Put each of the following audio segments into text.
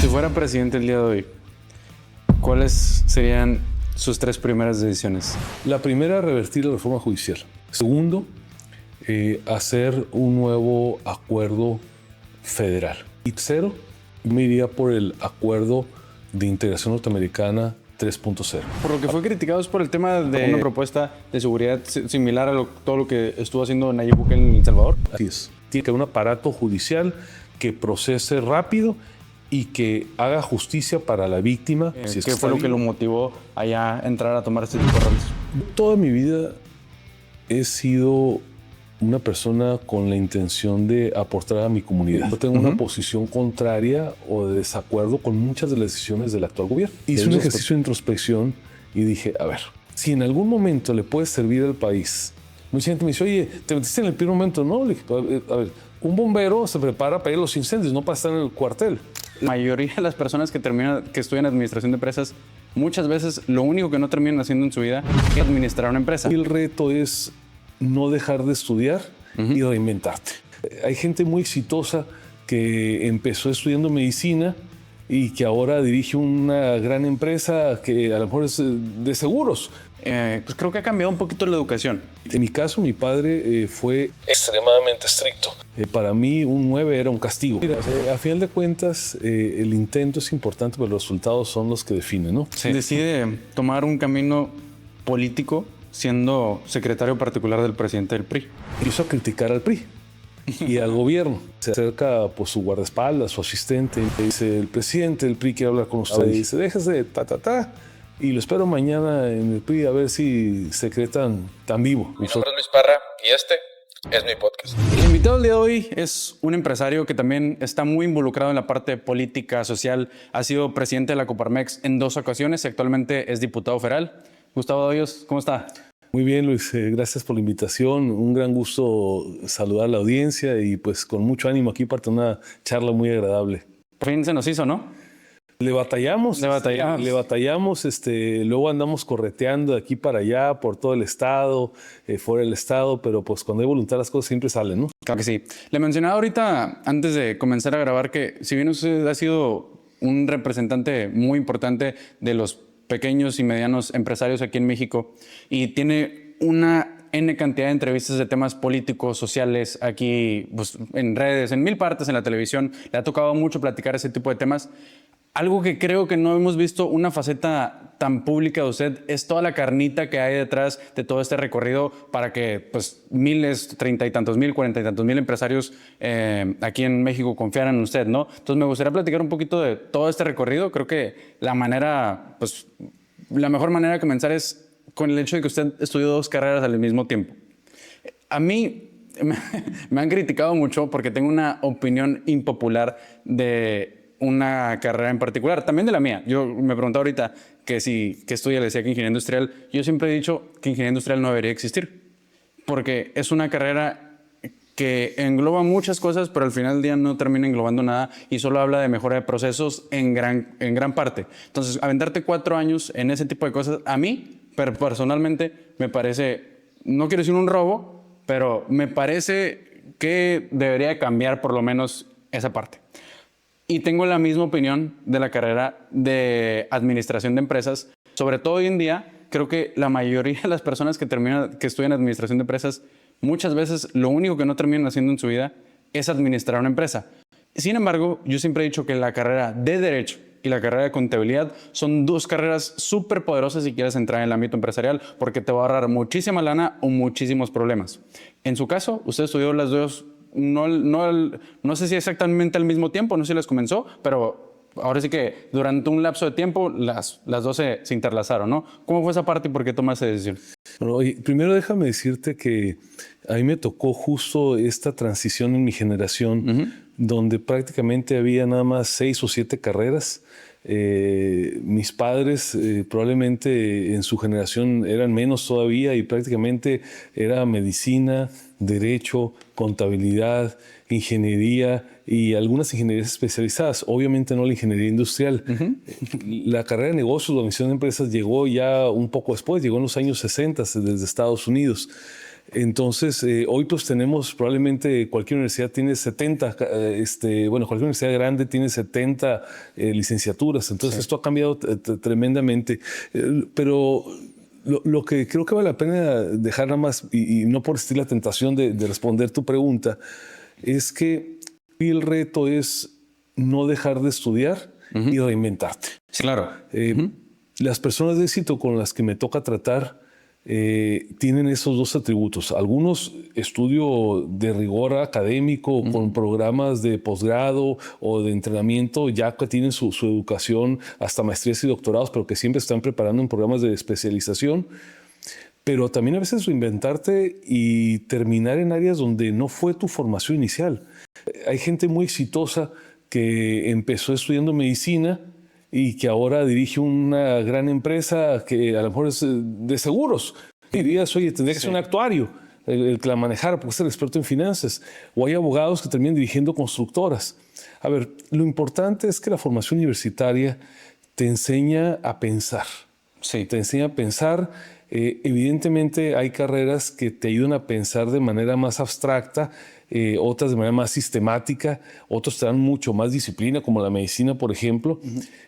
Si fuera presidente el día de hoy, ¿cuáles serían sus 3 primeras decisiones? La primera, revertir la reforma judicial. Segundo, hacer un nuevo acuerdo federal. Y tercero, me iría por el acuerdo de integración norteamericana 3.0. Por lo que fue criticado es por el tema de una propuesta de seguridad similar a todo lo que estuvo haciendo Nayib Bukele en El Salvador. Así es. Tiene que haber un aparato judicial que procese rápido y que haga justicia para la víctima. ¿Qué fue lo que lo motivó a entrar a tomar este tipo de roles? Toda mi vida he sido una persona con la intención de aportar a mi comunidad. Yo tengo una posición contraria o de desacuerdo con muchas de las decisiones del actual gobierno. Hice un ejercicio de introspección y dije, a ver, si en algún momento le puede servir al país. Mucha gente me dice, oye, ¿te metiste en el primer momento? No, le dije, a ver, un bombero se prepara para ir a los incendios, no para estar en el cuartel. La mayoría de las personas que estudian administración de empresas, muchas veces lo único que no terminan haciendo en su vida es administrar una empresa. Y el reto es no dejar de estudiar y reinventarte. Hay gente muy exitosa que empezó estudiando medicina y que ahora dirige una gran empresa que a lo mejor es de seguros. Pues creo que ha cambiado un poquito la educación. En mi caso, mi padre fue extremadamente estricto. Para mí, un 9 era un castigo. Mira, a final de cuentas, el intento es importante, pero los resultados son los que definen, ¿no? Sí. Decide tomar un camino político siendo secretario particular del presidente del PRI. Hizo a criticar al PRI y al gobierno. Se acerca pues, su guardaespaldas, su asistente, y dice, el presidente del PRI quiere hablar con usted. Y dice, déjese de y lo espero mañana en el PRI a ver si secretan tan vivo. Mi nombre es Luis Parra y este es mi podcast. El invitado del día de hoy es un empresario que también está muy involucrado en la parte política, social. Ha sido presidente de la Coparmex en 2 ocasiones y actualmente es diputado federal. Gustavo Hoyos, ¿cómo está? Muy bien, Luis. Gracias por la invitación. Un gran gusto saludar a la audiencia y pues con mucho ánimo aquí para una charla muy agradable. Por fin se nos hizo, ¿no? Le batallamos. Luego andamos correteando de aquí para allá por todo el estado, fuera del estado, pero pues cuando hay voluntad las cosas siempre salen, ¿no? Claro que sí. Le mencionaba ahorita, antes de comenzar a grabar, que si bien usted ha sido un representante muy importante de los pequeños y medianos empresarios aquí en México y tiene una N cantidad de entrevistas de temas políticos, sociales, aquí pues, en redes, en 1000 partes, en la televisión, le ha tocado mucho platicar ese tipo de temas. Algo que creo que no hemos visto una faceta tan pública de usted es toda la carnita que hay detrás de todo este recorrido para que pues miles, 30 y tantos mil, 40 y tantos mil empresarios aquí en México confiaran en usted, ¿no? Entonces me gustaría platicar un poquito de todo este recorrido. Creo que la mejor manera de comenzar es con el hecho de que usted estudió 2 carreras al mismo tiempo. A mí me han criticado mucho porque tengo una opinión impopular de una carrera en particular, también de la mía. Yo me preguntaba ahorita que estudia, le decía que ingeniería industrial. Yo siempre he dicho que ingeniería industrial no debería existir, porque es una carrera que engloba muchas cosas, pero al final del día no termina englobando nada y solo habla de mejora de procesos en gran parte. Entonces, aventarte 4 años en ese tipo de cosas, a mí, personalmente, me parece, no quiero decir un robo, pero me parece que debería cambiar por lo menos esa parte. Y tengo la misma opinión de la carrera de administración de empresas. Sobre todo hoy en día, creo que la mayoría de las personas que estudian administración de empresas, muchas veces lo único que no terminan haciendo en su vida es administrar una empresa. Sin embargo, yo siempre he dicho que la carrera de Derecho y la carrera de Contabilidad son 2 carreras súper poderosas si quieres entrar en el ámbito empresarial, porque te va a ahorrar muchísima lana o muchísimos problemas. En su caso, usted estudió las 2. No sé si exactamente al mismo tiempo, no sé si les comenzó, pero ahora sí que durante un lapso de tiempo las 2 se interlazaron, ¿no? ¿Cómo fue esa parte y por qué tomaste esa decisión? Bueno, oye, primero déjame decirte que a mí me tocó justo esta transición en mi generación, donde prácticamente había nada más 6 o 7 carreras. Mis padres probablemente en su generación eran menos todavía y prácticamente era medicina, derecho, contabilidad, ingeniería y algunas ingenierías especializadas. Obviamente no la ingeniería industrial. La carrera de negocios, la administración de empresas llegó ya un poco después, llegó en los años 60 desde Estados Unidos. Entonces, hoy pues tenemos probablemente cualquier universidad tiene 70, bueno, cualquier universidad grande tiene 70 licenciaturas. Entonces, esto ha cambiado tremendamente. Pero lo que creo que vale la pena dejar nada más, y no por existir la tentación de responder tu pregunta, es que el reto es no dejar de estudiar y reinventarte. Sí, claro. Las personas de éxito con las que me toca tratar tienen esos dos atributos. Algunos estudio de rigor académico con programas de posgrado o de entrenamiento, ya que tienen su educación hasta maestrías y doctorados, pero que siempre están preparando en programas de especialización. Pero también a veces reinventarte y terminar en áreas donde no fue tu formación inicial. Hay gente muy exitosa que empezó estudiando medicina y que ahora dirige una gran empresa que a lo mejor es de seguros. Dirías, oye, tendría que ser un actuario el que la manejara porque es el experto en finanzas. O hay abogados que terminan dirigiendo constructoras. A ver, lo importante es que la formación universitaria te enseña a pensar. Sí. Te enseña a pensar. Evidentemente hay carreras que te ayudan a pensar de manera más abstracta, otras de manera más sistemática, otros te dan mucho más disciplina, como la medicina, por ejemplo,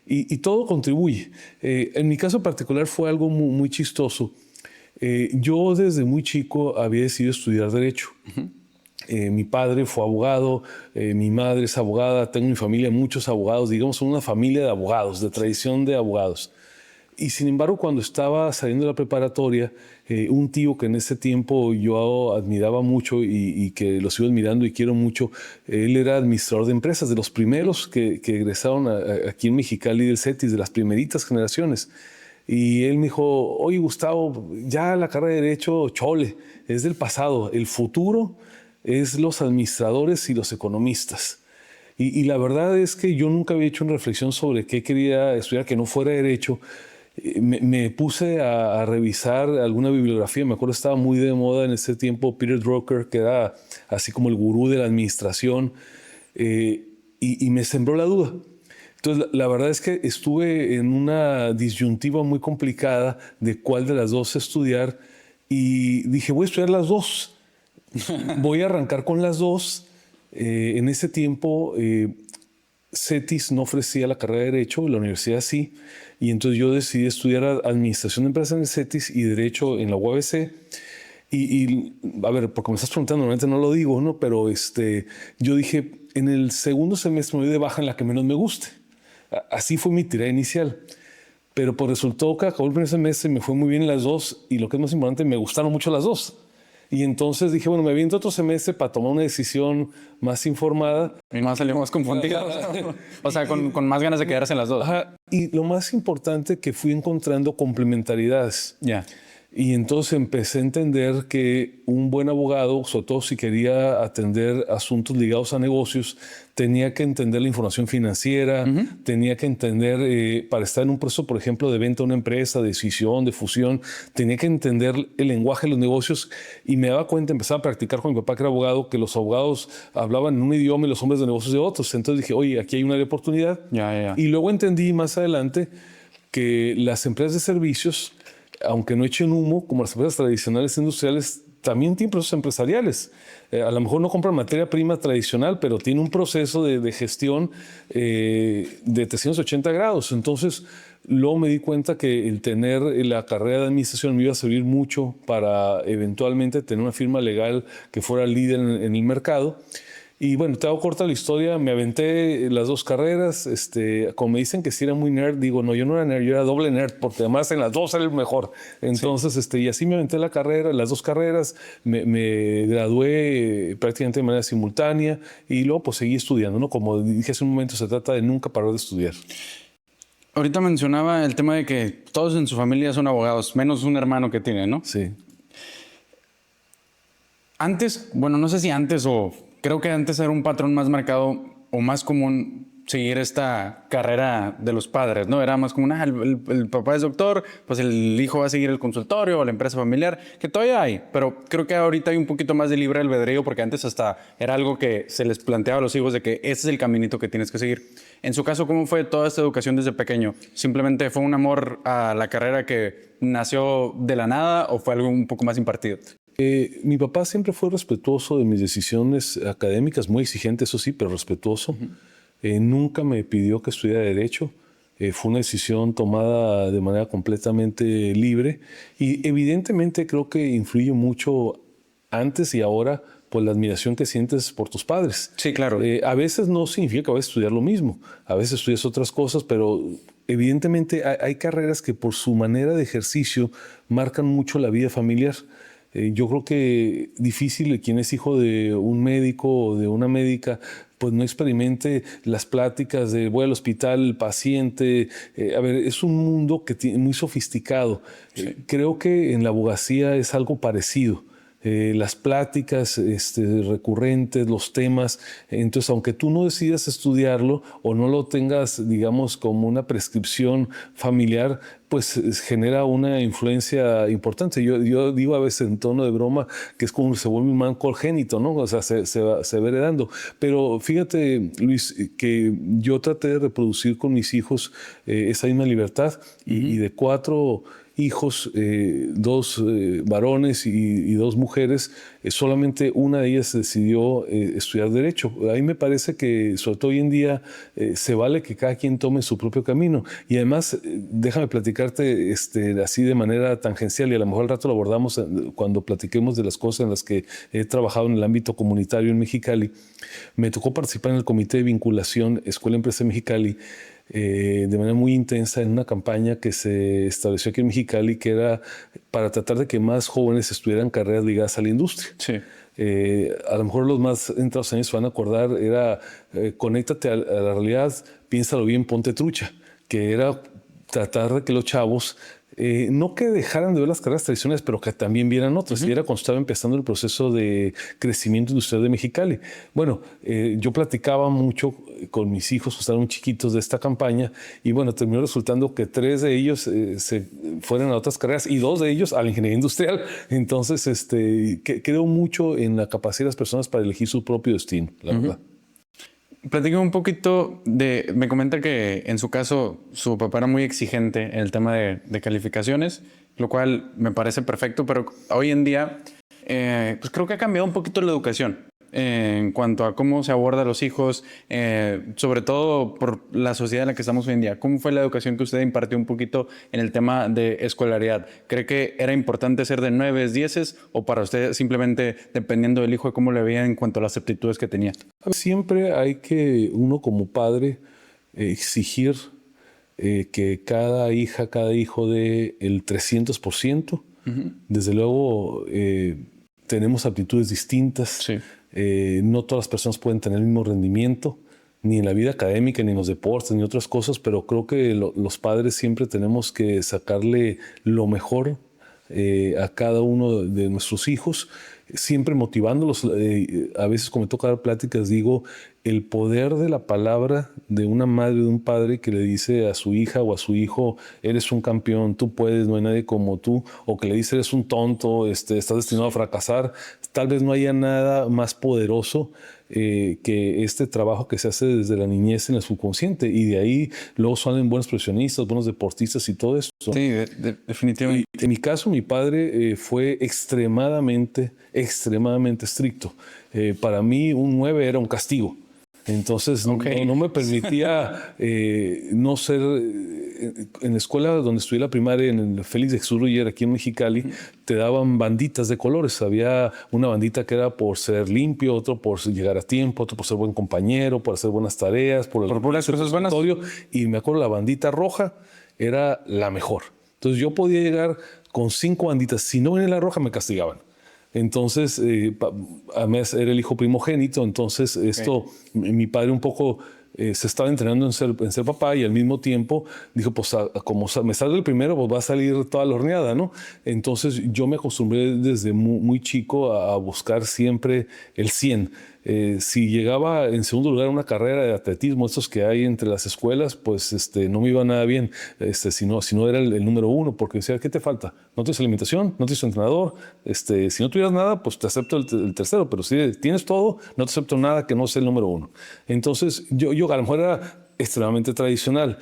y todo contribuye. En mi caso particular fue algo muy chistoso. Yo desde muy chico había decidido estudiar Derecho. Mi padre fue abogado, mi madre es abogada, tengo en mi familia muchos abogados, digamos, son una familia de abogados, de tradición de abogados. Y sin embargo, cuando estaba saliendo de la preparatoria, un tío que en ese tiempo yo admiraba mucho y que lo sigo admirando y quiero mucho, él era administrador de empresas, de los primeros que egresaron aquí en Mexicali del CETIS, de las primeritas generaciones. Y él me dijo, oye Gustavo, ya la carrera de Derecho, chole, es del pasado, el futuro es los administradores y los economistas. Y la verdad es que yo nunca había hecho una reflexión sobre qué quería estudiar que no fuera Derecho. Me puse a revisar alguna bibliografía. Me acuerdo estaba muy de moda en ese tiempo Peter Drucker, que era así como el gurú de la administración, y me sembró la duda. Entonces, la verdad es que estuve en una disyuntiva muy complicada de cuál de las dos estudiar y dije, voy a estudiar las dos. Voy a arrancar con las dos. En ese tiempo, CETIS no ofrecía la carrera de Derecho, la universidad sí, y entonces yo decidí estudiar Administración de Empresas en el CETIS y Derecho en la UABC. Y a ver, porque me estás preguntando, normalmente no lo digo, ¿no? Pero yo dije, en el segundo semestre me voy de baja en la que menos me guste. Así fue mi tirada inicial. Pero pues resultó que acabó el primer semestre y me fue muy bien en las dos, y lo que es más importante, me gustaron mucho las dos. Y entonces dije, bueno, me aviento otro semestre para tomar una decisión más informada. Mi mamá salió más confundida. O sea, con más ganas de quedarse en las dos. Ajá. Y lo más importante, que fui encontrando complementariedades. Ya. Y entonces empecé a entender que un buen abogado, sobre todo si quería atender asuntos ligados a negocios, tenía que entender la información financiera, tenía que entender, para estar en un proceso, por ejemplo, de venta a una empresa, de decisión, de fusión, tenía que entender el lenguaje de los negocios. Y me daba cuenta, empezaba a practicar con mi papá, que era abogado, que los abogados hablaban en un idioma y los hombres de negocios de otros. Entonces dije, oye, aquí hay una área de oportunidad. Ya. Y luego entendí más adelante que las empresas de servicios, aunque no echen humo, como las empresas tradicionales industriales, también tienen procesos empresariales. A lo mejor no compran materia prima tradicional, pero tiene un proceso de gestión de 380 grados. Entonces, luego me di cuenta que el tener la carrera de administración me iba a servir mucho para eventualmente tener una firma legal que fuera líder en el mercado. Y bueno, te hago corta la historia, me aventé las dos carreras, como me dicen que si era muy nerd, digo, no, yo no era nerd, yo era doble nerd, porque además en las dos era el mejor. Entonces, y así me aventé la carrera, las dos carreras, me gradué prácticamente de manera simultánea y luego pues seguí estudiando, ¿no? Como dije hace un momento, se trata de nunca parar de estudiar. Ahorita mencionaba el tema de que todos en su familia son abogados, menos un hermano que tiene, ¿no? Sí. Antes, bueno, no sé si antes o creo que antes era un patrón más marcado o más común seguir esta carrera de los padres, ¿no? Era más como, el papá es doctor, pues el hijo va a seguir el consultorio o la empresa familiar, que todavía hay, pero creo que ahorita hay un poquito más de libre albedrío porque antes hasta era algo que se les planteaba a los hijos de que ese es el caminito que tienes que seguir. En su caso, ¿cómo fue toda esta educación desde pequeño? ¿Simplemente fue un amor a la carrera que nació de la nada o fue algo un poco más impartido? Mi papá siempre fue respetuoso de mis decisiones académicas, muy exigente, eso sí, pero respetuoso. Nunca me pidió que estudiara Derecho. Fue una decisión tomada de manera completamente libre y evidentemente creo que influye mucho antes y ahora por la admiración que sientes por tus padres. Sí, claro. A veces no significa que vayas a estudiar lo mismo, a veces estudias otras cosas, pero evidentemente hay carreras que por su manera de ejercicio marcan mucho la vida familiar. Yo creo que difícil quien es hijo de un médico o de una médica, pues no experimente las pláticas de voy al hospital, paciente. A ver, es un mundo que tiene muy sofisticado. Sí. Creo que en la abogacía es algo parecido. Las pláticas recurrentes, los temas. Entonces, aunque tú no decidas estudiarlo o no lo tengas, digamos, como una prescripción familiar, pues genera una influencia importante. Yo digo a veces en tono de broma que es como se vuelve un mal congénito, ¿no? O sea, se va heredando. Pero fíjate, Luis, que yo traté de reproducir con mis hijos esa misma libertad y de 4 hijos, 2 varones y 2 mujeres, solamente una de ellas decidió estudiar Derecho. A mí me parece que, sobre todo hoy en día, se vale que cada quien tome su propio camino. Y además, déjame platicarte así de manera tangencial, y a lo mejor al rato lo abordamos cuando platiquemos de las cosas en las que he trabajado en el ámbito comunitario en Mexicali. Me tocó participar en el Comité de Vinculación Escuela-Empresa Mexicali, de manera muy intensa en una campaña que se estableció aquí en Mexicali, que era para tratar de que más jóvenes estudiaran carreras ligadas a la industria. Sí. A lo mejor los más entrados años se van a acordar, era conéctate a la realidad, piénsalo bien, ponte trucha, que era tratar de que los chavos no que dejaran de ver las carreras tradicionales, pero que también vieran otras. Y era cuando estaba empezando el proceso de crecimiento industrial de Mexicali. Bueno, yo platicaba mucho con mis hijos, que estaban chiquitos, de esta campaña, y bueno, terminó resultando que 3 de ellos se fueron a otras carreras y 2 de ellos a la ingeniería industrial. Entonces, creo mucho en la capacidad de las personas para elegir su propio destino, la verdad. Platícame un poquito me comenta que en su caso su papá era muy exigente en el tema de calificaciones, lo cual me parece perfecto, pero hoy en día pues creo que ha cambiado un poquito la educación en cuanto a cómo se aborda a los hijos, sobre todo por la sociedad en la que estamos hoy en día. ¿Cómo fue la educación que usted impartió un poquito en el tema de escolaridad? ¿Cree que era importante ser de 9, 10 o para usted simplemente dependiendo del hijo de cómo le veía en cuanto a las aptitudes que tenía? Siempre hay que uno como padre exigir que cada hija, cada hijo dé el 300%. Desde luego tenemos aptitudes distintas. Sí. No todas las personas pueden tener el mismo rendimiento, ni en la vida académica, ni en los deportes, ni otras cosas, pero creo que los padres siempre tenemos que sacarle lo mejor a cada uno de nuestros hijos, siempre motivándolos. A veces cuando me toca dar pláticas digo, el poder de la palabra de una madre o de un padre que le dice a su hija o a su hijo, eres un campeón, tú puedes, no hay nadie como tú, o que le dice, eres un tonto, estás destinado a fracasar. Tal vez no haya nada más poderoso que este trabajo que se hace desde la niñez en el subconsciente, y de ahí luego salen buenos profesionistas, buenos deportistas y todo eso. Sí, definitivamente. En mi caso, mi padre fue extremadamente estricto. Para mí un 9 era un castigo. Entonces no me permitía no ser... En la escuela donde estudié la primaria, en el Félix de Zurruyer, aquí en Mexicali, te daban banditas de colores. Había una bandita que era por ser limpio, otro por llegar a tiempo, otro por ser buen compañero, por hacer buenas tareas, por buenas cosas buenas. Y me acuerdo, la bandita roja era la mejor. Entonces yo podía llegar con 5 banditas. Si no venía la roja, me castigaban. Entonces, además era el hijo primogénito, entonces mi padre un poco se estaba entrenando en ser papá, y al mismo tiempo dijo, pues como me sale el primero, pues va a salir toda la horneada, ¿no? Entonces yo me acostumbré desde muy chico a buscar siempre el 100. Si llegaba en segundo lugar a una carrera de atletismo, estos que hay entre las escuelas, pues no me iba nada bien, si no era el número 1, porque decía, ¿qué te falta? No tienes alimentación, no tienes entrenador, si no tuvieras nada, pues te acepto el tercero, pero si tienes todo, no te acepto nada que no sea el número 1. Entonces yo a lo mejor era extremadamente tradicional.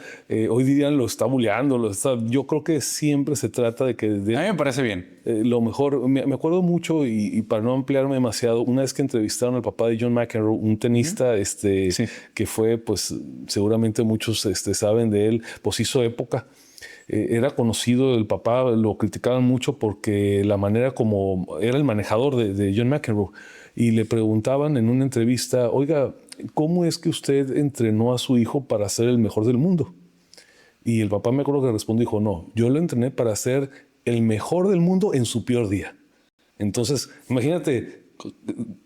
Hoy dirían lo está bulleando, yo creo que siempre se trata de que... A mí me parece bien. Lo mejor, me acuerdo mucho, y para no ampliarme demasiado, una vez que entrevistaron al papá de John McEnroe, un tenista que fue, pues seguramente muchos saben de él, pues hizo época. Era conocido el papá, lo criticaban mucho porque la manera como era el manejador de John McEnroe. Y le preguntaban en una entrevista, oiga, ¿cómo es que usted entrenó a su hijo para ser el mejor del mundo? Y el papá me acuerdo que respondió, dijo, no, yo lo entrené para ser el mejor del mundo en su peor día. Entonces, imagínate,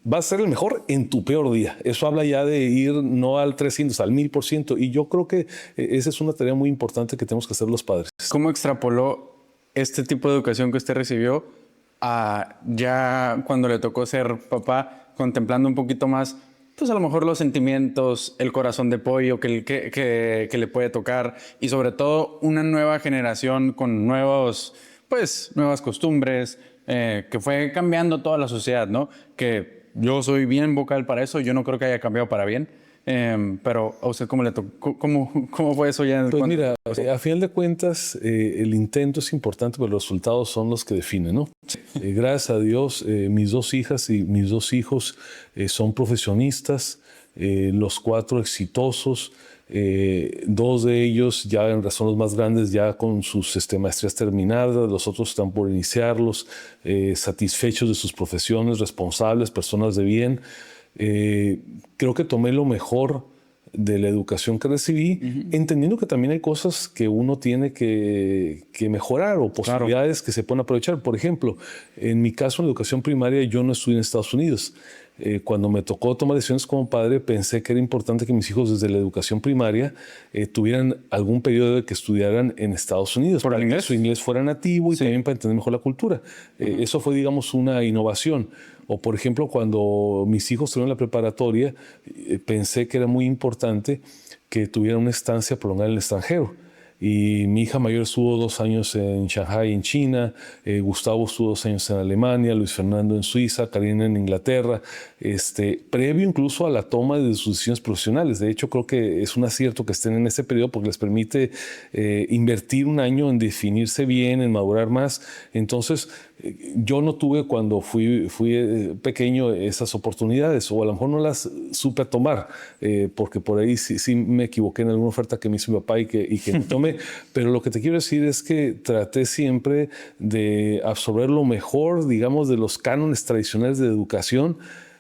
vas a ser el mejor en tu peor día. Eso habla ya de ir no al 300, al 1000%. Y yo creo que esa es una tarea muy importante que tenemos que hacer los padres. ¿Cómo extrapoló este tipo de educación que usted recibió a ya cuando le tocó ser papá, contemplando un poquito más, pues a lo mejor los sentimientos, el corazón de pollo que le puede tocar y sobre todo una nueva generación con nuevas costumbres, que fue cambiando toda la sociedad, ¿no? Que yo soy bien vocal para eso, yo no creo que haya cambiado para bien. Pero a usted, ¿cómo le tocó? ¿Cómo fue eso ya? Pues mira, a final de cuentas, el intento es importante, pero los resultados son los que definen, ¿no? Gracias a Dios, mis dos hijas y mis dos hijos son profesionistas, los cuatro exitosos. Dos de ellos ya son los más grandes, ya con sus maestrías terminadas, los otros están por iniciarlos, satisfechos de sus profesiones, responsables, personas de bien. Creo que tomé lo mejor de la educación que recibí, entendiendo que también hay cosas que uno tiene que mejorar o posibilidades que se pueden aprovechar. Por ejemplo, en mi caso, en la educación primaria, yo no estudié en Estados Unidos. Cuando me tocó tomar decisiones como padre, pensé que era importante que mis hijos desde la educación primaria tuvieran algún periodo de que estudiaran en Estados Unidos. ¿Por el inglés? Que su inglés fuera nativo y también para entender mejor la cultura. Eso fue, digamos, una innovación. O, por ejemplo, cuando mis hijos estuvieron en la preparatoria, pensé que era muy importante que tuvieran una estancia prolongada en el extranjero. Y mi hija mayor estuvo 2 años en Shanghái, en China, Gustavo estuvo 2 años en Alemania, Luis Fernando en Suiza, Karina en Inglaterra, previo incluso a la toma de sus decisiones profesionales. De hecho, creo que es un acierto que estén en ese periodo porque les permite invertir un año en definirse bien, en madurar más. Entonces, yo no tuve cuando fui pequeño esas oportunidades, o a lo mejor no las supe tomar, porque por ahí sí me equivoqué en alguna oferta que me hizo mi papá y que no tomé. Pero lo que te quiero decir es que traté siempre de absorber lo mejor, digamos, de los cánones tradicionales de educación,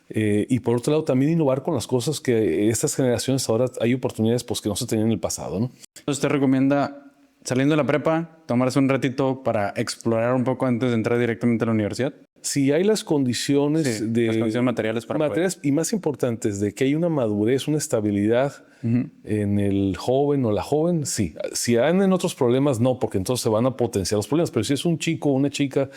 y por otro lado también innovar con las cosas que estas generaciones ahora hay oportunidades pues, que no se tenían en el pasado, ¿no? Entonces, ¿usted recomienda, saliendo de la prepa, tomarse un ratito para explorar un poco antes de entrar directamente a la universidad? Si hay las condiciones las condiciones materiales para materiales y más importantes de que hay una madurez, una estabilidad en el joven o la joven, sí. Si andan en otros problemas, no, porque entonces se van a potenciar los problemas. Pero si es un chico o una chica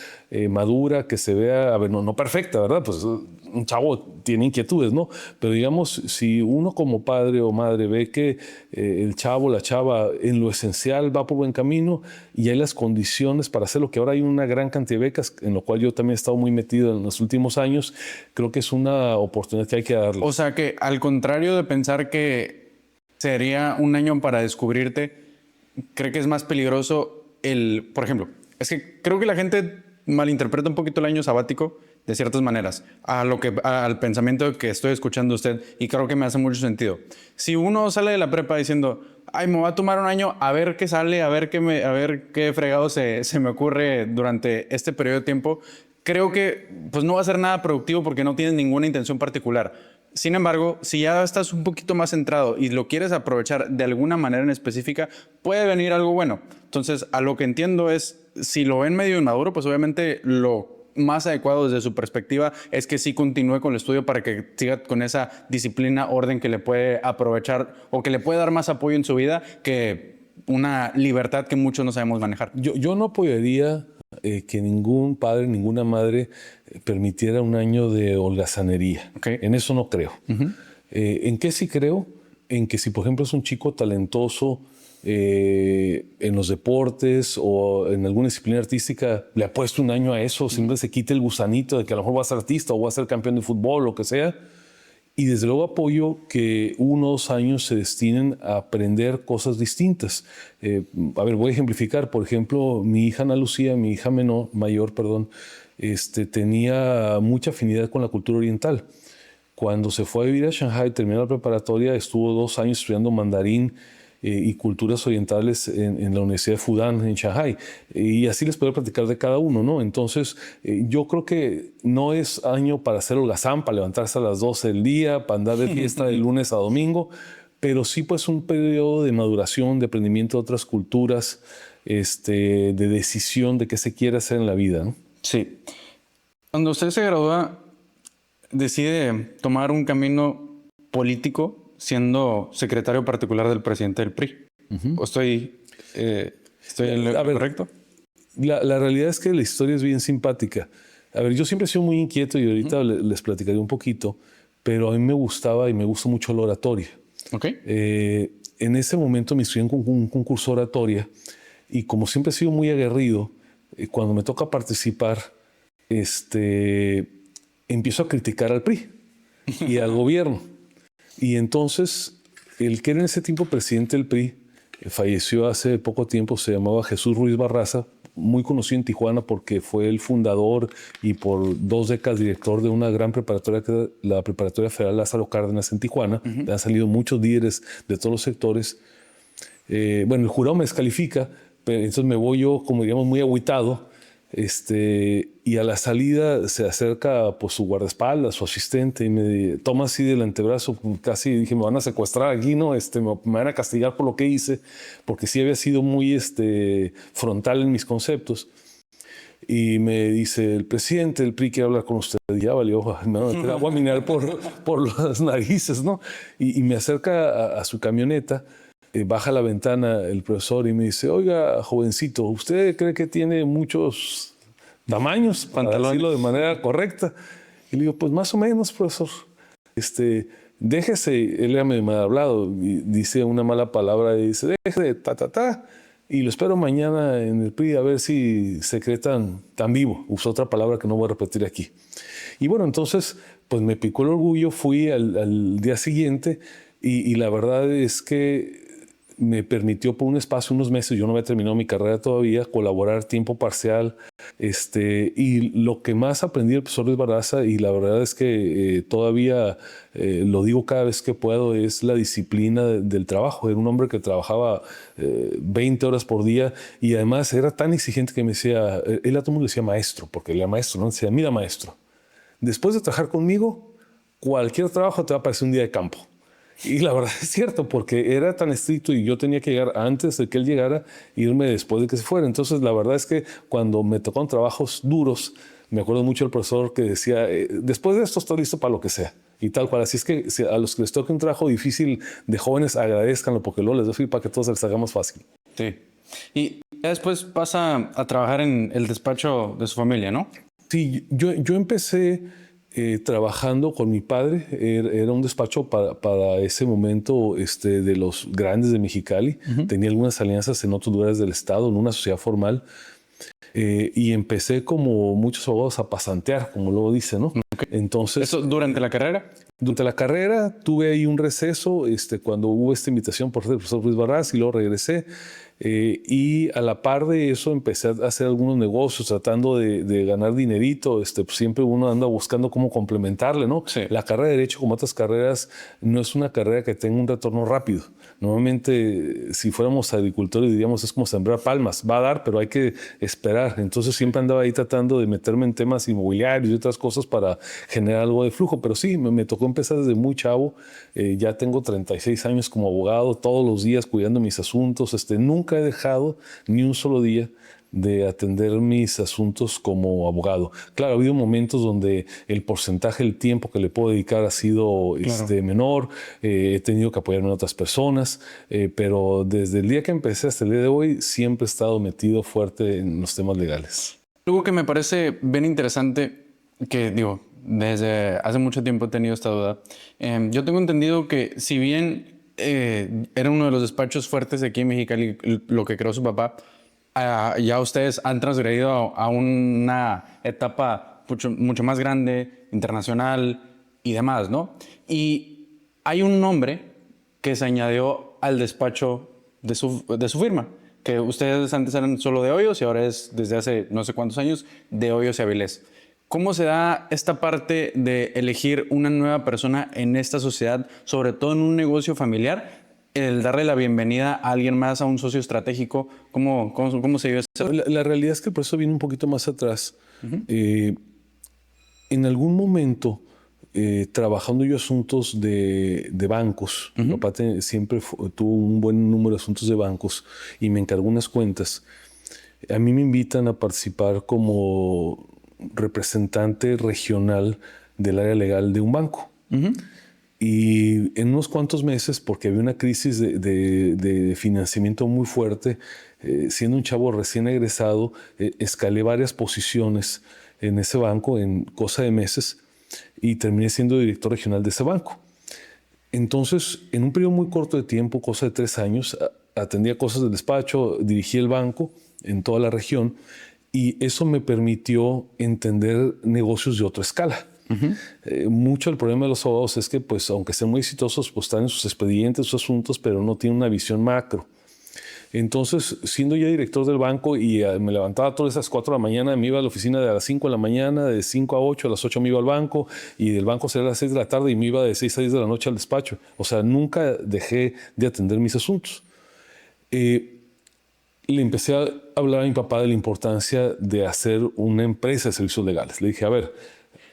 madura que se vea, a ver, no perfecta, ¿verdad? Pues un chavo tiene inquietudes, ¿no? Pero digamos, si uno como padre o madre ve que el chavo, la chava, en lo esencial va por buen camino y hay las condiciones para hacerlo, que ahora hay una gran cantidad de becas, en lo cual yo también he estado muy metido en los últimos años, creo que es una oportunidad que hay que darle. O sea que al contrario de pensar que sería un año para descubrirte, creo que es más peligroso por ejemplo, es que creo que la gente malinterpreta un poquito el año sabático de ciertas maneras al pensamiento que estoy escuchando usted, y creo que me hace mucho sentido. Si uno sale de la prepa diciendo, ay, me voy a tomar un año a ver qué sale, a ver qué fregado se me ocurre durante este periodo de tiempo, creo que pues no va a ser nada productivo porque no tienes ninguna intención particular. Sin embargo, si ya estás un poquito más centrado y lo quieres aprovechar de alguna manera en específica, puede venir algo bueno. Entonces, a lo que entiendo es, si lo ven medio inmaduro, pues obviamente lo más adecuado desde su perspectiva es que sí continúe con el estudio para que siga con esa disciplina, orden que le puede aprovechar o que le puede dar más apoyo en su vida que una libertad que muchos no sabemos manejar. Yo no apoyaría que ningún padre, ninguna madre permitiera un año de holgazanería. Okay. En eso no creo. ¿En qué sí creo? En que si, por ejemplo, es un chico talentoso en los deportes o en alguna disciplina artística, le apuesto un año a eso, siempre se quite el gusanito de que a lo mejor va a ser artista o va a ser campeón de fútbol, lo que sea, Y desde luego apoyo que 1 o 2 años se destinen a aprender cosas distintas. A ver, voy a ejemplificar. Por ejemplo, mi hija Ana Lucía, mi hija mayor, tenía mucha afinidad con la cultura oriental. Cuando se fue a vivir a Shanghái, terminó la preparatoria, estuvo 2 años estudiando mandarín y culturas orientales en la Universidad de Fudan en Shanghái. Y así les puedo platicar de cada uno, ¿no? Entonces, yo creo que no es año para hacer holgazán, para levantarse a las 12 del día, para andar de fiesta de lunes a domingo, pero sí pues un periodo de maduración, de aprendimiento de otras culturas, de decisión de qué se quiere hacer en la vida, ¿no? Sí. Cuando usted se gradúa, decide tomar un camino político siendo secretario particular del presidente del PRI. ¿O estoy en lo correcto? La realidad es que la historia es bien simpática. A ver, yo siempre he sido muy inquieto y ahorita les platicaré un poquito, pero a mí me gustaba y me gusta mucho la oratoria. Okay. En ese momento me inscribí en un concurso de oratoria y como siempre he sido muy aguerrido, cuando me toca participar, empiezo a criticar al PRI y al gobierno. Y entonces, el que era en ese tiempo presidente del PRI, falleció hace poco tiempo, se llamaba Jesús Ruiz Barraza, muy conocido en Tijuana porque fue el fundador y por 2 décadas director de una gran preparatoria, que era la Preparatoria Federal Lázaro Cárdenas en Tijuana. Han salido muchos líderes de todos los sectores. Bueno, el jurado me descalifica, pero entonces me voy yo, como digamos, muy agüitado. Y a la salida se acerca pues, su guardaespaldas, su asistente, y me toma así del antebrazo, casi dije, me van a secuestrar aquí, ¿no? Me van a castigar por lo que hice, porque sí había sido muy frontal en mis conceptos. Y me dice, el presidente del PRI quiere hablar con usted. Y ya valió, no, te voy a minar por las narices, ¿no? Y me acerca a su camioneta. Baja la ventana el profesor y me dice, oiga, jovencito, ¿usted cree que tiene muchos tamaños, para decirlo de manera correcta? Y le digo, pues más o menos, profesor. Déjese, él ya me ha hablado, y dice una mala palabra y dice, deje de y lo espero mañana en el PRI a ver si se cree tan vivo. Usó otra palabra que no voy a repetir aquí. Y bueno, entonces, pues me picó el orgullo, fui al día siguiente y la verdad es que me permitió por un espacio, unos meses, yo no había terminado mi carrera todavía, colaborar tiempo parcial. Y lo que más aprendí del profesor Luis Barraza, y la verdad es que todavía lo digo cada vez que puedo, es la disciplina del trabajo. Era un hombre que trabajaba 20 horas por día y además era tan exigente que me decía, él a todo el mundo le decía maestro, porque él era maestro, ¿no? Decía, mira maestro, después de trabajar conmigo, cualquier trabajo te va a parecer un día de campo. Y la verdad es cierto, porque era tan estricto y yo tenía que llegar antes de que él llegara, irme después de que se fuera. Entonces, la verdad es que cuando me tocaron trabajos duros, me acuerdo mucho del profesor que decía, después de esto estoy listo para lo que sea. Y tal cual. Así es que a los que les toque un trabajo difícil de jóvenes, agradezcanlo, porque luego les doy para que todos les hagamos fácil. Sí. Y después pasa a trabajar en el despacho de su familia, ¿no? Sí, yo empecé trabajando con mi padre. Era un despacho para ese momento de los grandes de Mexicali. Tenía algunas alianzas en otros lugares del estado, en una sociedad formal. Y empecé como muchos abogados a pasantear, como luego dice, ¿no? Okay. Entonces, ¿eso durante la carrera? Durante la carrera tuve ahí un receso cuando hubo esta invitación por el profesor Luis Barraza y luego regresé. Y a la par de eso empecé a hacer algunos negocios tratando de ganar dinerito. Pues siempre uno anda buscando cómo complementarle, ¿no? Sí. La carrera de Derecho, como otras carreras, no es una carrera que tenga un retorno rápido. Normalmente, si fuéramos agricultores, diríamos es como sembrar palmas. Va a dar, pero hay que esperar. Entonces siempre andaba ahí tratando de meterme en temas inmobiliarios y otras cosas para generar algo de flujo. Pero sí, me tocó empezar desde muy chavo. Ya tengo 36 años como abogado, todos los días cuidando mis asuntos. Nunca he dejado ni un solo día de atender mis asuntos como abogado. Claro, ha habido momentos donde el porcentaje del tiempo que le puedo dedicar ha sido menor. He tenido que apoyarme en otras personas, pero desde el día que empecé hasta el día de hoy siempre he estado metido fuerte en los temas legales. Algo que me parece bien interesante, que digo, desde hace mucho tiempo he tenido esta duda. Yo tengo entendido que si bien era uno de los despachos fuertes de aquí en Mexicali, lo que creó su papá, ya ustedes han transgredido a una etapa mucho más grande, internacional, y demás, ¿no? Y hay un nombre que se añadió al despacho de su firma, que ustedes antes eran solo de Hoyos y ahora es desde hace no sé cuántos años de Hoyos y Avilés. ¿Cómo se da esta parte de elegir una nueva persona en esta sociedad, sobre todo en un negocio familiar, el darle la bienvenida a alguien más, a un socio estratégico? ¿Cómo se dio eso? La realidad es que el proceso viene un poquito más atrás. En algún momento, trabajando yo asuntos de bancos, mi papá siempre tuvo un buen número de asuntos de bancos y me encargó unas cuentas. A mí me invitan a participar como representante regional del área legal de un banco. Y en unos cuantos meses, porque había una crisis de financiamiento muy fuerte, siendo un chavo recién egresado, escalé varias posiciones en ese banco en cosa de meses y terminé siendo director regional de ese banco. Entonces, en un periodo muy corto de tiempo, cosa de 3 años, atendía cosas del despacho, dirigí el banco en toda la región y eso me permitió entender negocios de otra escala. Mucho el problema de los abogados es que, pues, aunque sean muy exitosos, pues están en sus expedientes, sus asuntos, pero no tienen una visión macro. Entonces, siendo ya director del banco y me levantaba todas esas 4 de la mañana, me iba a la oficina de a las 5 de la mañana, de 5 a 8, a las 8 me iba al banco y del banco salía a las 6 de la tarde y me iba de 6 a 10 de la noche al despacho. O sea, nunca dejé de atender mis asuntos. Le empecé a hablar a mi papá de la importancia de hacer una empresa de servicios legales. Le dije, a ver,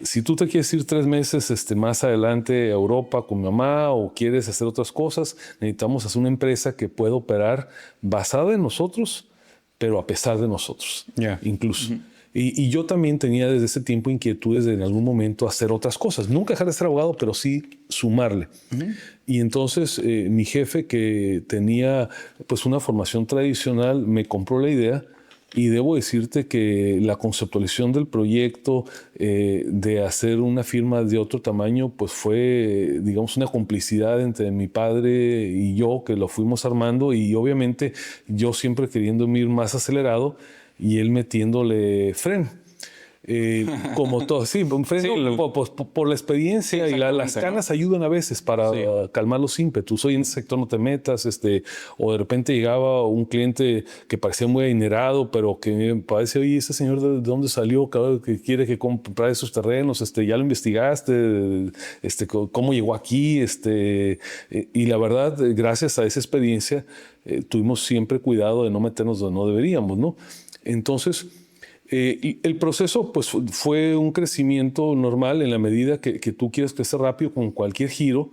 si tú te quieres ir 3 meses más adelante a Europa con mi mamá o quieres hacer otras cosas, necesitamos hacer una empresa que pueda operar basada en nosotros, pero a pesar de nosotros, incluso. Y yo también tenía desde ese tiempo inquietudes de en algún momento hacer otras cosas. Nunca dejar de ser abogado, pero sí sumarle. Y entonces mi jefe, que tenía pues una formación tradicional, me compró la idea. Y debo decirte que la conceptualización del proyecto de hacer una firma de otro tamaño, pues fue, digamos, una complicidad entre mi padre y yo que lo fuimos armando y obviamente yo siempre queriendo ir más acelerado y él metiéndole freno. Como todo, sí, un freno por la experiencia y las canas ayudan a veces para calmar los ímpetus. Hoy en ese sector no te metas, o de repente llegaba un cliente que parecía muy adinerado, pero que me parece, oye, ese señor de dónde salió, claro, que quiere que compre esos terrenos, ya lo investigaste, cómo llegó aquí, y la verdad, gracias a esa experiencia, tuvimos siempre cuidado de no meternos donde no deberíamos, ¿no? Entonces, el proceso pues, fue un crecimiento normal en la medida que tú quieres crecer rápido con cualquier giro.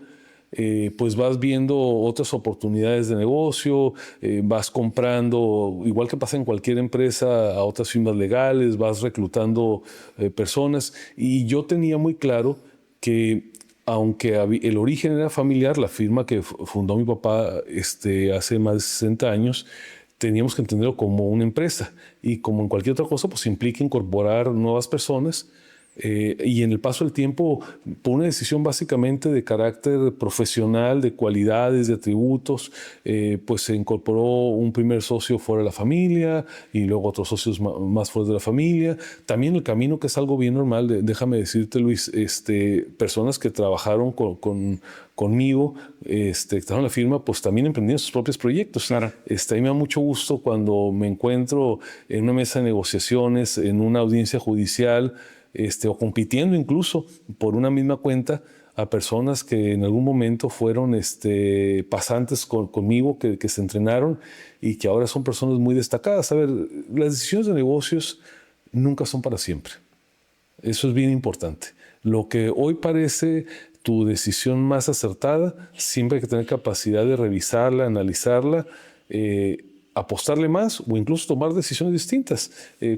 Pues vas viendo otras oportunidades de negocio, vas comprando, igual que pasa en cualquier empresa, a otras firmas legales, vas reclutando personas. Y yo tenía muy claro que aunque el origen era familiar, la firma que fundó mi papá hace más de 60 años, teníamos que entenderlo como una empresa y como en cualquier otra cosa, pues implica incorporar nuevas personas y en el paso del tiempo, por una decisión básicamente de carácter profesional, de cualidades, de atributos, pues se incorporó un primer socio fuera de la familia y luego otros socios más fuera de la familia. También el camino, que es algo bien normal, déjame decirte, Luis, personas que trabajaron conmigo, que estaban en la firma, pues también emprendían sus propios proyectos. Claro. A mí me da mucho gusto cuando me encuentro en una mesa de negociaciones, en una audiencia judicial, o compitiendo incluso por una misma cuenta a personas que en algún momento fueron pasantes conmigo, que se entrenaron y que ahora son personas muy destacadas. A ver, las decisiones de negocios nunca son para siempre. Eso es bien importante. Lo que hoy parece tu decisión más acertada, siempre hay que tener capacidad de revisarla, analizarla, apostarle más o incluso tomar decisiones distintas.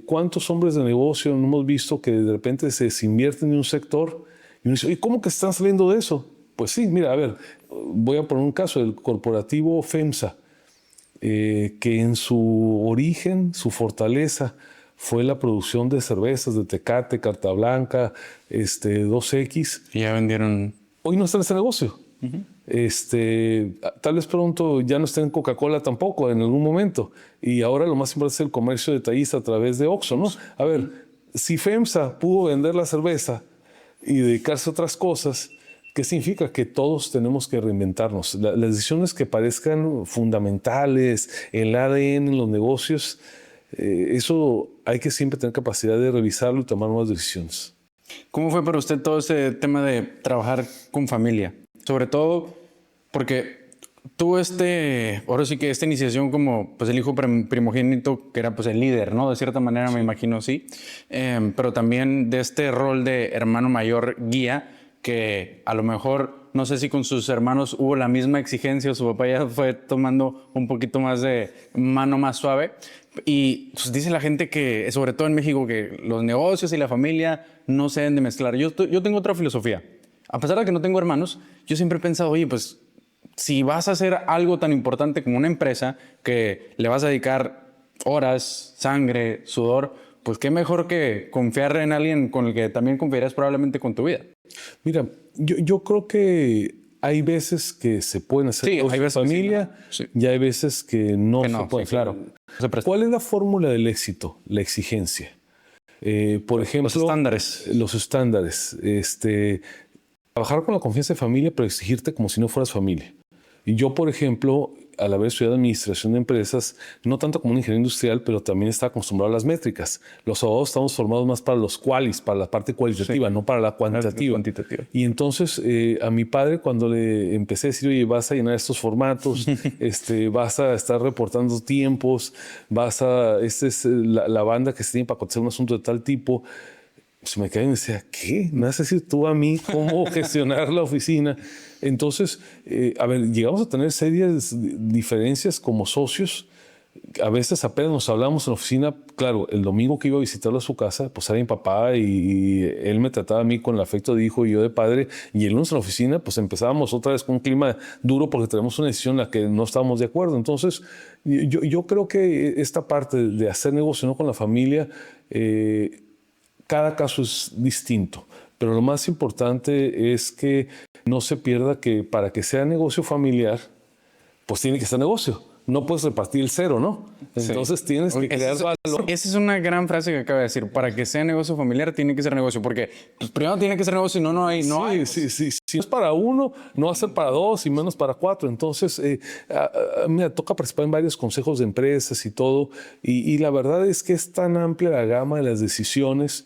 ¿Cuántos hombres de negocio no hemos visto que de repente se desinvierten en un sector y uno dice, oye, ¿cómo que están saliendo de eso? Pues sí, mira, a ver, voy a poner un caso, el corporativo FEMSA, que en su origen, su fortaleza, fue la producción de cervezas de Tecate, Carta Blanca, 2X. Y ya vendieron. Hoy no está en ese negocio. Tal vez pronto ya no esté en Coca-Cola tampoco en algún momento. Y ahora lo más importante es el comercio detallista a través de Oxxo, ¿no? A ver, si FEMSA pudo vender la cerveza y dedicarse a otras cosas. ¿Qué significa? Que todos tenemos que reinventarnos. Las decisiones que parezcan fundamentales, el ADN en los negocios, eso hay que siempre tener capacidad de revisarlo y tomar nuevas decisiones. ¿Cómo fue para usted todo ese tema de trabajar con familia? Sobre todo porque tuvo ahora sí que esta iniciación como pues el hijo primogénito, que era pues el líder, ¿no? De cierta manera me imagino, sí. Pero también de este rol de hermano mayor guía, que a lo mejor, no sé si con sus hermanos hubo la misma exigencia o su papá ya fue tomando un poquito más de mano más suave. Y pues, dice la gente que, sobre todo en México, que los negocios y la familia no se deben de mezclar. Yo tengo otra filosofía. A pesar de que no tengo hermanos, yo siempre he pensado, oye, pues si vas a hacer algo tan importante como una empresa que le vas a dedicar horas, sangre, sudor, pues qué mejor que confiar en alguien con el que también confiarías probablemente con tu vida. Mira, yo creo que hay veces que se pueden hacer Sí, hay veces familia sí. y hay veces que no se pueden. Sí, claro. ¿Cuál es la fórmula del éxito? La exigencia. Por ejemplo, Los estándares. Los estándares. Trabajar con la confianza de familia, pero exigirte como si no fueras familia. Y yo, por ejemplo, al haber estudiado administración de empresas, no tanto como un ingeniero industrial, pero también estaba acostumbrado a las métricas. Los abogados estamos formados más para los qualis, para la parte cualitativa, no para la cuantitativa. Y entonces a mi padre, cuando le empecé a decir, oye, vas a llenar estos formatos, vas a estar reportando tiempos, esta es la banda que se tiene para contestar un asunto de tal tipo, se me cae y me decía, ¿qué? ¿Me vas a decir tú a mí cómo gestionar la oficina? Entonces, llegamos a tener serias diferencias como socios. A veces apenas nos hablamos en la oficina. Claro, el domingo que iba a visitarlo a su casa, pues era mi papá y él me trataba a mí con el afecto de hijo y yo de padre. Y el lunes en la oficina, pues empezábamos otra vez con un clima duro porque tenemos una decisión en la que no estábamos de acuerdo. Entonces, yo creo que esta parte de hacer negocio no con la familia, cada caso es distinto, pero lo más importante es que no se pierda que para que sea negocio familiar, pues tiene que ser negocio. No puedes repartir el cero, ¿no? Entonces sí, tienes que crear valor. Esa es una gran frase que acaba de decir. Para que sea negocio familiar, tiene que ser negocio. Porque pues, primero tiene que ser negocio y no hay. Sí. Si es para uno, no va a ser para dos y menos para cuatro. Entonces, me toca participar en varios consejos de empresas y todo. Y la verdad es que es tan amplia la gama de las decisiones.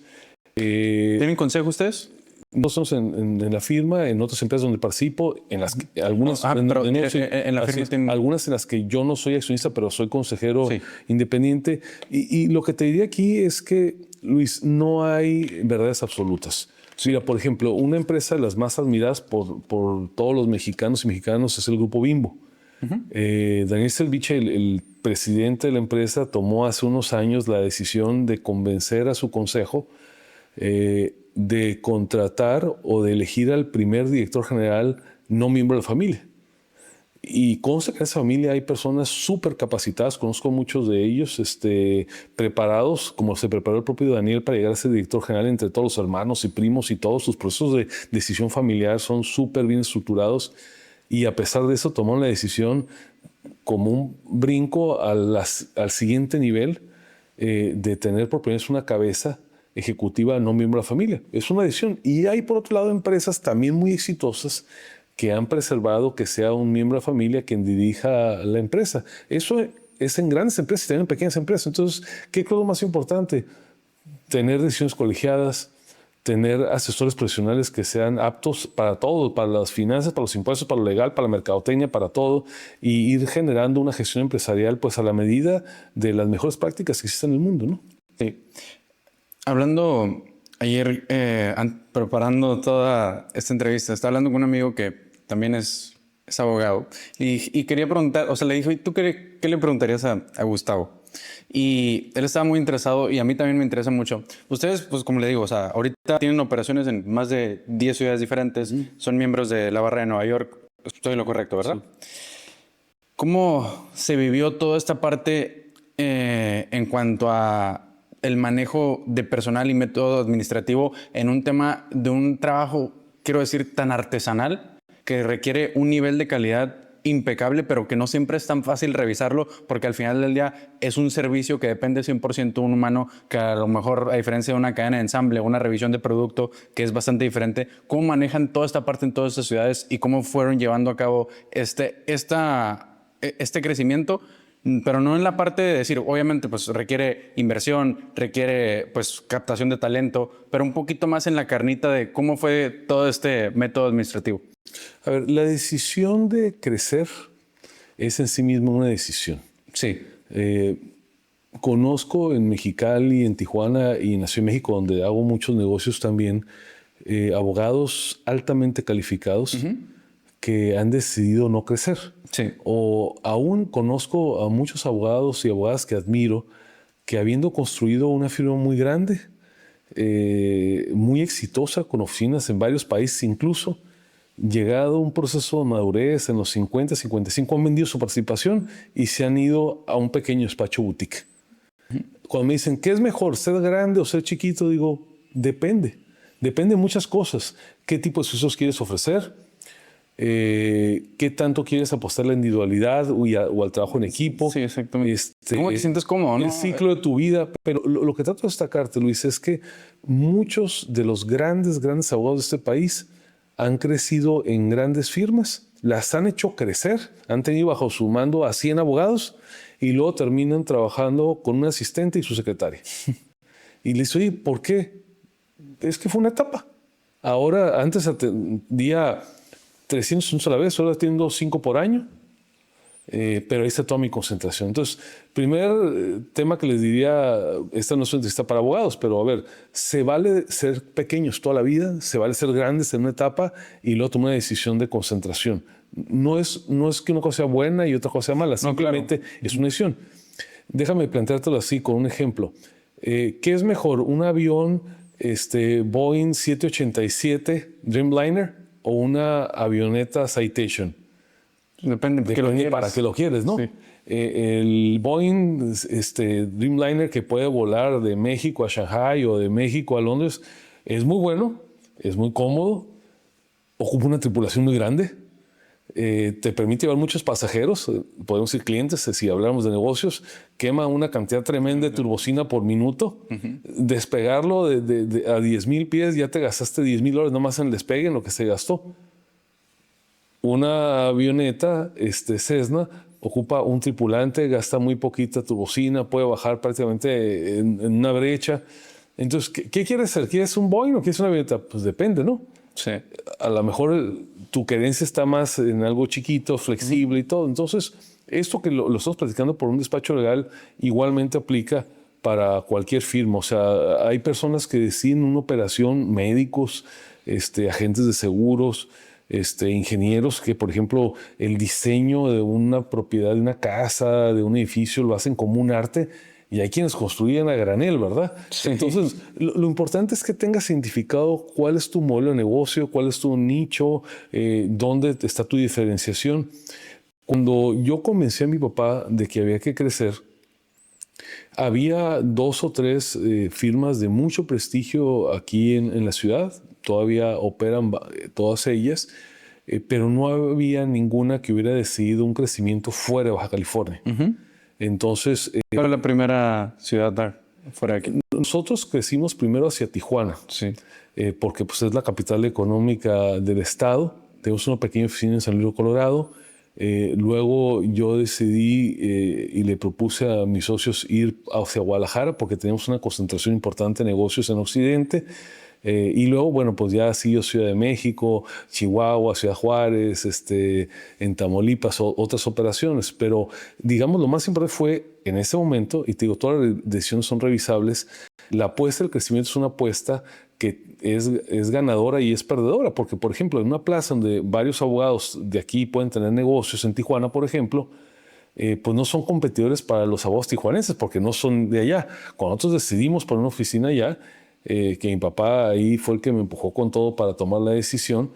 ¿Tienen consejo ustedes? Nosotros en la firma, en otras empresas donde participo, en las que, algunas, algunas en las que yo no soy accionista, pero soy consejero independiente. Y lo que te diría aquí es que, Luis, no hay verdades absolutas. Mira, por ejemplo, una empresa de las más admiradas por todos los mexicanos y mexicanas es el Grupo Bimbo. Daniel Selviche, el presidente de la empresa, tomó hace unos años la decisión de convencer a su consejo de contratar o de elegir al primer director general no miembro de la familia. Y consta que en esa familia hay personas súper capacitadas, conozco muchos de ellos, preparados, como se preparó el propio Daniel para llegar a ser director general entre todos los hermanos y primos y todos sus procesos de decisión familiar son súper bien estructurados. Y a pesar de eso tomaron la decisión como un brinco al siguiente nivel de tener por primera vez una cabeza ejecutiva no miembro de la familia. Es una decisión. Y hay, por otro lado, empresas también muy exitosas que han preservado que sea un miembro de la familia quien dirija la empresa. Eso es en grandes empresas y también en pequeñas empresas. Entonces, ¿qué es lo más importante? Tener decisiones colegiadas, tener asesores profesionales que sean aptos para todo, para las finanzas, para los impuestos, para lo legal, para la mercadotecnia, para todo, y ir generando una gestión empresarial pues a la medida de las mejores prácticas que existen en el mundo, ¿no? Sí. Hablando ayer, preparando toda esta entrevista, estaba hablando con un amigo que también es abogado y quería preguntar, o sea, le dijo, ¿y tú qué le preguntarías a Gustavo? Y él estaba muy interesado y a mí también me interesa mucho. Ustedes, pues como le digo, o sea, ahorita tienen operaciones en más de 10 ciudades diferentes, son miembros de la barra de Nueva York, estoy en lo correcto, ¿verdad? Sí. ¿Cómo se vivió toda esta parte en cuanto a el manejo de personal y método administrativo en un tema de un trabajo, quiero decir, tan artesanal que requiere un nivel de calidad impecable, pero que no siempre es tan fácil revisarlo, porque al final del día es un servicio que depende 100% de un humano, que a lo mejor, a diferencia de una cadena de ensamble, una revisión de producto, que es bastante diferente. ¿Cómo manejan toda esta parte en todas estas ciudades y cómo fueron llevando a cabo este crecimiento? Pero no en la parte de decir, obviamente, pues requiere inversión, requiere pues captación de talento, pero un poquito más en la carnita de cómo fue todo este método administrativo. A ver, la decisión de crecer es en sí misma una decisión. Sí. Conozco en Mexicali, en Tijuana y en la Ciudad de México, donde hago muchos negocios también, abogados altamente calificados que han decidido no crecer. Sí. O aún conozco a muchos abogados y abogadas que admiro que habiendo construido una firma muy grande, muy exitosa, con oficinas en varios países incluso, llegado a un proceso de madurez en los 50, 55, han vendido su participación y se han ido a un pequeño despacho boutique. Cuando me dicen, ¿qué es mejor, ser grande o ser chiquito? Digo, depende. Depende de muchas cosas. ¿Qué tipo de servicios quieres ofrecer? ¿Qué tanto quieres apostar a la individualidad o al trabajo en equipo? Sí, exactamente. ¿Cómo te sientes cómodo, no? El ciclo de tu vida. Pero lo que trato de destacarte, Luis, es que muchos de los grandes abogados de este país han crecido en grandes firmas, las han hecho crecer, han tenido bajo su mando a 100 abogados y luego terminan trabajando con un asistente y su secretaria. Y les digo, ¿por qué? Es que fue una etapa. Ahora, antes atendía 300 a la vez, ahora atiendo 5 por año, pero ahí está toda mi concentración. Entonces, primer tema que les diría, esta no es una entrevista para abogados, pero a ver, se vale ser pequeños toda la vida, se vale ser grandes en una etapa y luego tomar una decisión de concentración. No es que una cosa sea buena y otra cosa sea mala, simplemente es una decisión. Déjame planteártelo así con un ejemplo. ¿Qué es mejor, un avión Boeing 787 Dreamliner o una avioneta Citation? Depende para qué lo quieres, ¿no? Sí. El Boeing Dreamliner que puede volar de México a Shanghai o de México a Londres es muy bueno, es muy cómodo, ocupa una tripulación muy grande, te permite llevar muchos pasajeros, podemos decir clientes, si hablamos de negocios, quema una cantidad tremenda de turbocina por minuto. Despegarlo a 10,000 pies, ya te gastaste $10,000 nomás en el despegue, en lo que se gastó. Una avioneta Cessna ocupa un tripulante, gasta muy poquita turbocina, puede bajar prácticamente en una brecha. Entonces, ¿qué quieres hacer? ¿Quieres un Boeing o quieres una avioneta? Pues depende, ¿no? Sí. A lo mejor tu querencia está más en algo chiquito, flexible y todo. Entonces, esto que lo estamos platicando por un despacho legal igualmente aplica para cualquier firma. O sea, hay personas que deciden una operación, médicos, agentes de seguros, ingenieros que, por ejemplo, el diseño de una propiedad, de una casa, de un edificio, lo hacen como un arte. Y hay quienes construyen a granel, ¿verdad? Sí. Entonces, lo importante es que tengas identificado cuál es tu modelo de negocio, cuál es tu nicho, dónde está tu diferenciación. Cuando yo convencí a mi papá de que había que crecer, había 2 o 3 firmas de mucho prestigio aquí en la ciudad. Todavía operan todas ellas, pero no había ninguna que hubiera decidido un crecimiento fuera de Baja California. Entonces, ¿cuál es la primera ciudad fuera de aquí? Nosotros crecimos primero hacia Tijuana, Sí. Porque pues, es la capital económica del estado. Tenemos una pequeña oficina en San Luis, Colorado. Luego yo decidí y le propuse a mis socios ir hacia Guadalajara porque tenemos una concentración importante de negocios en Occidente. Y luego, bueno, pues ya siguió Ciudad de México, Chihuahua, Ciudad Juárez, en Tamaulipas, otras operaciones. Pero, digamos, lo más importante fue, en ese momento, y te digo, todas las decisiones son revisables, la apuesta del crecimiento es una apuesta que es ganadora y es perdedora. Porque, por ejemplo, en una plaza donde varios abogados de aquí pueden tener negocios, en Tijuana, por ejemplo, pues no son competidores para los abogados tijuanenses porque no son de allá. Cuando nosotros decidimos poner una oficina allá, que mi papá ahí fue el que me empujó con todo para tomar la decisión,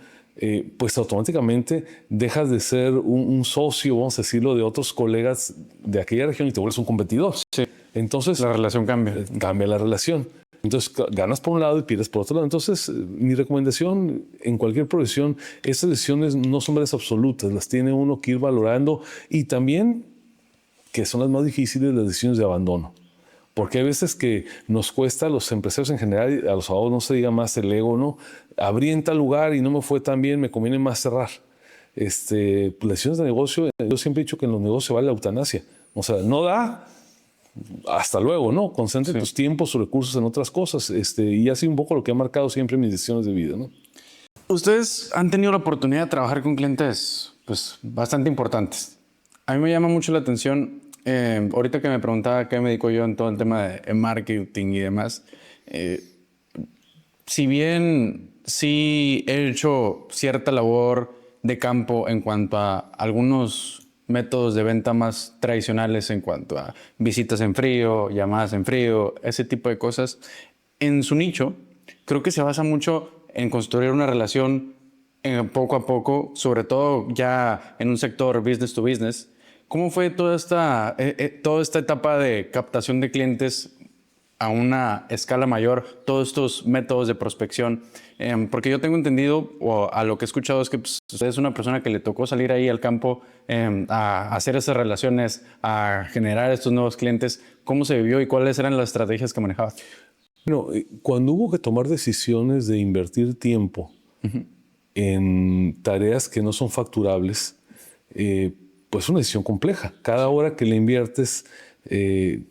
pues automáticamente dejas de ser un socio, vamos a decirlo, de otros colegas de aquella región y te vuelves un competidor. Sí. Entonces, La relación cambia. Cambia la relación. Entonces ganas por un lado y pierdes por otro lado. Entonces mi recomendación en cualquier profesión, esas decisiones no son verdades absolutas, las tiene uno que ir valorando, y también, que son las más difíciles, las decisiones de abandono. Porque hay veces que nos cuesta a los empresarios en general, a los abogados no se diga más el ego, ¿no? Abrí en tal lugar y no me fue tan bien, me conviene más cerrar. Pues, las decisiones de negocio, yo siempre he dicho que en los negocios se vale la eutanasia. O sea, no da, hasta luego, ¿no? Concentre tus tiempos o recursos en otras cosas. Y ha sido un poco lo que ha marcado siempre mis decisiones de vida, ¿no? Ustedes han tenido la oportunidad de trabajar con clientes pues, bastante importantes. A mí me llama mucho la atención, ahorita que me preguntaba qué me dedico yo en todo el tema de marketing y demás, si bien sí he hecho cierta labor de campo en cuanto a algunos métodos de venta más tradicionales en cuanto a visitas en frío, llamadas en frío, ese tipo de cosas, en su nicho creo que se basa mucho en construir una relación poco a poco, sobre todo ya en un sector business to business. ¿Cómo fue toda esta etapa de captación de clientes a una escala mayor, todos estos métodos de prospección? Porque yo tengo entendido, o a lo que he escuchado, es que pues, usted es una persona que le tocó salir ahí al campo a hacer esas relaciones, a generar estos nuevos clientes. ¿Cómo se vivió y cuáles eran las estrategias que manejaba? Bueno, cuando hubo que tomar decisiones de invertir tiempo en tareas que no son facturables, pues es una decisión compleja. Cada hora que le inviertes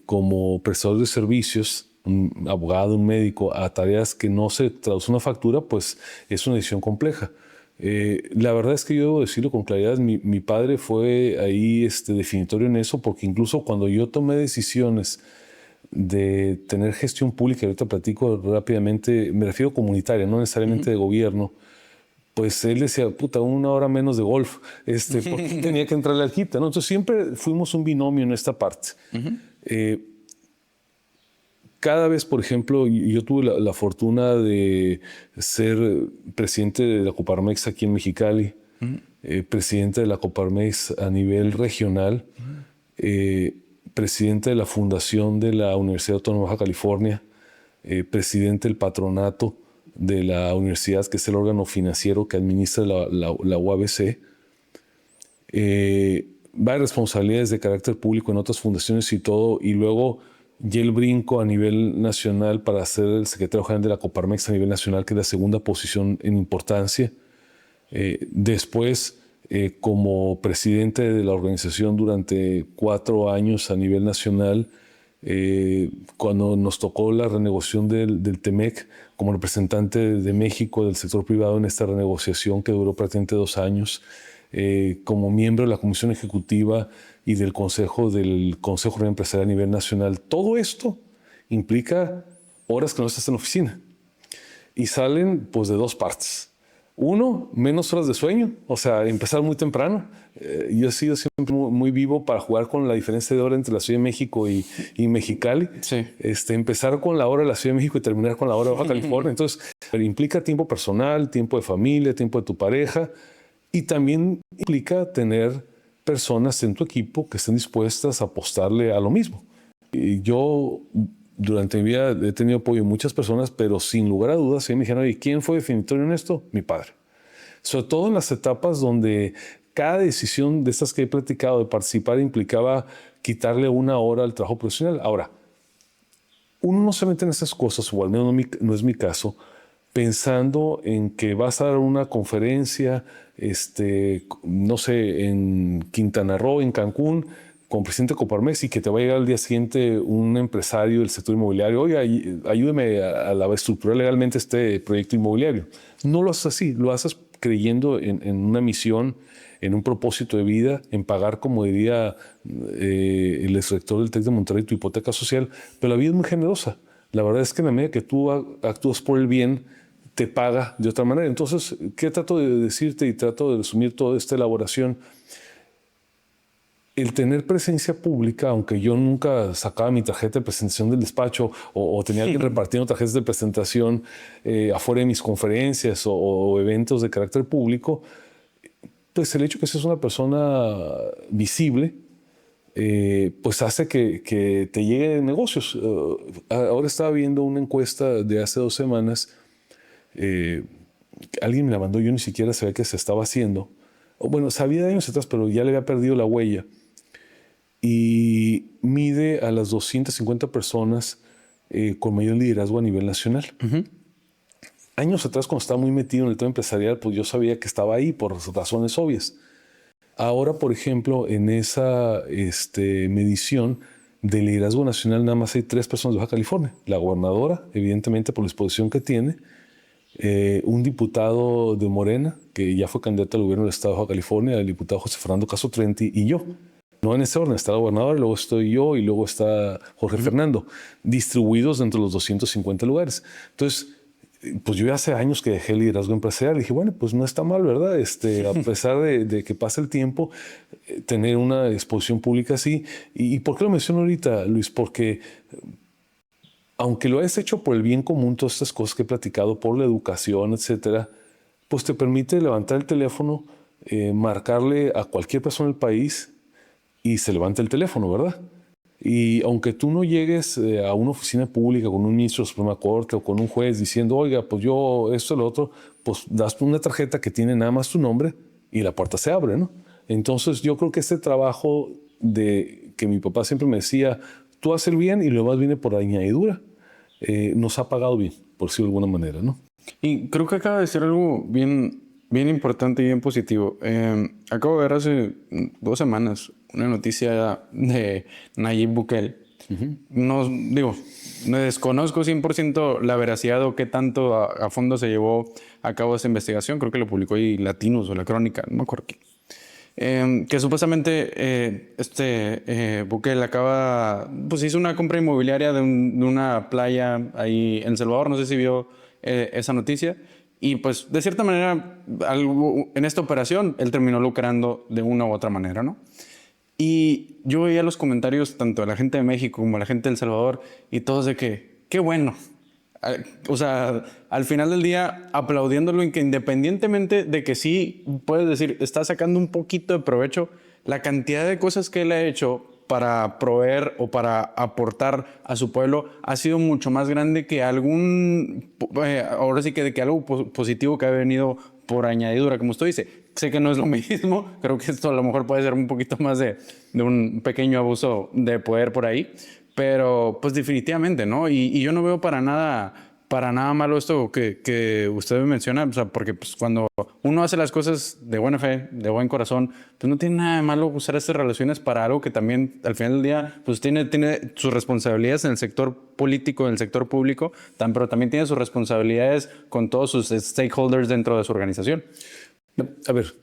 como prestador de servicios, un abogado, un médico, a tareas que no se traduce una factura, pues es una decisión compleja. La verdad es que yo debo decirlo con claridad, mi padre fue ahí definitorio en eso, porque incluso cuando yo tomé decisiones de tener gestión pública, ahorita platico rápidamente, me refiero comunitaria, no necesariamente de gobierno, pues él decía, puta, 1 hora menos de golf, porque tenía que entrarle al quita, ¿no? Entonces siempre fuimos un binomio en esta parte. Cada vez, por ejemplo, yo tuve la fortuna de ser presidente de la Coparmex aquí en Mexicali, presidente de la Coparmex a nivel regional, presidente de la fundación de la Universidad Autónoma de Baja California, presidente del patronato de la universidad, que es el órgano financiero que administra la UABC. Varias responsabilidades de carácter público en otras fundaciones y todo, y luego y el brinco a nivel nacional para ser el secretario general de la Coparmex a nivel nacional, que es la segunda posición en importancia. Después, como presidente de la organización durante 4 años a nivel nacional, cuando nos tocó la renegociación del TEMEC, como representante de México del sector privado en esta renegociación que duró prácticamente 2 años, como miembro de la Comisión Ejecutiva y del Consejo General Empresarial a nivel nacional. Todo esto implica horas que no estás en la oficina y salen pues de 2 partes. Uno, menos horas de sueño, o sea, empezar muy temprano. Yo he sido siempre muy vivo para jugar con la diferencia de hora entre la Ciudad de México y Mexicali. Sí. Empezar con la hora de la Ciudad de México y terminar con la hora de Baja California. Entonces, implica tiempo personal, tiempo de familia, tiempo de tu pareja, y también implica tener personas en tu equipo que estén dispuestas a apostarle a lo mismo. Y yo durante mi vida he tenido apoyo de muchas personas, pero sin lugar a dudas, me dijeron, ¿y quién fue definitorio en esto? Mi padre. Sobre todo en las etapas donde cada decisión de estas que he platicado de participar implicaba quitarle 1 hora al trabajo profesional. Ahora, uno no se mete en esas cosas, o al menos no es mi caso, pensando en que vas a dar una conferencia, no sé, en Quintana Roo, en Cancún, con presidente de Coparmex, y que te va a llegar al día siguiente un empresario del sector inmobiliario, oye, ayúdeme a estructurar legalmente este proyecto inmobiliario. No lo haces así, lo haces creyendo en una misión, en un propósito de vida, en pagar, como diría el exrector del TEC de Monterrey, tu hipoteca social, pero la vida es muy generosa. La verdad es que en la medida que tú actúas por el bien, te paga de otra manera. Entonces, ¿qué trato de decirte y trato de resumir toda esta elaboración? El tener presencia pública, aunque yo nunca sacaba mi tarjeta de presentación del despacho o tenía que repartir tarjetas de presentación afuera de mis conferencias o eventos de carácter público, pues el hecho de que seas una persona visible pues hace que te lleguen negocios. Ahora estaba viendo una encuesta de hace 2 semanas. Alguien me la mandó, yo ni siquiera sabía que se estaba haciendo. Bueno, sabía de años atrás, pero ya le había perdido la huella. Y mide a las 250 personas con mayor liderazgo a nivel nacional. Años atrás, cuando estaba muy metido en el tema empresarial, pues yo sabía que estaba ahí por razones obvias. Ahora, por ejemplo, en esa medición de liderazgo nacional, nada más hay 3 personas de Baja California. La gobernadora, evidentemente por la exposición que tiene, un diputado de Morena, que ya fue candidato al gobierno del estado de Baja California, el diputado José Fernando Caso Trenti, y yo. No en ese orden, está la gobernadora, luego estoy yo y luego está Jorge Fernando, distribuidos dentro de los 250 lugares. Entonces, pues yo ya hace años que dejé el liderazgo empresarial. Dije, bueno, pues no está mal, ¿verdad? A pesar de que pase el tiempo, tener una exposición pública así. ¿Y por qué lo menciono ahorita, Luis? Porque aunque lo hayas hecho por el bien común, todas estas cosas que he platicado, por la educación, etcétera, pues te permite levantar el teléfono, marcarle a cualquier persona del país y se levanta el teléfono, ¿verdad? Y aunque tú no llegues a una oficina pública con un ministro de Suprema Corte o con un juez diciendo, oiga, pues yo esto, lo otro, pues das una tarjeta que tiene nada más tu nombre y la puerta se abre, ¿no? Entonces yo creo que este trabajo de que mi papá siempre me decía, tú haces el bien y lo demás viene por añadidura, nos ha pagado bien, por decirlo de alguna manera, ¿no? Y creo que acaba de ser algo bien importante y bien positivo. Acabo de ver hace 2 semanas una noticia de Nayib Bukele. No, digo, me desconozco 100% la veracidad o qué tanto a fondo se llevó a cabo esa investigación. Creo que lo publicó ahí Latinos o La Crónica, no me acuerdo quién. Que supuestamente Bukele pues hizo una compra inmobiliaria de una playa ahí en El Salvador. No sé si vio esa noticia. Y pues de cierta manera, en esta operación, él terminó lucrando de una u otra manera, ¿no? Y yo veía los comentarios tanto de la gente de México como de la gente de El Salvador y todos de que, qué bueno. O sea, al final del día, aplaudiéndolo, que independientemente de que sí, puedes decir, está sacando un poquito de provecho, la cantidad de cosas que él ha hecho para proveer o para aportar a su pueblo ha sido mucho más grande que ahora sí que de que algo positivo que ha venido por añadidura, como usted dice. Sé que no es lo mismo, creo que esto a lo mejor puede ser un poquito más de un pequeño abuso de poder por ahí, pero pues definitivamente, ¿no? Y yo no veo para nada malo esto que usted me menciona, o sea, porque pues cuando uno hace las cosas de buena fe, de buen corazón, pues no tiene nada de malo usar estas relaciones para algo que también al final del día pues tiene sus responsabilidades en el sector político, en el sector público, pero también tiene sus responsabilidades con todos sus stakeholders dentro de su organización. A ver,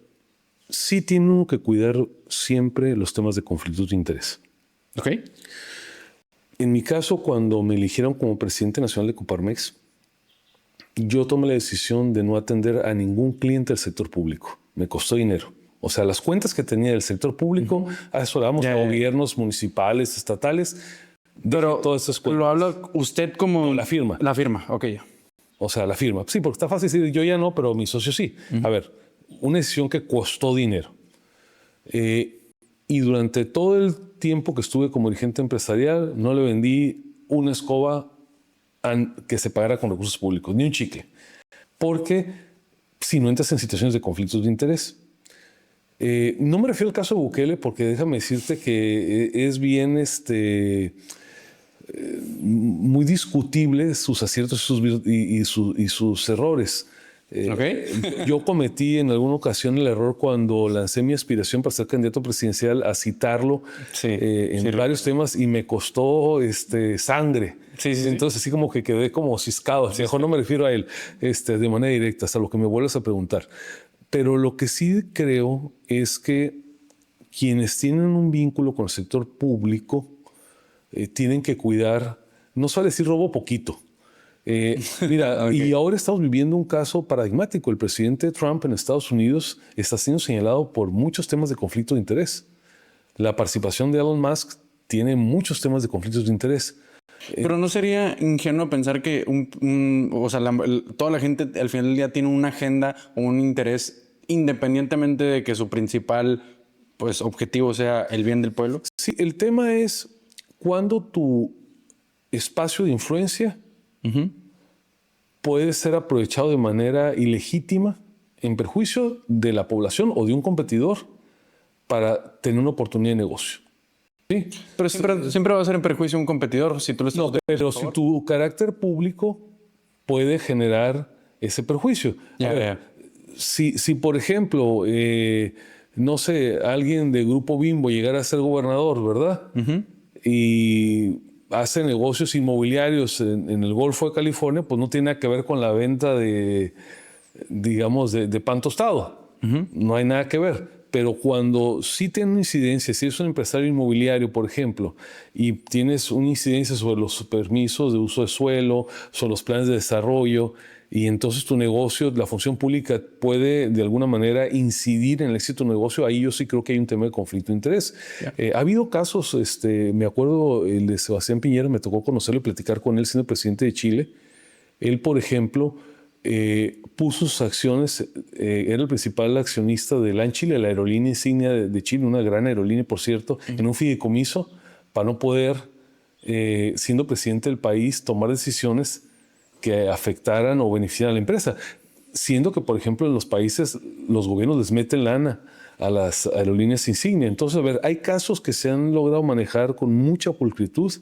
sí tiene uno que cuidar siempre los temas de conflictos de interés. ¿Ok? En mi caso, cuando me eligieron como presidente nacional de Coparmex, yo tomé la decisión de no atender a ningún cliente del sector público. Me costó dinero. O sea, las cuentas que tenía del sector público, asesoramos a gobiernos municipales, estatales. Pero todas esas cuentas. Lo habla usted como... La firma. La firma, ok. O sea, la firma. Sí, porque está fácil decir, yo ya no, pero mi socio sí. A ver, una decisión que costó dinero. Y durante todo el tiempo que estuve como dirigente empresarial, no le vendí una escoba que se pagara con recursos públicos, ni un chicle. Porque si no entras en situaciones de conflictos de interés. No me refiero al caso de Bukele, porque déjame decirte que es bien muy discutible sus aciertos y sus errores. Yo cometí en alguna ocasión el error cuando lancé mi aspiración para ser candidato presidencial a citarlo en varios temas y me costó sangre. Entonces así como que quedé como ciscado. Mejor no me refiero a él de manera directa, hasta lo que me vuelvas a preguntar. Pero lo que sí creo es que quienes tienen un vínculo con el sector público tienen que cuidar, no suele decir robo poquito. Mira, y ahora estamos viviendo un caso paradigmático. El presidente Trump en Estados Unidos está siendo señalado por muchos temas de conflicto de interés. La participación de Elon Musk tiene muchos temas de conflictos de interés. Pero no sería ingenuo pensar que toda la gente al final del día tiene una agenda o un interés independientemente de que su principal objetivo sea el bien del pueblo. Sí, el tema es cuando tu espacio de influencia puede ser aprovechado de manera ilegítima en perjuicio de la población o de un competidor para tener una oportunidad de negocio. Sí. Pero siempre va a ser en perjuicio de un competidor si tú lo estás... No, pero si tu carácter público puede generar ese perjuicio. Ya, A ver, ya. Si por ejemplo, no sé, alguien de Grupo Bimbo llegara a ser gobernador, ¿verdad? Y hace negocios inmobiliarios en el Golfo de California, pues no tiene nada que ver con la venta de, digamos, de pan tostado. No hay nada que ver. Pero cuando sí tiene una incidencia, si eres un empresario inmobiliario, por ejemplo, y tienes una incidencia sobre los permisos de uso de suelo, sobre los planes de desarrollo, y entonces tu negocio, la función pública puede de alguna manera incidir en el éxito de tu negocio, ahí yo sí creo que hay un tema de conflicto de interés. Ha habido casos, me acuerdo el de Sebastián Piñera, me tocó conocerlo y platicar con él siendo presidente de Chile. Él, por ejemplo, puso sus acciones, era el principal accionista de LAN Chile, la aerolínea insignia de Chile, una gran aerolínea, por cierto, en un fideicomiso para no poder, siendo presidente del país, tomar decisiones que afectaran o beneficiaran a la empresa. Siendo que, por ejemplo, en los países los gobiernos les meten lana a las aerolíneas insignia. Entonces, a ver, hay casos que se han logrado manejar con mucha pulcritud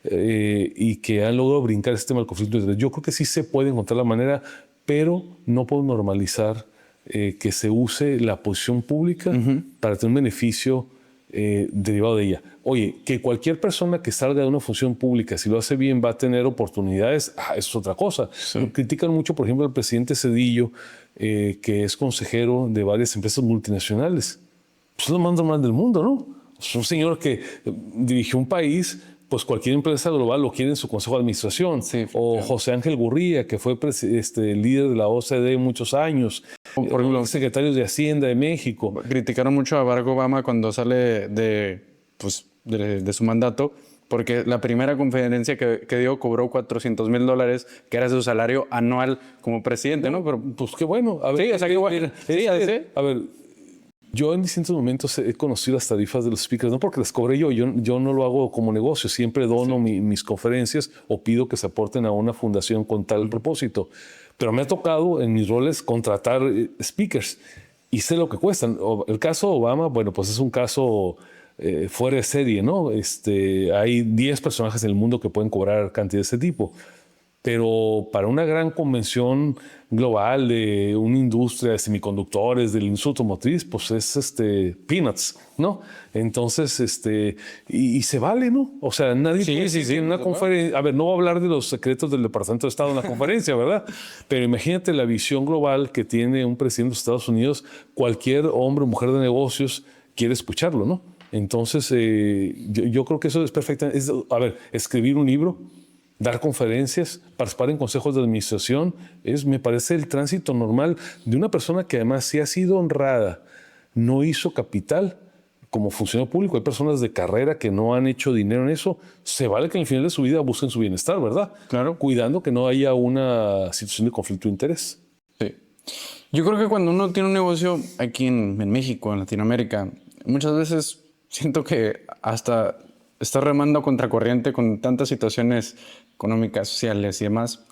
y que han logrado brincar este tema del conflicto de interés. Yo creo que sí se puede encontrar la manera, pero no puedo normalizar que se use la posición pública para tener un beneficio derivado de ella. Oye, que cualquier persona que salga de una función pública, si lo hace bien, va a tener oportunidades, eso es otra cosa. Sí. Critican mucho, por ejemplo, al presidente Zedillo, que es consejero de varias empresas multinacionales. Pues es lo más normal del mundo, ¿no? Es un señor que dirigió un país, pues cualquier empresa global lo quiere en su consejo de administración. Sí, o José Ángel Gurría, que fue líder de la OCDE muchos años. Por ejemplo, secretario de Hacienda de México. Criticaron mucho a Barack Obama cuando sale de su mandato, porque la primera conferencia que dio cobró $400,000, que era su salario anual como presidente, ¿no? Pero pues qué bueno. A ver, sí, o sea, qué bueno. A ver, yo en distintos momentos he conocido las tarifas de los speakers, no porque las cobre yo no lo hago como negocio, siempre dono mis conferencias o pido que se aporten a una fundación con tal propósito. Pero me ha tocado en mis roles contratar speakers y sé lo que cuestan. El caso Obama, bueno, pues es un caso fuera de serie, ¿no? Hay 10 personajes en el mundo que pueden cobrar cantidad de ese tipo. Pero para una gran convención global de una industria de semiconductores, de la industria automotriz, pues es peanuts, ¿no? Entonces, y se vale, ¿no? O sea, nadie sí, en una conferencia. A ver, no voy a hablar de los secretos del Departamento de Estado en la conferencia, ¿verdad? Pero imagínate la visión global que tiene un presidente de los Estados Unidos. Cualquier hombre o mujer de negocios quiere escucharlo, ¿no? Entonces, yo creo que eso es perfecto. A ver, escribir un libro, dar conferencias, participar en consejos de administración, me parece el tránsito normal de una persona que además sí ha sido honrada, no hizo capital como funcionario público. Hay personas de carrera que no han hecho dinero en eso. Se vale que en el final de su vida busquen su bienestar, ¿verdad? Claro. Cuidando que no haya una situación de conflicto de interés. Sí. Yo creo que cuando uno tiene un negocio aquí en México, en Latinoamérica, muchas veces siento que hasta está remando contracorriente con tantas situaciones económicas, sociales y demás.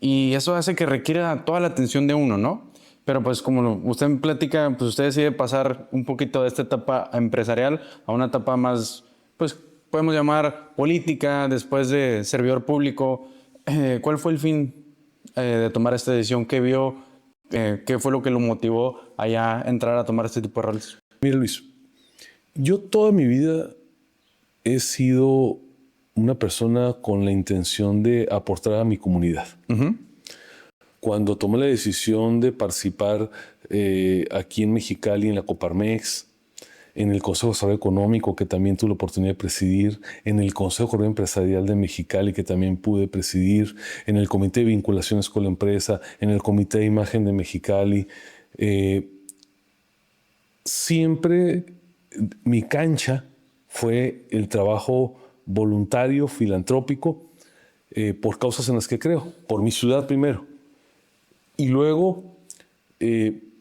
Y eso hace que requiera toda la atención de uno, ¿no? Pero pues como usted me platica, pues usted decide pasar un poquito de esta etapa empresarial a una etapa más, pues podemos llamar política, después de servidor público. ¿Cuál fue el fin de tomar esta decisión? ¿Qué vio? ¿Qué fue lo que lo motivó a entrar a tomar este tipo de roles? Mira, Luis, yo toda mi vida he sido una persona con la intención de aportar a mi comunidad. Cuando tomé la decisión de participar aquí en Mexicali, en la Coparmex, en el Consejo de Desarrollo Económico, que también tuve la oportunidad de presidir, en el Consejo Empresarial de Mexicali, que también pude presidir, en el Comité de Vinculaciones con la Empresa, en el Comité de Imagen de Mexicali, siempre mi cancha fue el trabajo voluntario, filantrópico, por causas en las que creo, por mi ciudad primero. Y luego,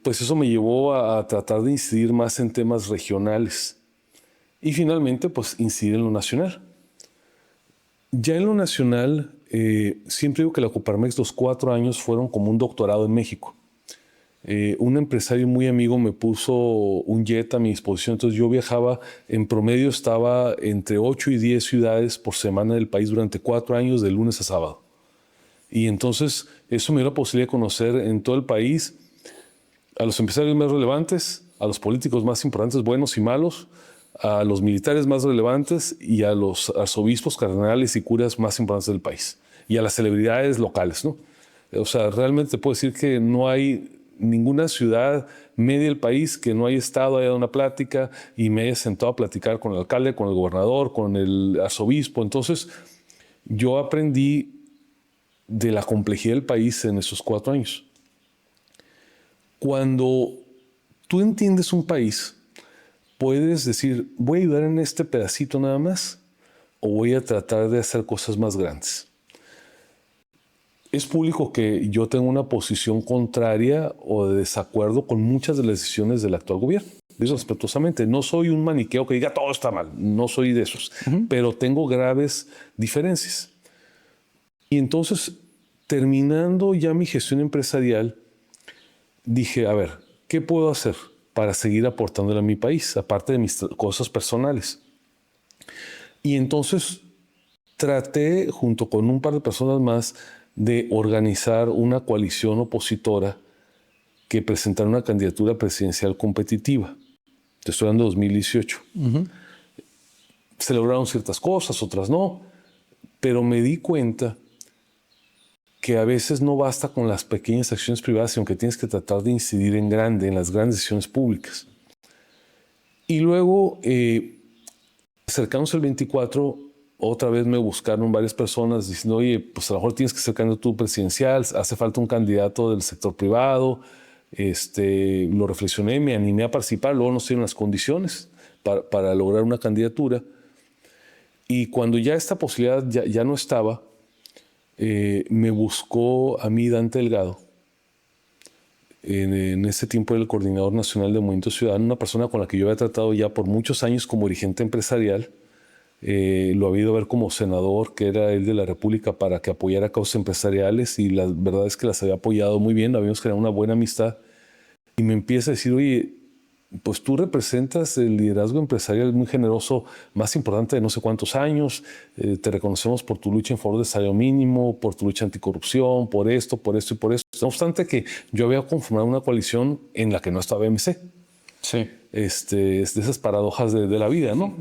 pues eso me llevó a tratar de incidir más en temas regionales. Y finalmente, pues incidir en lo nacional. Ya en lo nacional, siempre digo que la Coparmex los 4 años fueron como un doctorado en México. Un empresario muy amigo me puso un jet a mi disposición, entonces yo viajaba, en promedio estaba entre 8 y 10 ciudades por semana del país durante 4 años, de lunes a sábado. Y entonces eso me dio la posibilidad de conocer en todo el país a los empresarios más relevantes, a los políticos más importantes, buenos y malos, a los militares más relevantes y a los arzobispos, cardenales y curas más importantes del país. Y a las celebridades locales, ¿no? O sea, realmente te puedo decir que no hay ninguna ciudad media del país que no haya estado, haya dado una plática y me haya sentado a platicar con el alcalde, con el gobernador, con el arzobispo. Entonces, yo aprendí de la complejidad del país en esos 4 años. Cuando tú entiendes un país, puedes decir, voy a ayudar en este pedacito nada más o voy a tratar de hacer cosas más grandes. Es público que yo tengo una posición contraria o de desacuerdo con muchas de las decisiones del actual gobierno. Digo respetuosamente, no soy un maniqueo que diga todo está mal, no soy de esos, pero tengo graves diferencias. Y entonces, terminando ya mi gestión empresarial, dije, a ver, ¿qué puedo hacer para seguir aportándole a mi país, aparte de mis cosas personales? Y entonces traté, junto con un par de personas más, de organizar una coalición opositora que presentara una candidatura presidencial competitiva. Te estoy hablando de 2018. Se lograron ciertas cosas, otras no, pero me di cuenta que a veces no basta con las pequeñas acciones privadas, sino que tienes que tratar de incidir en grande, en las grandes decisiones públicas. Y luego, cercanos al 24, otra vez me buscaron varias personas diciendo, oye, pues a lo mejor tienes que ser candidato presidencial, hace falta un candidato del sector privado. Lo reflexioné, me animé a participar, luego no sé en las condiciones para lograr una candidatura. Y cuando ya esta posibilidad ya no estaba, me buscó a mí Dante Delgado. En ese tiempo era el coordinador nacional de Movimiento Ciudadano, una persona con la que yo había tratado ya por muchos años como dirigente empresarial. Lo había ido a ver como senador, que era él de la República, para que apoyara causas empresariales, y la verdad es que las había apoyado muy bien, habíamos creado una buena amistad. Y me empieza a decir, oye, pues tú representas el liderazgo empresarial muy generoso, más importante de no sé cuántos años, te reconocemos por tu lucha en favor del salario mínimo, por tu lucha anticorrupción, por esto y por esto. No obstante que yo había conformado una coalición en la que no estaba MC. Sí. Es de esas paradojas de la vida, ¿no?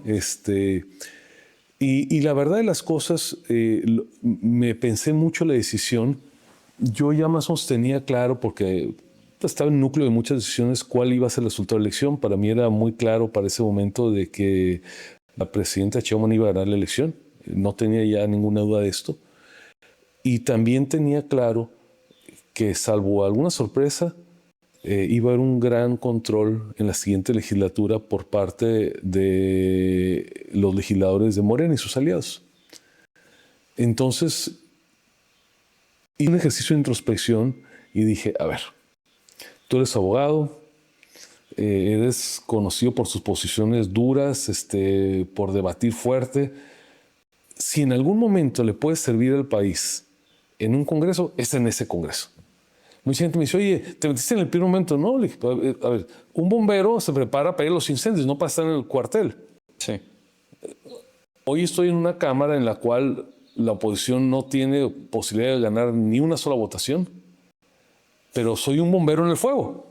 Y la verdad de las cosas, me pensé mucho la decisión. Yo ya más o menos tenía claro, porque estaba en el núcleo de muchas decisiones, cuál iba a ser el resultado de la elección. Para mí era muy claro para ese momento de que la presidenta Sheinbaum iba a ganar la elección. No tenía ya ninguna duda de esto. Y también tenía claro que, salvo alguna sorpresa, iba a haber un gran control en la siguiente legislatura por parte de los legisladores de Morena y sus aliados. Entonces, hice un ejercicio de introspección y dije, a ver, tú eres abogado, eres conocido por sus posiciones duras, por debatir fuerte. Si en algún momento le puedes servir al país en un congreso, es en ese congreso. Mucha gente me dice, oye, ¿te metiste en el primer momento? No, le dije, a ver, un bombero se prepara para ir a los incendios, no para estar en el cuartel. Sí. Hoy estoy en una cámara en la cual la oposición no tiene posibilidad de ganar ni una sola votación, pero soy un bombero en el fuego.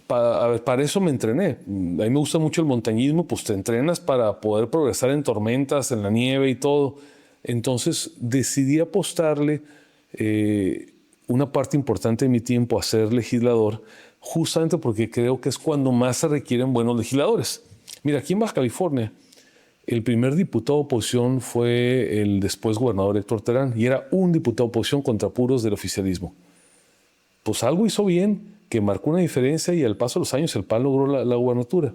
Para eso me entrené. A mí me gusta mucho el montañismo, pues te entrenas para poder progresar en tormentas, en la nieve y todo. Entonces decidí apostarle una parte importante de mi tiempo a ser legislador, justamente porque creo que es cuando más se requieren buenos legisladores. Mira, aquí en Baja California, el primer diputado de oposición fue el después gobernador Héctor Terán, y era un diputado de oposición contra puros del oficialismo. Pues algo hizo bien, que marcó una diferencia, y al paso de los años el PAN logró la gubernatura.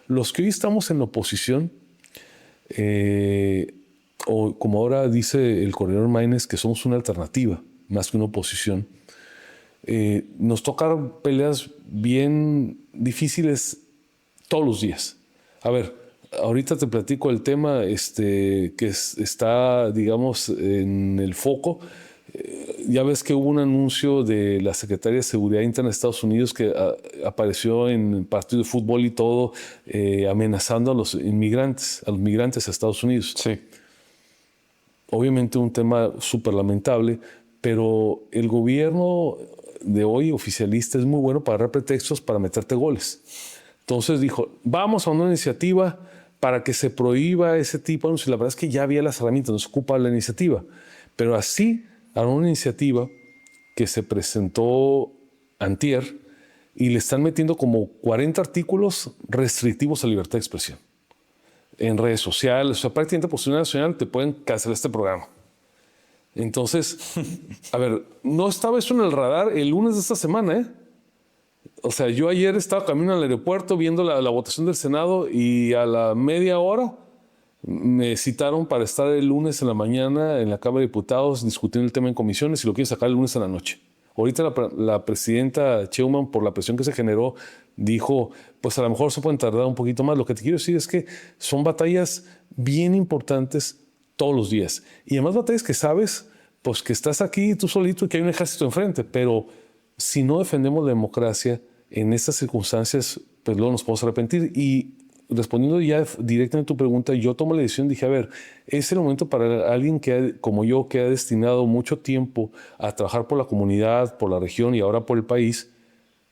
Los que hoy estamos en la oposición, o como ahora dice el coordinador Maínez, que somos una alternativa más que una oposición, nos tocaron peleas bien difíciles todos los días. A ver, ahorita te platico el tema está, digamos, en el foco. Ya ves que hubo un anuncio de la Secretaría de Seguridad Interna de Estados Unidos que apareció en el partido de fútbol y todo, amenazando a los migrantes a Estados Unidos. Sí. Obviamente un tema súper lamentable, pero el gobierno de hoy, oficialista, es muy bueno para dar pretextos para meterte goles. Entonces dijo, vamos a una iniciativa para que se prohíba ese tipo de anuncios. La verdad es que ya había las herramientas, no se ocupa la iniciativa. Pero así, a una iniciativa que se presentó antier y le están metiendo como 40 artículos restrictivos a libertad de expresión en redes sociales. O sea, prácticamente por Seguridad Nacional te pueden cancelar este programa. Entonces, a ver, no estaba eso en el radar el lunes de esta semana, ¿eh? O sea, yo ayer estaba camino al aeropuerto viendo la votación del Senado y a la media hora me citaron para estar el lunes en la mañana en la Cámara de Diputados discutiendo el tema en comisiones y lo quieren sacar el lunes en la noche. Ahorita la presidenta Sheinbaum, por la presión que se generó, dijo, pues a lo mejor se pueden tardar un poquito más. Lo que te quiero decir es que son batallas bien importantes todos los días. Y además batallas que sabes, pues que estás aquí tú solito y que hay un ejército enfrente. Pero si no defendemos la democracia en estas circunstancias, pues luego nos podemos arrepentir. Y respondiendo ya directamente a tu pregunta, yo tomo la decisión, dije, a ver, es el momento para alguien como yo, que ha destinado mucho tiempo a trabajar por la comunidad, por la región y ahora por el país,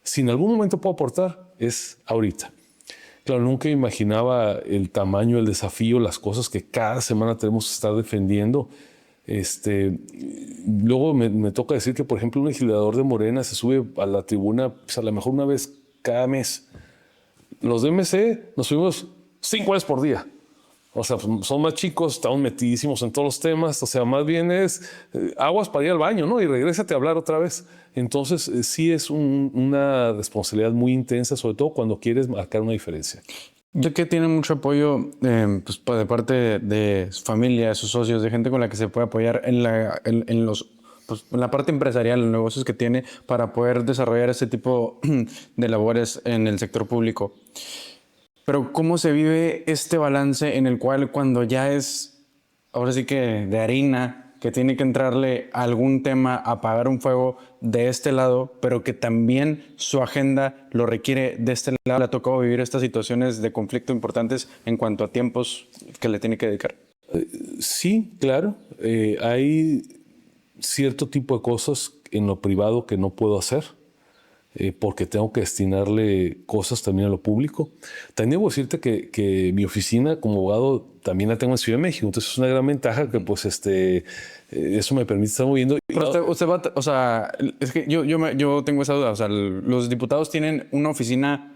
si en algún momento puedo aportar, es ahorita. Claro, nunca imaginaba el tamaño, el desafío, las cosas que cada semana tenemos que estar defendiendo. Luego me toca decir que, por ejemplo, un legislador de Morena se sube a la tribuna pues a lo mejor una vez cada mes. Los de MC nos subimos 5 veces por día. O sea, son más chicos, estamos metidísimos en todos los temas. O sea, más bien es aguas para ir al baño, ¿no? Y regrésate a hablar otra vez. Entonces, sí es una responsabilidad muy intensa, sobre todo cuando quieres marcar una diferencia. Yo que tiene mucho apoyo pues, de parte de su familia, de sus socios, de gente con la que se puede apoyar en la parte empresarial, los negocios que tiene para poder desarrollar ese tipo de labores en el sector público. Pero ¿cómo se vive este balance en el cual cuando ya es, ahora sí que de harina, que tiene que entrarle a algún tema, apagar un fuego de este lado, pero que también su agenda lo requiere de este lado? Le ha tocado vivir estas situaciones de conflicto importantes en cuanto a tiempos que le tiene que dedicar. Sí, claro. Hay cierto tipo de cosas en lo privado que no puedo hacer porque tengo que destinarle cosas también a lo público. También debo decirte que mi oficina como abogado también la tengo en Ciudad de México, entonces es una gran ventaja que pues eso me permite estar moviendo. Pero usted va, o sea, es que yo tengo esa duda, o sea, los diputados tienen una oficina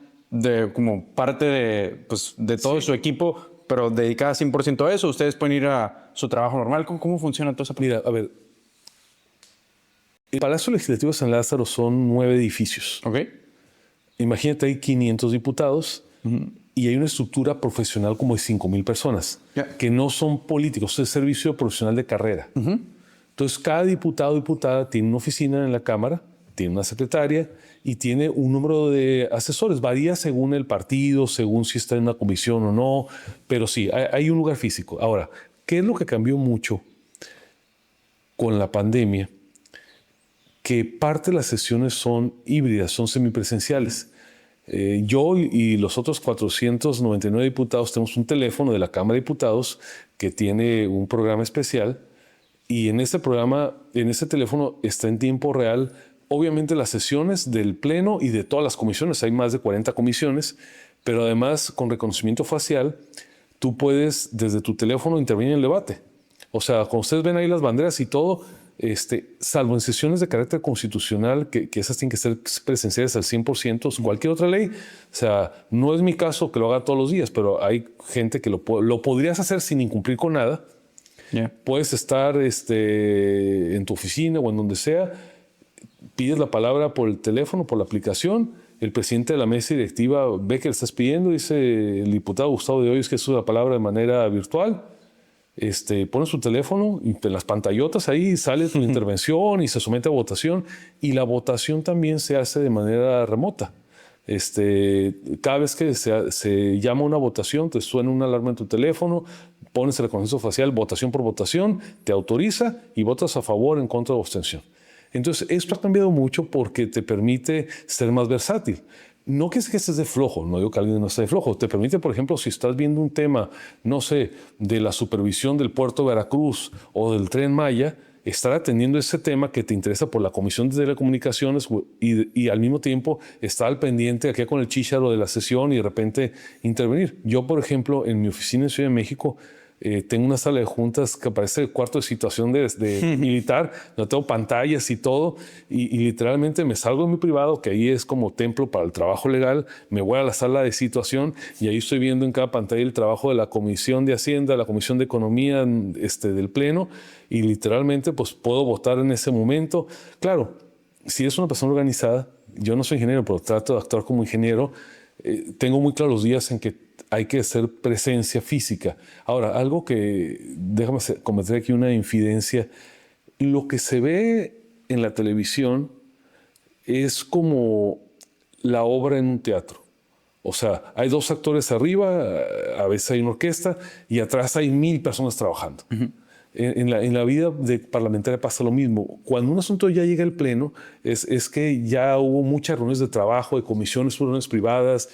como parte de todo su equipo, pero dedicada 100% a eso. Ustedes pueden ir a su trabajo normal. ¿Cómo funciona toda esa parte? Mira, a ver, el Palacio Legislativo de San Lázaro son 9 edificios. Ok. Imagínate, hay 500 diputados y hay una estructura profesional como de 5,000 personas que no son políticos, es servicio profesional de carrera. Entonces, cada diputado o diputada tiene una oficina en la Cámara, tiene una secretaria y tiene un número de asesores. Varía según el partido, según si está en una comisión o no, pero sí, hay un lugar físico. Ahora, ¿qué es lo que cambió mucho con la pandemia? Que parte de las sesiones son híbridas, son semipresenciales. Yo y los otros 499 diputados tenemos un teléfono de la Cámara de Diputados que tiene un programa especial y en ese programa, en ese teléfono está en tiempo real, obviamente las sesiones del Pleno y de todas las comisiones. Hay más de 40 comisiones, pero además con reconocimiento facial, tú puedes desde tu teléfono intervenir en el debate. O sea, cuando ustedes ven ahí las banderas y todo, salvo en sesiones de carácter constitucional, que esas tienen que ser presenciales al 100%, cualquier otra ley, o sea, no es mi caso que lo haga todos los días, pero hay gente que lo podrías hacer sin incumplir con nada. Puedes estar en tu oficina o en donde sea, pides la palabra por el teléfono, por la aplicación, el presidente de la mesa directiva ve que le estás pidiendo, dice el diputado Gustavo de Hoyos que usa la palabra de manera virtual, pone su teléfono y en las pantallotas ahí sale tu intervención y se somete a votación, y la votación también se hace de manera remota. Cada vez que se llama una votación, te suena una alarma en tu teléfono, pones el reconocimiento facial, votación por votación, te autoriza y votas a favor, en contra o abstención. Entonces, esto ha cambiado mucho porque te permite ser más versátil. No que estés de flojo, no digo que alguien no esté de flojo. Te permite, por ejemplo, si estás viendo un tema, no sé, de la supervisión del puerto de Veracruz o del Tren Maya, estar atendiendo ese tema que te interesa por la Comisión de Telecomunicaciones y al mismo tiempo estar al pendiente aquí con el chícharo de la sesión y de repente intervenir. Yo, por ejemplo, en mi oficina en Ciudad de México, tengo una sala de juntas que parece el cuarto de situación de militar, donde tengo pantallas y todo, y literalmente me salgo de mi privado, que ahí es como templo para el trabajo legal, me voy a la sala de situación y ahí estoy viendo en cada pantalla el trabajo de la Comisión de Hacienda, la Comisión de Economía del Pleno, y literalmente pues puedo votar en ese momento. Claro, si eres una persona organizada, yo no soy ingeniero, pero trato de actuar como ingeniero, tengo muy claro los días en que hay que hacer presencia física. Ahora, algo que, déjame cometer aquí una infidencia, lo que se ve en la televisión es como la obra en un teatro. O sea, hay 2 actores arriba, a veces hay una orquesta, y atrás hay 1000 personas trabajando. En la vida parlamentaria pasa lo mismo. Cuando un asunto ya llega al pleno, es que ya hubo muchas reuniones de trabajo, de comisiones, reuniones privadas.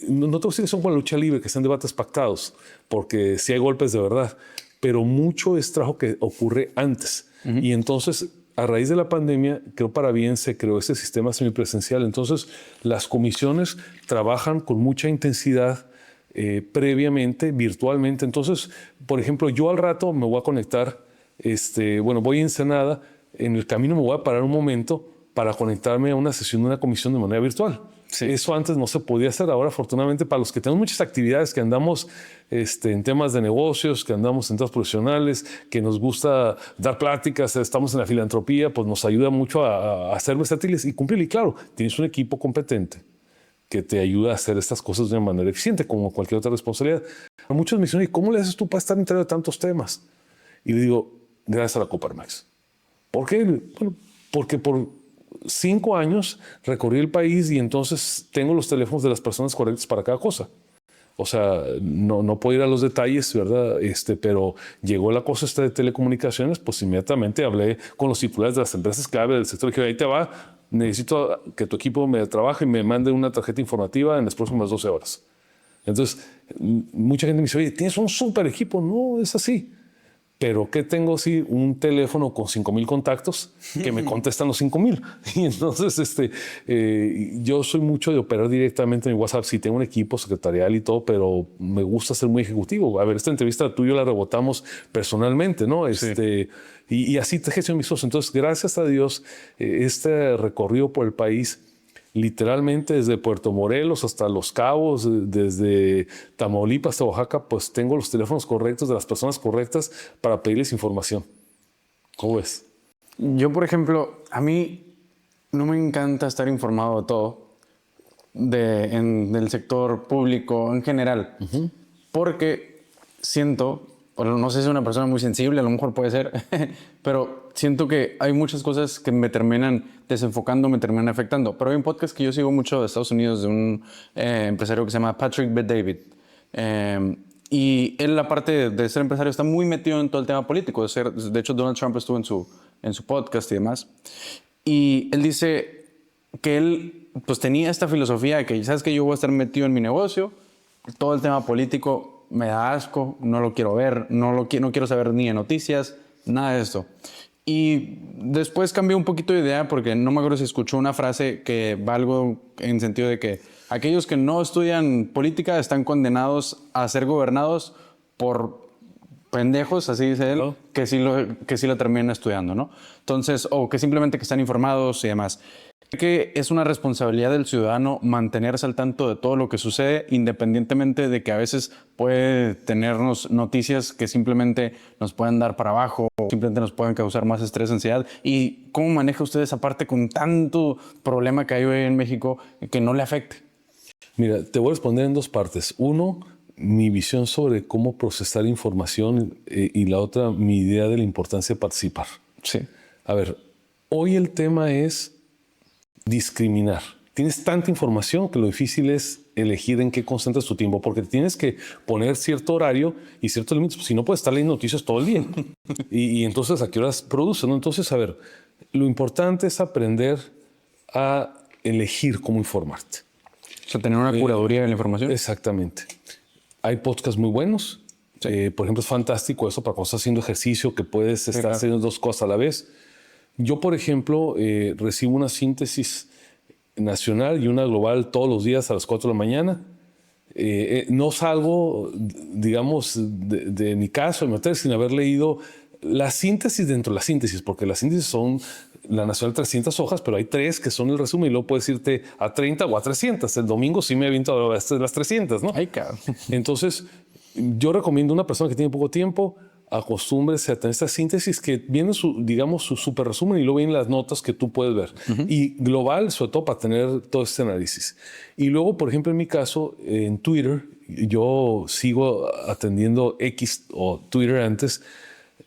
No te voy a decir que son con la lucha libre, que sean debates pactados, porque sí hay golpes de verdad, pero mucho es trabajo que ocurre antes. Y entonces, a raíz de la pandemia, creo para bien se creó ese sistema semipresencial. Entonces, las comisiones trabajan con mucha intensidad previamente, virtualmente. Entonces, por ejemplo, yo al rato me voy a conectar, voy a Ensenada, en el camino me voy a parar un momento para conectarme a una sesión de una comisión de manera virtual. Sí. Eso antes no se podía hacer. Ahora, afortunadamente, para los que tenemos muchas actividades, que andamos en temas de negocios, que andamos en temas profesionales, que nos gusta dar pláticas, estamos en la filantropía, pues nos ayuda mucho a ser versátiles y cumplir. Y claro, tienes un equipo competente que te ayuda a hacer estas cosas de una manera eficiente, como cualquier otra responsabilidad. A muchos me dicen, ¿y cómo le haces tú para estar enterado de tantos temas? Y le digo, gracias a la Coparmex. ¿Por qué? Bueno, porque por 5 años recorrí el país y entonces tengo los teléfonos de las personas correctas para cada cosa. O sea, no puedo ir a los detalles, ¿verdad? Pero llegó la cosa esta de telecomunicaciones, pues inmediatamente hablé con los titulares de las empresas clave del sector y dije, ahí te va, necesito que tu equipo me trabaje y me mande una tarjeta informativa en las próximas 12 horas. Entonces, mucha gente me dice, oye, tienes un súper equipo. No, es así. Pero ¿qué tengo si un teléfono con 5,000 contactos que me contestan los 5,000? Y entonces yo soy mucho de operar directamente en mi WhatsApp. Sí, tengo un equipo secretarial y todo, pero me gusta ser muy ejecutivo. A ver, esta entrevista tú y yo la rebotamos personalmente, ¿no? Sí. Y así te gestiono mis cosas. Entonces, gracias a Dios, este recorrido por el país, literalmente desde Puerto Morelos hasta Los Cabos, desde Tamaulipas hasta Oaxaca, pues tengo los teléfonos correctos de las personas correctas para pedirles información. ¿Cómo ves? Yo, por ejemplo, a mí no me encanta estar informado de todo, del sector público en general, porque siento, o no sé si soy una persona muy sensible, a lo mejor puede ser, pero siento que hay muchas cosas que me terminan desenfocando, me terminan afectando. Pero hay un podcast que yo sigo mucho de Estados Unidos de un empresario que se llama Patrick Bet-David. Y él, aparte de ser empresario, está muy metido en todo el tema político. De hecho, Donald Trump estuvo en su podcast y demás. Y él dice que él pues tenía esta filosofía de que, ¿sabes qué? Yo voy a estar metido en mi negocio, todo el tema político me da asco, no lo quiero ver, no quiero saber ni de noticias, nada de esto. Y después cambié un poquito de idea porque no me acuerdo si escuchó una frase que va algo en sentido de que aquellos que no estudian política están condenados a ser gobernados por pendejos, así dice él, que sí lo terminan estudiando, ¿no? Entonces, o que simplemente que están informados y demás. Que es una responsabilidad del ciudadano mantenerse al tanto de todo lo que sucede, independientemente de que a veces puede tenernos noticias que simplemente nos pueden dar para abajo o simplemente nos pueden causar más estrés, ansiedad. ¿Y cómo maneja usted esa parte con tanto problema que hay hoy en México que no le afecte? Mira, te voy a responder en 2 partes. Uno, mi visión sobre cómo procesar información y la otra, mi idea de la importancia de participar. Sí. A ver, hoy el tema es discriminar. tienes tanta información que lo difícil es elegir en qué concentras tu tiempo, porque tienes que poner cierto horario y ciertos límites. Si no, puedes estar leyendo noticias todo el día. y entonces, ¿a qué horas produces, no? Entonces, a ver, lo importante es aprender a elegir cómo informarte. O sea, tener una curaduría de la información. Exactamente. Hay podcasts muy buenos. Sí. Por ejemplo, es fantástico eso para cuando estás haciendo ejercicio, que puedes estar haciendo dos cosas a la vez. Yo, por ejemplo, recibo una síntesis nacional y una global todos los días a las 4 de la mañana. No salgo, digamos, de mi caso, de mi hotel, sin haber leído la síntesis dentro de la síntesis, porque las síntesis son la nacional 300 hojas, pero hay 3 que son el resumen y luego puedes irte a 30 o a 300. El domingo sí me aviento a las 300, ¿no? Ay, cabrón. Entonces, yo recomiendo a una persona que tiene poco tiempo, acostúmbrese a tener esta síntesis que viene digamos, su super resumen y luego vienen las notas que tú puedes ver. Y global, sobre todo para tener todo este análisis. Y luego, por ejemplo, en mi caso, en Twitter, yo sigo atendiendo X o Twitter antes.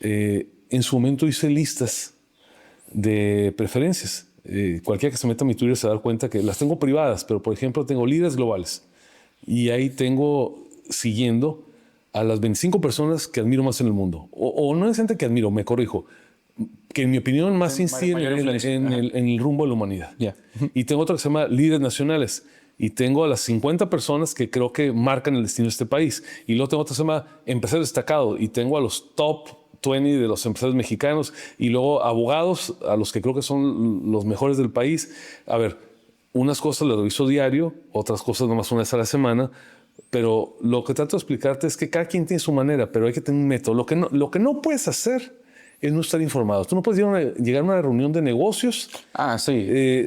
En su momento hice listas de preferencias. Cualquiera que se meta a mi Twitter se va a dar cuenta que las tengo privadas, pero por ejemplo tengo líderes globales y ahí tengo siguiendo a las 25 personas que admiro más en el mundo. O no es gente que admiro, me corrijo, que en mi opinión más inciden en el rumbo de la humanidad. Yeah. Y tengo otra que se llama líderes nacionales. Y tengo a las 50 personas que creo que marcan el destino de este país. Y luego tengo otra que se llama empresarios destacados. Y tengo a los top 20 de los empresarios mexicanos. Y luego abogados, a los que creo que son los mejores del país. A ver, unas cosas las reviso diario, otras cosas nomás una vez a la semana. Pero lo que trato de explicarte es que cada quien tiene su manera, pero hay que tener un método. Lo que no puedes hacer es no estar informado. Tú no puedes llegar a una reunión de negocios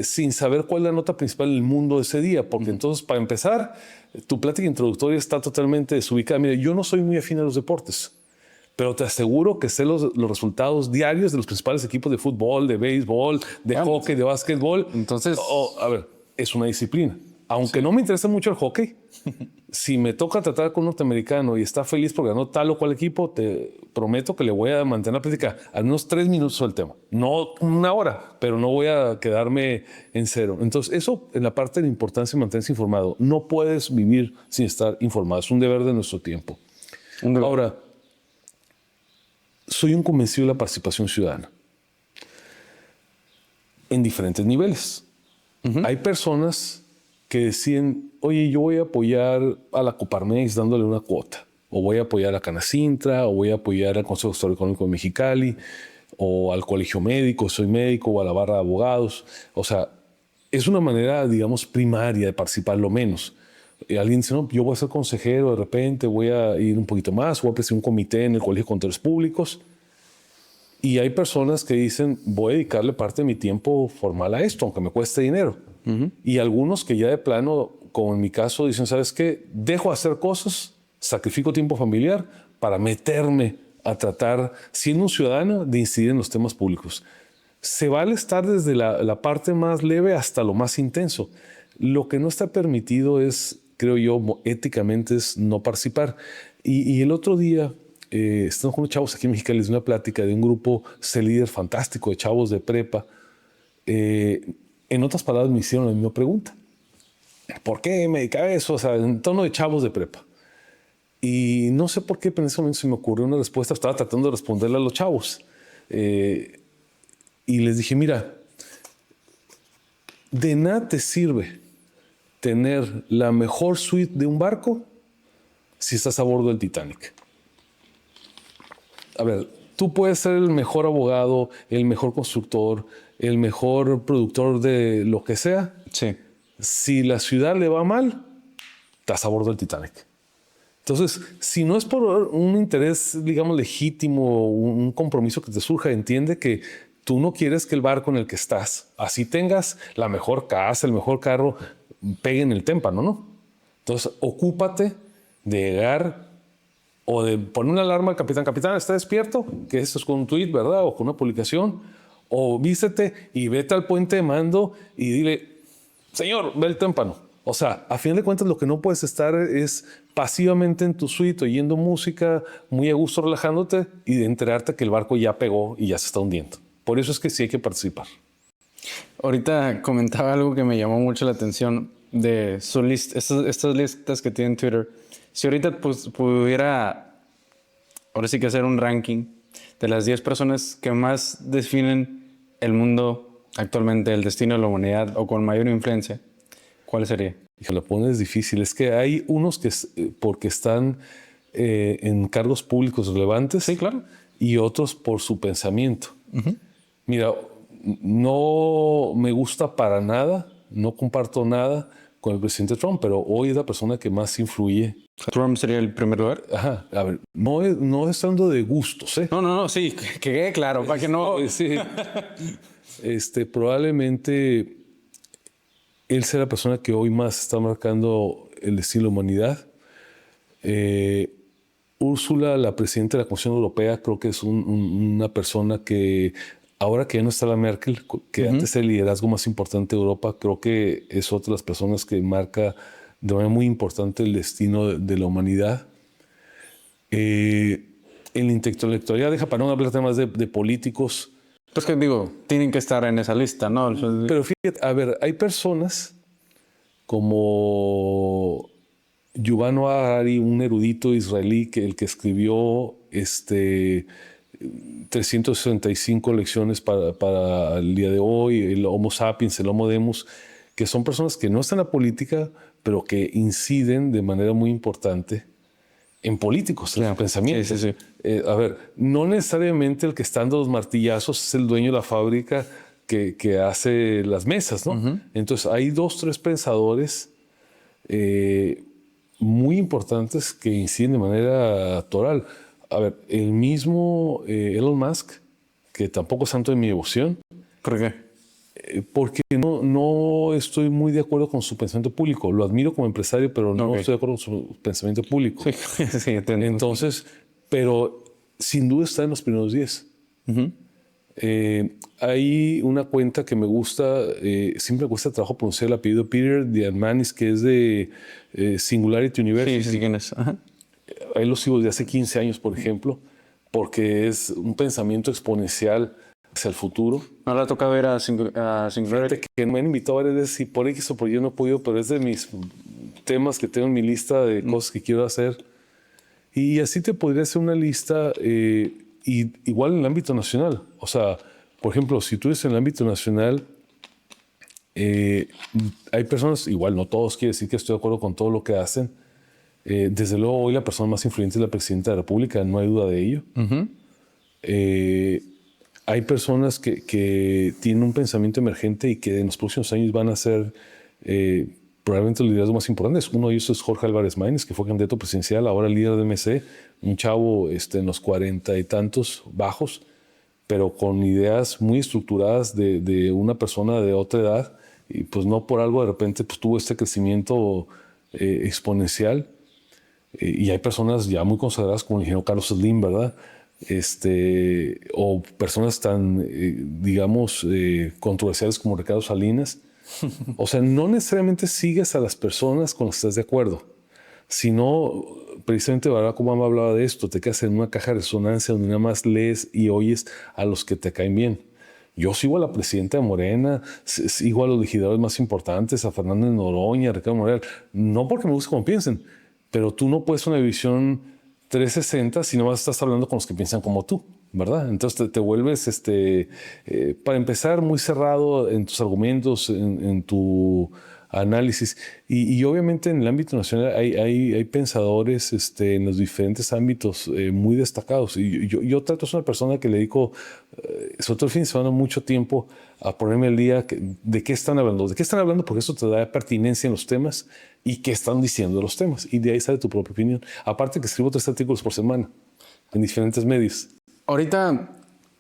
sin saber cuál es la nota principal del mundo de ese día, porque entonces, para empezar, tu plática introductoria está totalmente desubicada. Mira, yo no soy muy afín a los deportes, pero te aseguro que sé los resultados diarios de los principales equipos de fútbol, de béisbol, de hockey, de básquetbol. Entonces, a ver, es una disciplina. Aunque no me interesa mucho el hockey, si me toca tratar con un norteamericano y está feliz porque ganó tal o cual equipo, te prometo que le voy a mantener la plática al menos 3 minutos sobre el tema. No una hora, pero no voy a quedarme en cero. Entonces, eso en la parte de la importancia de mantenerse informado. No puedes vivir sin estar informado. Es un deber de nuestro tiempo. Ahora, soy un convencido de la participación ciudadana en diferentes niveles. Hay personas que deciden, oye, yo voy a apoyar a la Coparmex dándole una cuota, o voy a apoyar a Canacintra, o voy a apoyar al Consejo Económico de Mexicali, o al Colegio Médico, soy médico, o a la barra de abogados. O sea, es una manera, digamos, primaria de participar, lo menos. Alguien dice, no, yo voy a ser consejero, de repente voy a ir un poquito más, voy a presidir un comité en el Colegio de Contadores Públicos. Y hay personas que dicen, voy a dedicarle parte de mi tiempo formal a esto, aunque me cueste dinero. Y algunos que ya de plano, como en mi caso, dicen, ¿sabes qué? Dejo de hacer cosas, sacrifico tiempo familiar para meterme a tratar, siendo un ciudadano, de incidir en los temas públicos. Se vale estar desde la parte más leve hasta lo más intenso. Lo que no está permitido es, creo yo, éticamente, es no participar. Y el otro día, estamos con unos chavos aquí en Mexicali, les di una plática de un grupo C-Líder fantástico de chavos de prepa. En otras palabras, me hicieron la misma pregunta. ¿Por qué me dedicaba a eso? O sea, en tono de chavos de prepa. Y no sé por qué, pero en ese momento se me ocurrió una respuesta. Estaba tratando de responderle a los chavos. Y les dije, mira, de nada te sirve tener la mejor suite de un barco si estás a bordo del Titanic. A ver, tú puedes ser el mejor abogado, el mejor constructor, el mejor productor de lo que sea. Sí. Si la ciudad le va mal, estás a bordo del Titanic. Entonces, si no es por un interés, digamos, legítimo, un compromiso que te surja, entiende que tú no quieres que el barco en el que estás, así tengas la mejor casa, el mejor carro, pegue en el témpano, ¿no? Entonces, ocúpate de llegar o de poner una alarma al capitán. Capitán, ¿está despierto? Que eso es con un tweet, ¿verdad? O con una publicación. O vístete y vete al puente de mando y dile, señor, ve el témpano. O sea, a fin de cuentas, lo que no puedes estar es pasivamente en tu suite oyendo música, muy a gusto, relajándote y de enterarte que el barco ya pegó y ya se está hundiendo. Por eso es que sí hay que participar. Ahorita comentaba algo que me llamó mucho la atención de su lista, estas listas que tiene en Twitter. Si ahorita pues, pudiera, ahora sí que hacer un ranking de las 10 personas que más definen el mundo actualmente, el destino de la humanidad o con mayor influencia, ¿cuál sería? Y la pones difícil. Es que hay unos que porque están en cargos públicos relevantes. Sí, claro. Y otros por su pensamiento. Mira, no me gusta para nada, no comparto nada con el presidente Trump, pero hoy es la persona que más influye. Trump sería el primer lugar. Ajá, a ver, no es hablando de gustos, ¿eh? No, sí, que quede claro, para que no... Sí. Probablemente él sea la persona que hoy más está marcando el destino de la humanidad. Úrsula, la presidenta de la Comisión Europea, creo que es una persona que, ahora que ya no está la Merkel, que antes era el liderazgo más importante de Europa, creo que es otra de las personas que marca de manera muy importante el destino de la humanidad. En la intelectualidad, deja para no hablar temas de políticos. Pues que digo, tienen que estar en esa lista, ¿no? Pero fíjate, a ver, hay personas como Yuval Noah Harari, un erudito israelí, el que escribió 365 lecciones para el día de hoy, el Homo sapiens, el Homo demus, que son personas que no están en la política, pero que inciden de manera muy importante en políticos, en pensamiento. Sí. A ver, no necesariamente el que está dando los martillazos es el dueño de la fábrica que hace las mesas, ¿no? Entonces hay 2, 3 pensadores muy importantes que inciden de manera toral. A ver, el mismo Elon Musk, que tampoco es santo de mi devoción. ¿Por qué? Porque no estoy muy de acuerdo con su pensamiento público. Lo admiro como empresario, pero no estoy de acuerdo con su pensamiento público. Sí, entiendo. Entonces, pero sin duda está en los primeros 10. Hay una cuenta que me gusta, siempre me cuesta trabajo pronunciar el apellido, Peter Diamandis, que es de Singularity University. Sí, ¿quién es? Ajá. Ahí lo sigo desde hace 15 años, por ejemplo, porque es un pensamiento exponencial hacia el futuro. ¿No le ha tocado ir a Singularity? Fíjate que me han invitado varias veces y por X o por Y no he podido, pero es de mis temas que tengo en mi lista de cosas que quiero hacer. Y así te podría hacer una lista y igual en el ámbito nacional. O sea, por ejemplo, si tú eres en el ámbito nacional, hay personas, igual no todos quiere decir que estoy de acuerdo con todo lo que hacen. Desde luego hoy la persona más influyente es la presidenta de la República, no hay duda de ello. Hay personas que tienen un pensamiento emergente y que en los próximos años van a ser probablemente los liderazgos más importantes. Uno de ellos es Jorge Álvarez Maínez, que fue candidato presidencial, ahora líder de MC, un chavo en los 40 y tantos bajos, pero con ideas muy estructuradas de una persona de otra edad, y pues no por algo de repente pues, tuvo este crecimiento exponencial. Y hay personas ya muy consagradas como el ingeniero Carlos Slim, ¿verdad? O personas tan, digamos, controversiales como Ricardo Salinas. O sea, no necesariamente sigues a las personas con las que estás de acuerdo, sino precisamente Barack Obama hablaba de esto, te quedas en una caja de resonancia donde nada más lees y oyes a los que te caen bien. Yo sigo a la presidenta de Morena, sigo a los legisladores más importantes, a Fernández Noroña, a Ricardo Monreal, no porque me guste como piensen, pero tú no puedes una visión 360 si no estás hablando con los que piensan como tú, ¿verdad? Entonces te vuelves, para empezar, muy cerrado en tus argumentos, en tu análisis. Y obviamente en el ámbito nacional hay pensadores en los diferentes ámbitos muy destacados. Y yo trato de ser una persona que le dedico, sobre todo el fin de semana, mucho tiempo a ponerme al día de qué están hablando. De qué están hablando porque eso te da pertinencia en los temas y qué están diciendo los temas. Y de ahí sale tu propia opinión. Aparte que escribo 3 artículos por semana en diferentes medios. Ahorita,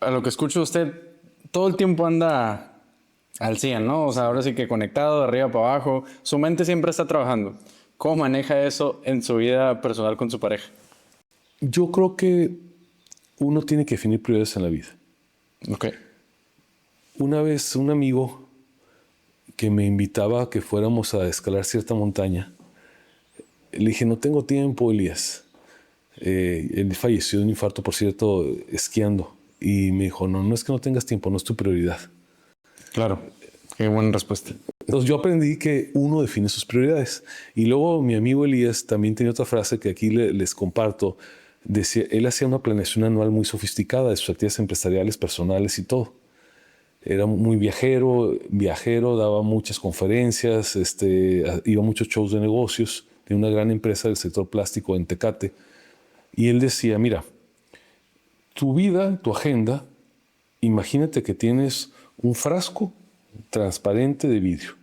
a lo que escucho usted, todo el tiempo anda al 100, ¿no? O sea, ahora sí que conectado de arriba para abajo. Su mente siempre está trabajando. ¿Cómo maneja eso en su vida personal con su pareja? Yo creo que uno tiene que definir prioridades en la vida. Ok. Una vez un amigo que me invitaba a que fuéramos a escalar cierta montaña, le dije, no tengo tiempo, Elías. Él falleció de un infarto, por cierto, esquiando. Y me dijo, no es que no tengas tiempo, no es tu prioridad. Claro. Qué buena respuesta. Entonces yo aprendí que uno define sus prioridades. Y luego mi amigo Elías también tenía otra frase que aquí les comparto. Decía, él hacía una planeación anual muy sofisticada de sus actividades empresariales, personales y todo. Era muy viajero, daba muchas conferencias, iba a muchos shows de negocios de una gran empresa del sector plástico en Tecate. Y él decía, mira, tu vida, tu agenda, imagínate que tienes un frasco transparente de vidrio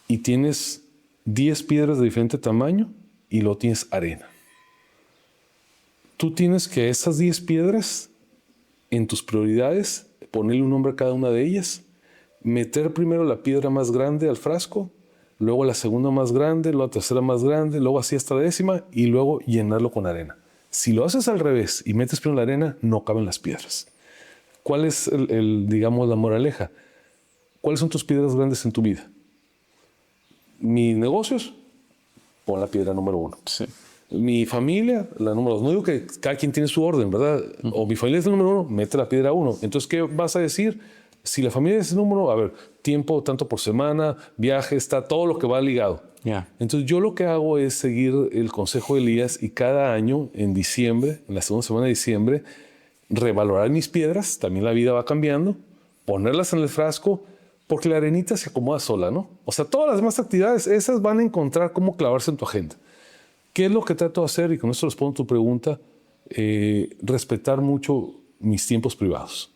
y tienes 10 piedras de diferente tamaño y luego tienes arena. Tú tienes que a esas 10 piedras, en tus prioridades, ponerle un nombre a cada una de ellas, meter primero la piedra más grande al frasco, luego la segunda más grande, luego la tercera más grande, luego así hasta la décima y luego llenarlo con arena. Si lo haces al revés y metes primero la arena, no caben las piedras. ¿Cuál es digamos, la moraleja? ¿Cuáles son tus piedras grandes en tu vida? Mis negocios, pon la piedra número 1. Sí. Mi familia, la número 2. No digo que cada quien tiene su orden, ¿verdad? O mi familia es el número 1, mete la piedra 1. Entonces, ¿qué vas a decir? Si la familia es el número, a ver, tiempo tanto por semana, viaje, está todo lo que va ligado. Yeah. Entonces, yo lo que hago es seguir el consejo de Elías y cada año, en diciembre, en la segunda semana de diciembre, revalorar mis piedras, también la vida va cambiando, ponerlas en el frasco, porque la arenita se acomoda sola, ¿no? O sea, todas las demás actividades, esas van a encontrar cómo clavarse en tu agenda. ¿Qué es lo que trato de hacer? Y con esto respondo a tu pregunta. Respetar mucho mis tiempos privados.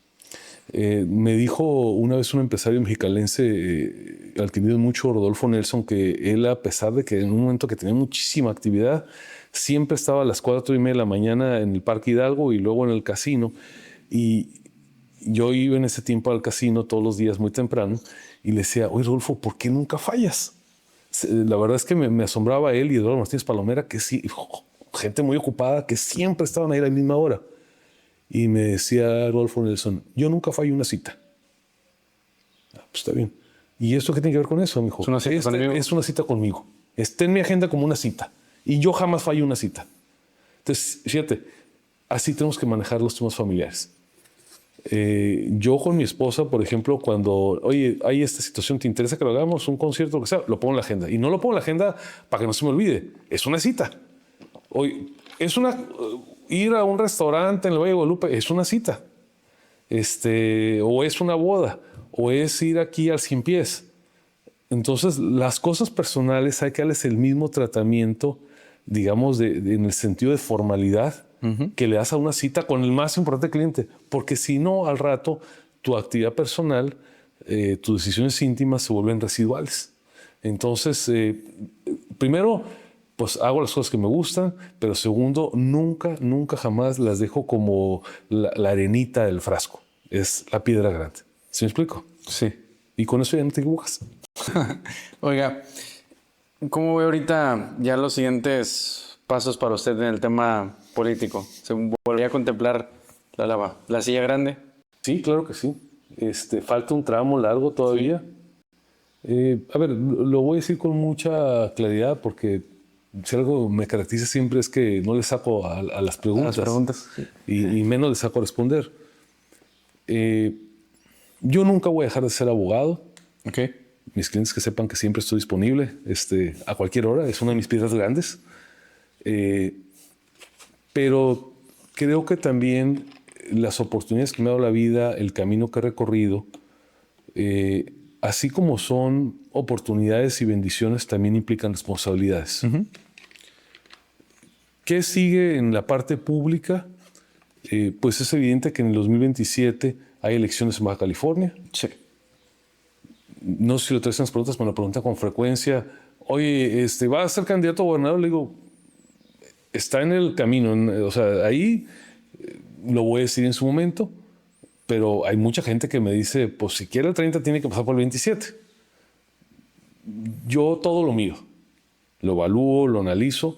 Me dijo una vez un empresario mexicalense al que admiro mucho, Rodolfo Nelson, que él, a pesar de que en un momento que tenía muchísima actividad, siempre estaba a las 4:30 de la mañana en el Parque Hidalgo y luego en el casino. Y yo iba en ese tiempo al casino todos los días muy temprano y le decía, oye, Rodolfo, ¿por qué nunca fallas? La verdad es que me asombraba él y Eduardo Martínez Palomera, que sí, gente muy ocupada, que siempre estaban ahí a la misma hora. Y me decía Rodolfo Nelson, yo nunca fallo una cita. Pues está bien. ¿Y esto qué tiene que ver con eso, mijo? Es una cita conmigo. Es una cita conmigo. Está en mi agenda como una cita. Y yo jamás fallo una cita. Entonces, fíjate, así tenemos que manejar los temas familiares. Yo con mi esposa, por ejemplo, cuando, oye, hay esta situación, ¿te interesa que lo hagamos? Un concierto, lo que sea, lo pongo en la agenda. Y no lo pongo en la agenda para que no se me olvide. Es una cita. Oye, ir a un restaurante en el Valle de Guadalupe es una cita. O es una boda, o es ir aquí al Cien Pies. Entonces, las cosas personales hay que darles el mismo tratamiento, digamos, en el sentido de formalidad, que le das a una cita con el más importante cliente, porque si no, al rato, tu actividad personal, tus decisiones íntimas se vuelven residuales. Entonces, primero, pues hago las cosas que me gustan, pero segundo, nunca jamás las dejo como la arenita del frasco. Es la piedra grande. ¿Sí me explico? Sí. Y con eso ya no te equivocas. Oiga, ¿cómo ve ahorita ya los siguientes pasos para usted en el tema político? ¿Se volvería a contemplar la silla grande? Sí, claro que sí. Falta un tramo largo todavía. A ver, lo voy a decir con mucha claridad porque si algo me caracteriza siempre es que no le saco a las preguntas. Sí. Y menos le saco a responder. Yo nunca voy a dejar de ser abogado. Okay. Mis clientes que sepan que siempre estoy disponible a cualquier hora. Es una de mis piedras grandes. Pero creo que también las oportunidades que me ha dado la vida, el camino que he recorrido, así como son oportunidades y bendiciones, también implican responsabilidades. ¿Qué sigue en la parte pública? Pues es evidente que en el 2027 hay elecciones en Baja California. Sí. No sé si lo traes en las preguntas, me lo preguntan con frecuencia. Oye, ¿va a ser candidato a gobernador? Le digo, está en el camino. O sea, ahí lo voy a decir en su momento, pero hay mucha gente que me dice, pues si quiere el 30 tiene que pasar por el 27. Yo todo lo mío. Lo evalúo, lo analizo.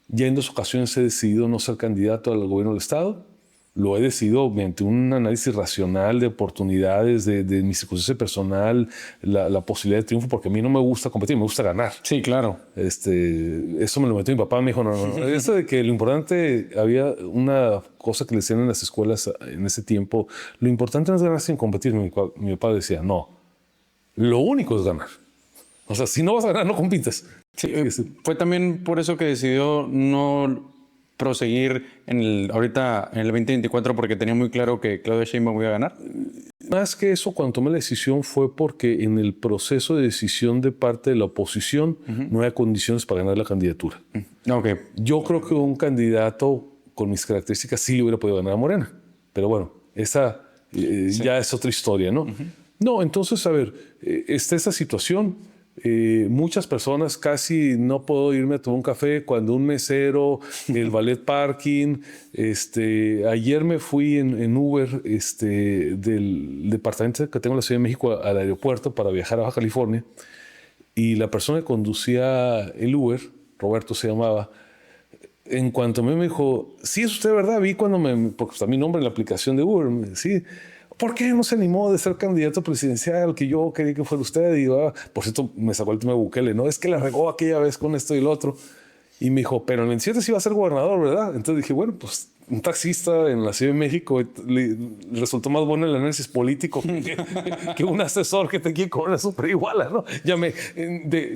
Ya en 2 ocasiones he decidido no ser candidato al gobierno del Estado. Lo he decidido mediante un análisis racional de oportunidades, de mi circunstancia personal, la posibilidad de triunfo, porque a mí no me gusta competir, me gusta ganar. Sí, claro. Eso me lo metió mi papá, me dijo, no. Eso de que lo importante, había una cosa que le decían en las escuelas en ese tiempo, lo importante no es ganar sin competir. Mi papá decía, no, Lo único es ganar. O sea, si no vas a ganar, no compites. Sí, fue también por eso que decidió no proseguir ahorita en el 2024 porque tenía muy claro que Claudia Sheinbaum iba a ganar. Más que eso, cuando tomé la decisión fue porque en el proceso de decisión de parte de la oposición no había condiciones para ganar la candidatura. Ok. Yo creo que un candidato con mis características sí le hubiera podido ganar a Morena. Pero bueno, esa ya es otra historia, ¿no? No, entonces, a ver, está esa situación. Muchas personas casi no puedo irme a tomar un café cuando un mesero, el valet parking. Ayer me fui en Uber del departamento que tengo en la Ciudad de México al aeropuerto para viajar a Baja California. Y la persona que conducía el Uber, Roberto se llamaba, en cuanto me dijo, sí, es usted, ¿verdad? Vi porque está mi nombre en la aplicación de Uber. Sí. ¿Por qué no se animó de ser candidato presidencial? Que yo quería que fuera usted. Y digo, por cierto, me sacó el tema de Bukele, ¿no? Es que la regó aquella vez con esto y lo otro. Y me dijo, pero el 27 sí iba a ser gobernador, ¿verdad? Entonces dije, bueno, pues un taxista en la Ciudad de México le resultó más bueno el análisis político que un asesor que te quiere cobrar súper igual, ¿no? Ya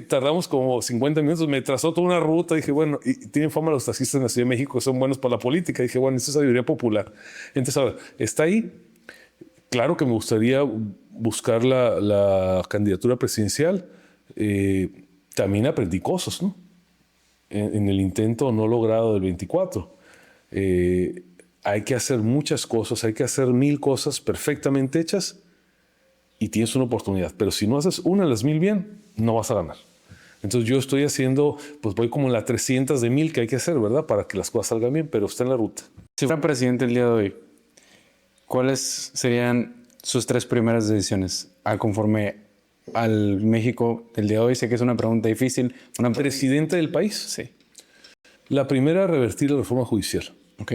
tardamos como 50 minutos, me trazó toda una ruta. Dije, bueno, y tienen fama los taxistas en la Ciudad de México que son buenos para la política. Dije, bueno, esto es sabiduría popular. Entonces, ahora, está ahí. Claro que me gustaría buscar la candidatura presidencial. También aprendí cosas, ¿no? En el intento no logrado del 24. Hay que hacer muchas cosas, hay que hacer 1000 cosas perfectamente hechas y tienes una oportunidad. Pero si no haces una de las 1000 bien, no vas a ganar. Entonces yo estoy haciendo, pues voy como en las 300 de 1000 que hay que hacer, ¿verdad? Para que las cosas salgan bien, pero está en la ruta. Si fuera presidente el día de hoy, ¿cuáles serían sus 3 primeras decisiones conforme al México del día de hoy? Sé que es una pregunta difícil. ¿Presidente del país? Sí. La primera, revertir la reforma judicial. Ok.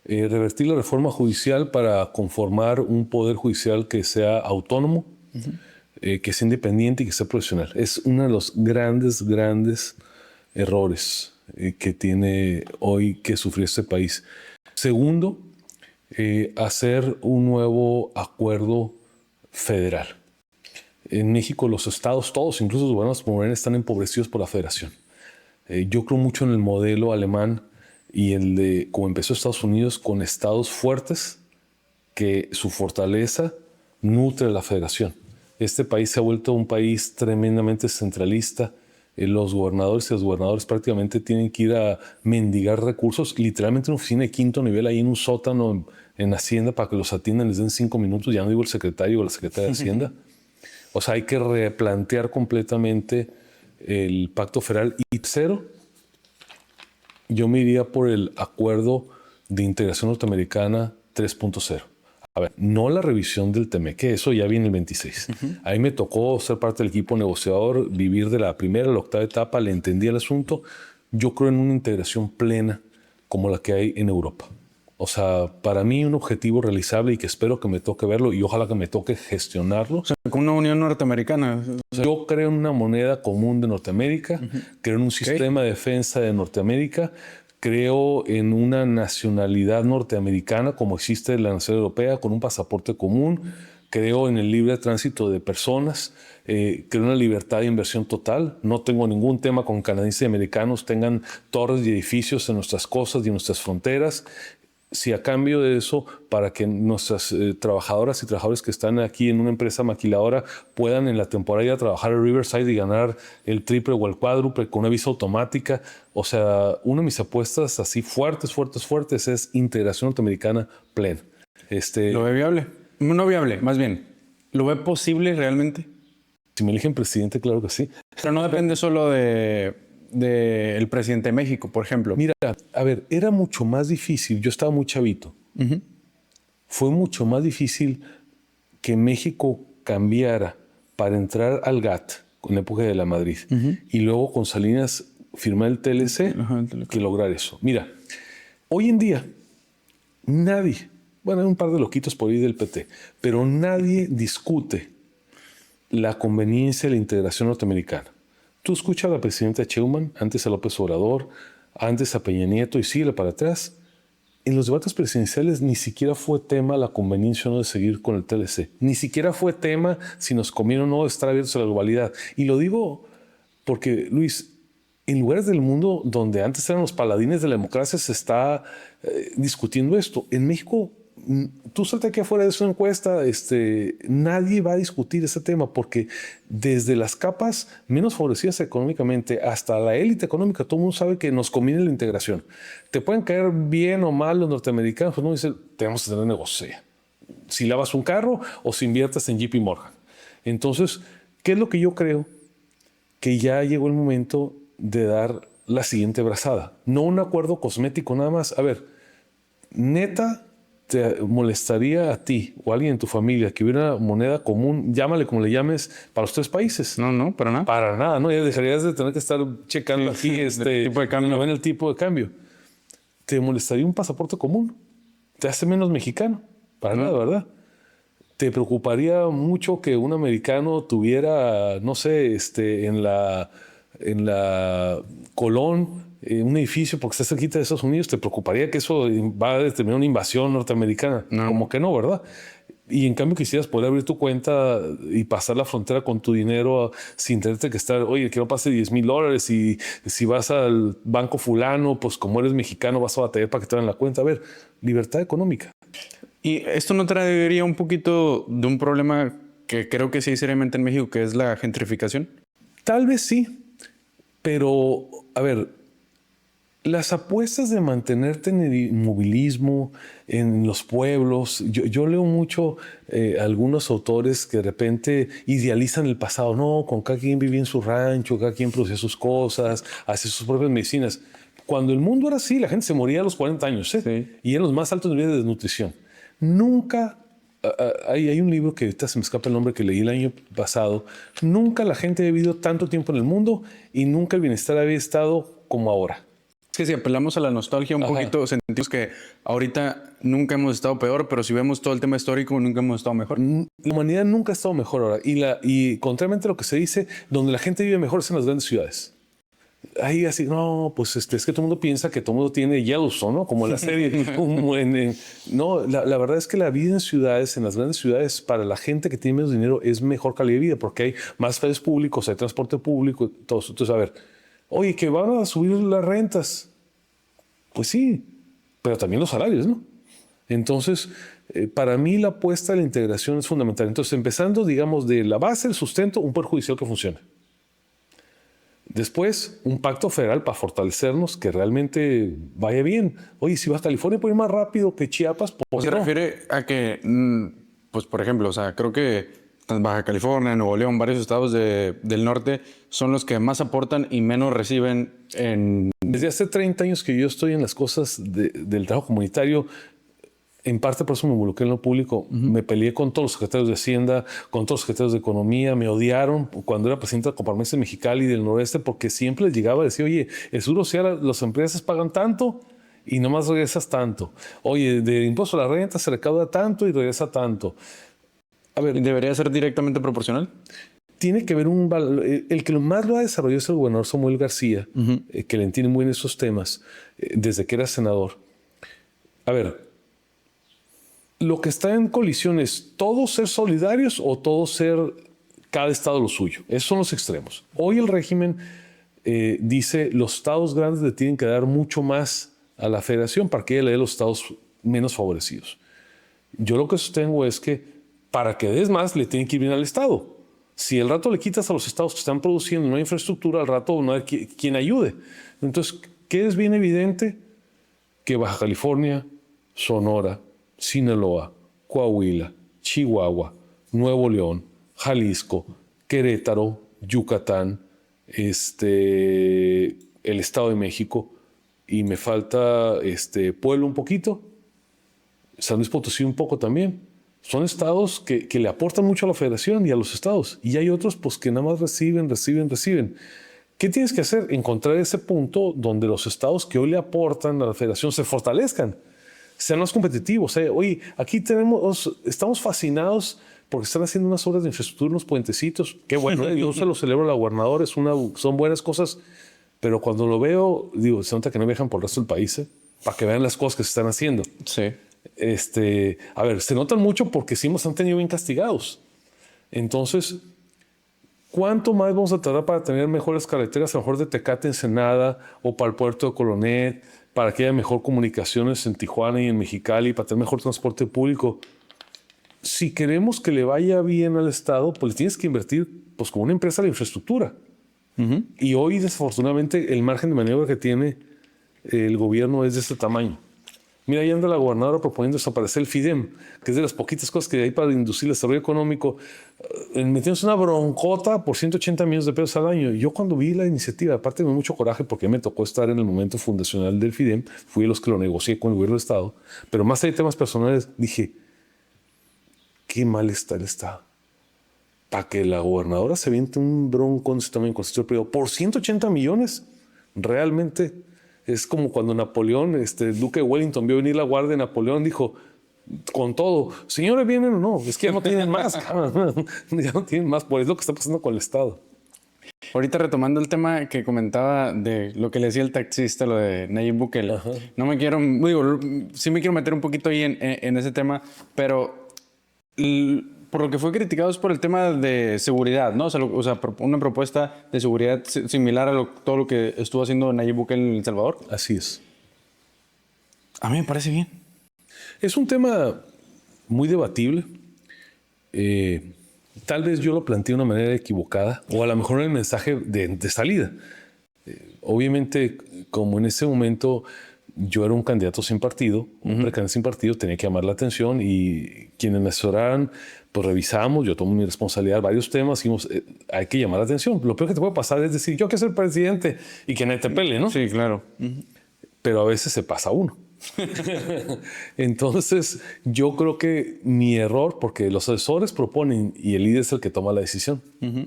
Revertir la reforma judicial para conformar un poder judicial que sea autónomo, que sea independiente y que sea profesional. Es uno de los grandes errores que tiene hoy que sufrir este país. Segundo, hacer un nuevo acuerdo federal. En México los estados, todos, incluso los gobiernos por Morena, están empobrecidos por la federación. Yo creo mucho en el modelo alemán y el de como empezó Estados Unidos, con estados fuertes que su fortaleza nutre la federación. Este país se ha vuelto un país tremendamente centralista. Los gobernadores y los gobernadores prácticamente tienen que ir a mendigar recursos, literalmente en una oficina de 5º nivel, ahí en un sótano en Hacienda, para que los atiendan, les den 5 minutos, ya no digo el secretario o la secretaria de Hacienda. O sea, hay que replantear completamente el pacto federal. Y tercero, yo me iría por el acuerdo de integración norteamericana 3.0. A ver, no la revisión del TMC, eso ya viene el 26. Ahí me tocó ser parte del equipo negociador, vivir de la primera a la 8ª etapa, le entendí el asunto. Yo creo en una integración plena como la que hay en Europa. O sea, para mí un objetivo realizable y que espero que me toque verlo y ojalá que me toque gestionarlo. O sea, con una unión norteamericana. O sea, yo creo en una moneda común de Norteamérica, creo en un sistema de defensa de Norteamérica, creo en una nacionalidad norteamericana como existe en la nación europea, con un pasaporte común, creo en el libre tránsito de personas, creo en la libertad de inversión total. No tengo ningún tema con canadienses y americanos tengan torres y edificios en nuestras costas y en nuestras fronteras. Si a cambio de eso, para que nuestras trabajadoras y trabajadores que están aquí en una empresa maquiladora puedan en la temporada ir a trabajar a Riverside y ganar el triple o el cuádruple con una visa automática. O sea, una de mis apuestas así fuertes es integración norteamericana plena. ¿Lo ve viable? No viable, más bien. ¿Lo ve posible realmente? Si me eligen presidente, claro que sí. Pero no depende solo del presidente de México, por ejemplo. Mira, a ver, era mucho más difícil. Yo estaba muy chavito. Fue mucho más difícil que México cambiara para entrar al GATT con la época de la Madrid y luego con Salinas firmar el TLC que lograr eso. Mira, hoy en día nadie, bueno, hay un par de loquitos por ahí del PT, pero nadie discute la conveniencia de la integración norteamericana. Tú escuchas a la presidenta Sheinbaum, antes a López Obrador, antes a Peña Nieto y sigue para atrás. en los debates presidenciales ni siquiera fue tema la conveniencia o no de seguir con el TLC. Ni siquiera fue tema si nos conviene o no estar abiertos a la globalidad. Y lo digo porque, Luis, en lugares del mundo donde antes eran los paladines de la democracia se está discutiendo esto. En México, tú salte aquí afuera de esa encuesta, nadie va a discutir ese tema porque desde las capas menos favorecidas económicamente hasta la élite económica, todo el mundo sabe que nos conviene la integración. Te pueden caer bien o mal los norteamericanos, pues no dicen, tenemos que tener negocio. Si lavas un carro o si inviertes en JP Morgan. Entonces, ¿qué es lo que yo creo? Que ya llegó el momento de dar la siguiente brazada. No un acuerdo cosmético nada más. A ver, neta, ¿te molestaría a ti o a alguien en tu familia que hubiera una moneda común, llámale como le llames, para los tres países? No, para nada. Para nada, ¿no? Ya dejarías de tener que estar checando aquí tipo de cambio. no ven el tipo de cambio. ¿Te molestaría un pasaporte común? ¿Te hace menos mexicano? Para nada, ¿verdad? ¿Te preocuparía mucho que un americano tuviera, no sé, en la Colón, un edificio porque está cerquita de Estados Unidos? ¿Te preocuparía que eso va a determinar una invasión norteamericana? No. Como que no, ¿verdad? Y en cambio quisieras poder abrir tu cuenta y pasar la frontera con tu dinero sin tenerte que estar, oye, que no pase $10,000 y si vas al banco fulano, pues como eres mexicano vas a batallar para que te den la cuenta. A ver, libertad económica. ¿Y esto no traería un poquito de un problema que creo que sí hay seriamente en México, que es la gentrificación? Tal vez sí, pero a ver, las apuestas de mantenerte en el inmovilismo, en los pueblos, yo leo mucho algunos autores que de repente idealizan el pasado. No, con cada quien vivía en su rancho, cada quien producía sus cosas, hacía sus propias medicinas. Cuando el mundo era así, la gente se moría a los 40 años, ¿eh? Sí. Y en los más altos niveles de desnutrición. Nunca, hay un libro que ahorita se me escapa el nombre que leí el año pasado, nunca la gente había vivido tanto tiempo en el mundo y nunca el bienestar había estado como ahora. Es que si apelamos a la nostalgia un poquito, sentimos que ahorita nunca hemos estado peor, pero si vemos todo el tema histórico, nunca hemos estado mejor. La humanidad nunca ha estado mejor ahora. Y contrariamente a lo que se dice, donde la gente vive mejor es en las grandes ciudades. Ahí así, no, pues es que todo el mundo piensa que todo el mundo tiene Yellowstone, ¿no? Como la serie. No, la verdad es que la vida en ciudades, en las grandes ciudades, para la gente que tiene menos dinero, es mejor calidad de vida porque hay más espacios públicos, hay transporte público, todo eso. Entonces, a ver, oye, que van a subir las rentas. Pues sí, pero también los salarios, ¿no? Entonces, para mí la apuesta a la integración es fundamental. Entonces, empezando, digamos, de la base, el sustento, un poder judicial que funcione. Después, un pacto federal para fortalecernos que realmente vaya bien. Oye, si Baja California puede ir más rápido que Chiapas, ¿por qué Se no? refiere a que, pues por ejemplo, o sea, creo que Baja California, Nuevo León, varios estados del norte son los que más aportan y menos reciben en... Desde hace 30 años que yo estoy en las cosas del trabajo comunitario, en parte por eso me involucré en lo público. Me peleé con todos los secretarios de Hacienda, con todos los secretarios de Economía. Me odiaron cuando era presidente de Coparmex de Mexicali y del Noreste porque siempre les llegaba a decir, oye, el seguro social, las empresas pagan tanto y nomás regresas tanto. Oye, de impuesto a la renta se recauda tanto y regresa tanto. A ver, ¿Debería ser directamente proporcional? tiene que haber un valor. El que más lo ha desarrollado es el gobernador Samuel García, que le entiende muy bien esos temas desde que era senador. A ver, lo que está en colisión es todos ser solidarios o todos ser cada estado lo suyo. Esos son los extremos. Hoy el régimen dice los estados grandes le tienen que dar mucho más a la federación para que ella le dé los estados menos favorecidos. Yo lo que sostengo es que para que des más le tienen que ir bien al estado. Si el rato le quitas a los estados que están produciendo no hay infraestructura, al rato no hay quien ayude. Entonces, ¿qué es bien evidente? Que Baja California, Sonora, Sinaloa, Coahuila, Chihuahua, Nuevo León, Jalisco, Querétaro, Yucatán, el Estado de México, y me falta Puebla un poquito, San Luis Potosí un poco también. Son estados que le aportan mucho a la federación y a los estados. Y hay otros pues, que nada más reciben. ¿Qué tienes que hacer? Encontrar ese punto donde los estados que hoy le aportan a la federación se fortalezcan, sean más competitivos. Oye, aquí estamos fascinados porque están haciendo unas obras de infraestructura, unos puentecitos. Qué bueno, yo se lo celebro a la gobernadora, son buenas cosas, pero cuando lo veo, digo, se nota que no viajan por el resto del país. para que vean las cosas que se están haciendo. Sí. A ver, se notan mucho porque sí nos han tenido bien castigados. Entonces, ¿cuánto más vamos a tardar para tener mejores carreteras, a lo mejor de Tecate, Ensenada, o para el puerto de Colonet, para que haya mejor comunicaciones en Tijuana y en Mexicali, para tener mejor transporte público? Si queremos que le vaya bien al Estado, pues le tienes que invertir pues, como una empresa de infraestructura. Y hoy, desafortunadamente, el margen de maniobra que tiene el gobierno es de este tamaño. Mira, ahí anda la gobernadora proponiendo desaparecer el FIDEM, que es de las poquitas cosas que hay para inducir el desarrollo económico, metiéndose una broncota por 180 millones de pesos al año. Yo cuando vi la iniciativa, aparte me dio mucho coraje porque me tocó estar en el momento fundacional del FIDEM, fui de los que lo negocié con el gobierno del Estado, pero más allá de temas personales, dije, qué mal está el Estado. Para que la gobernadora se aviente un bronco también con el sector privado por 180 millones, realmente es como cuando Napoleón, el duque de Wellington, vio venir la guardia de Napoleón, dijo, con todo, señores, ¿vienen o no? Es que ya no tienen más, ya no tienen más, por eso es lo que está pasando con el Estado. Ahorita retomando el tema que comentaba de lo que le decía el taxista, lo de Nayib Bukele. Ajá. No me quiero, digo, sí me quiero meter un poquito ahí en ese tema, pero por lo que fue criticado es por el tema de seguridad, ¿no? O sea, una propuesta de seguridad similar a todo lo que estuvo haciendo Nayib Bukele en El Salvador. Así es. A mí me parece bien. Es un tema muy debatible. Tal vez yo lo planteé de una manera equivocada, o a lo mejor en el mensaje de salida. Obviamente, como en ese momento yo era un candidato sin partido, un precandidato sin partido, tenía que llamar la atención y quienes me asesoraran, pues revisamos, yo tomo mi responsabilidad, varios temas, dijimos, hay que llamar la atención. Lo peor que te puede pasar es decir, yo quiero ser presidente y que nadie te pele, ¿no? Sí, claro. Pero a veces se pasa uno. Entonces, yo creo que mi error, porque los asesores proponen y el líder es el que toma la decisión.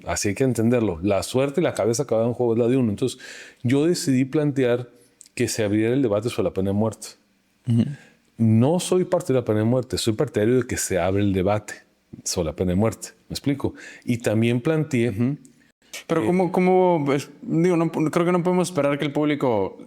Así hay que entenderlo. La suerte y la cabeza que va en juego es la de uno. Entonces, yo decidí plantear que se abriera el debate sobre la pena de muerte. No soy partidario de la pena de muerte, soy partidario de que se abra el debate sobre la pena de muerte. ¿Me explico? Y también planteé... Pero digo, no, creo que no podemos esperar que el público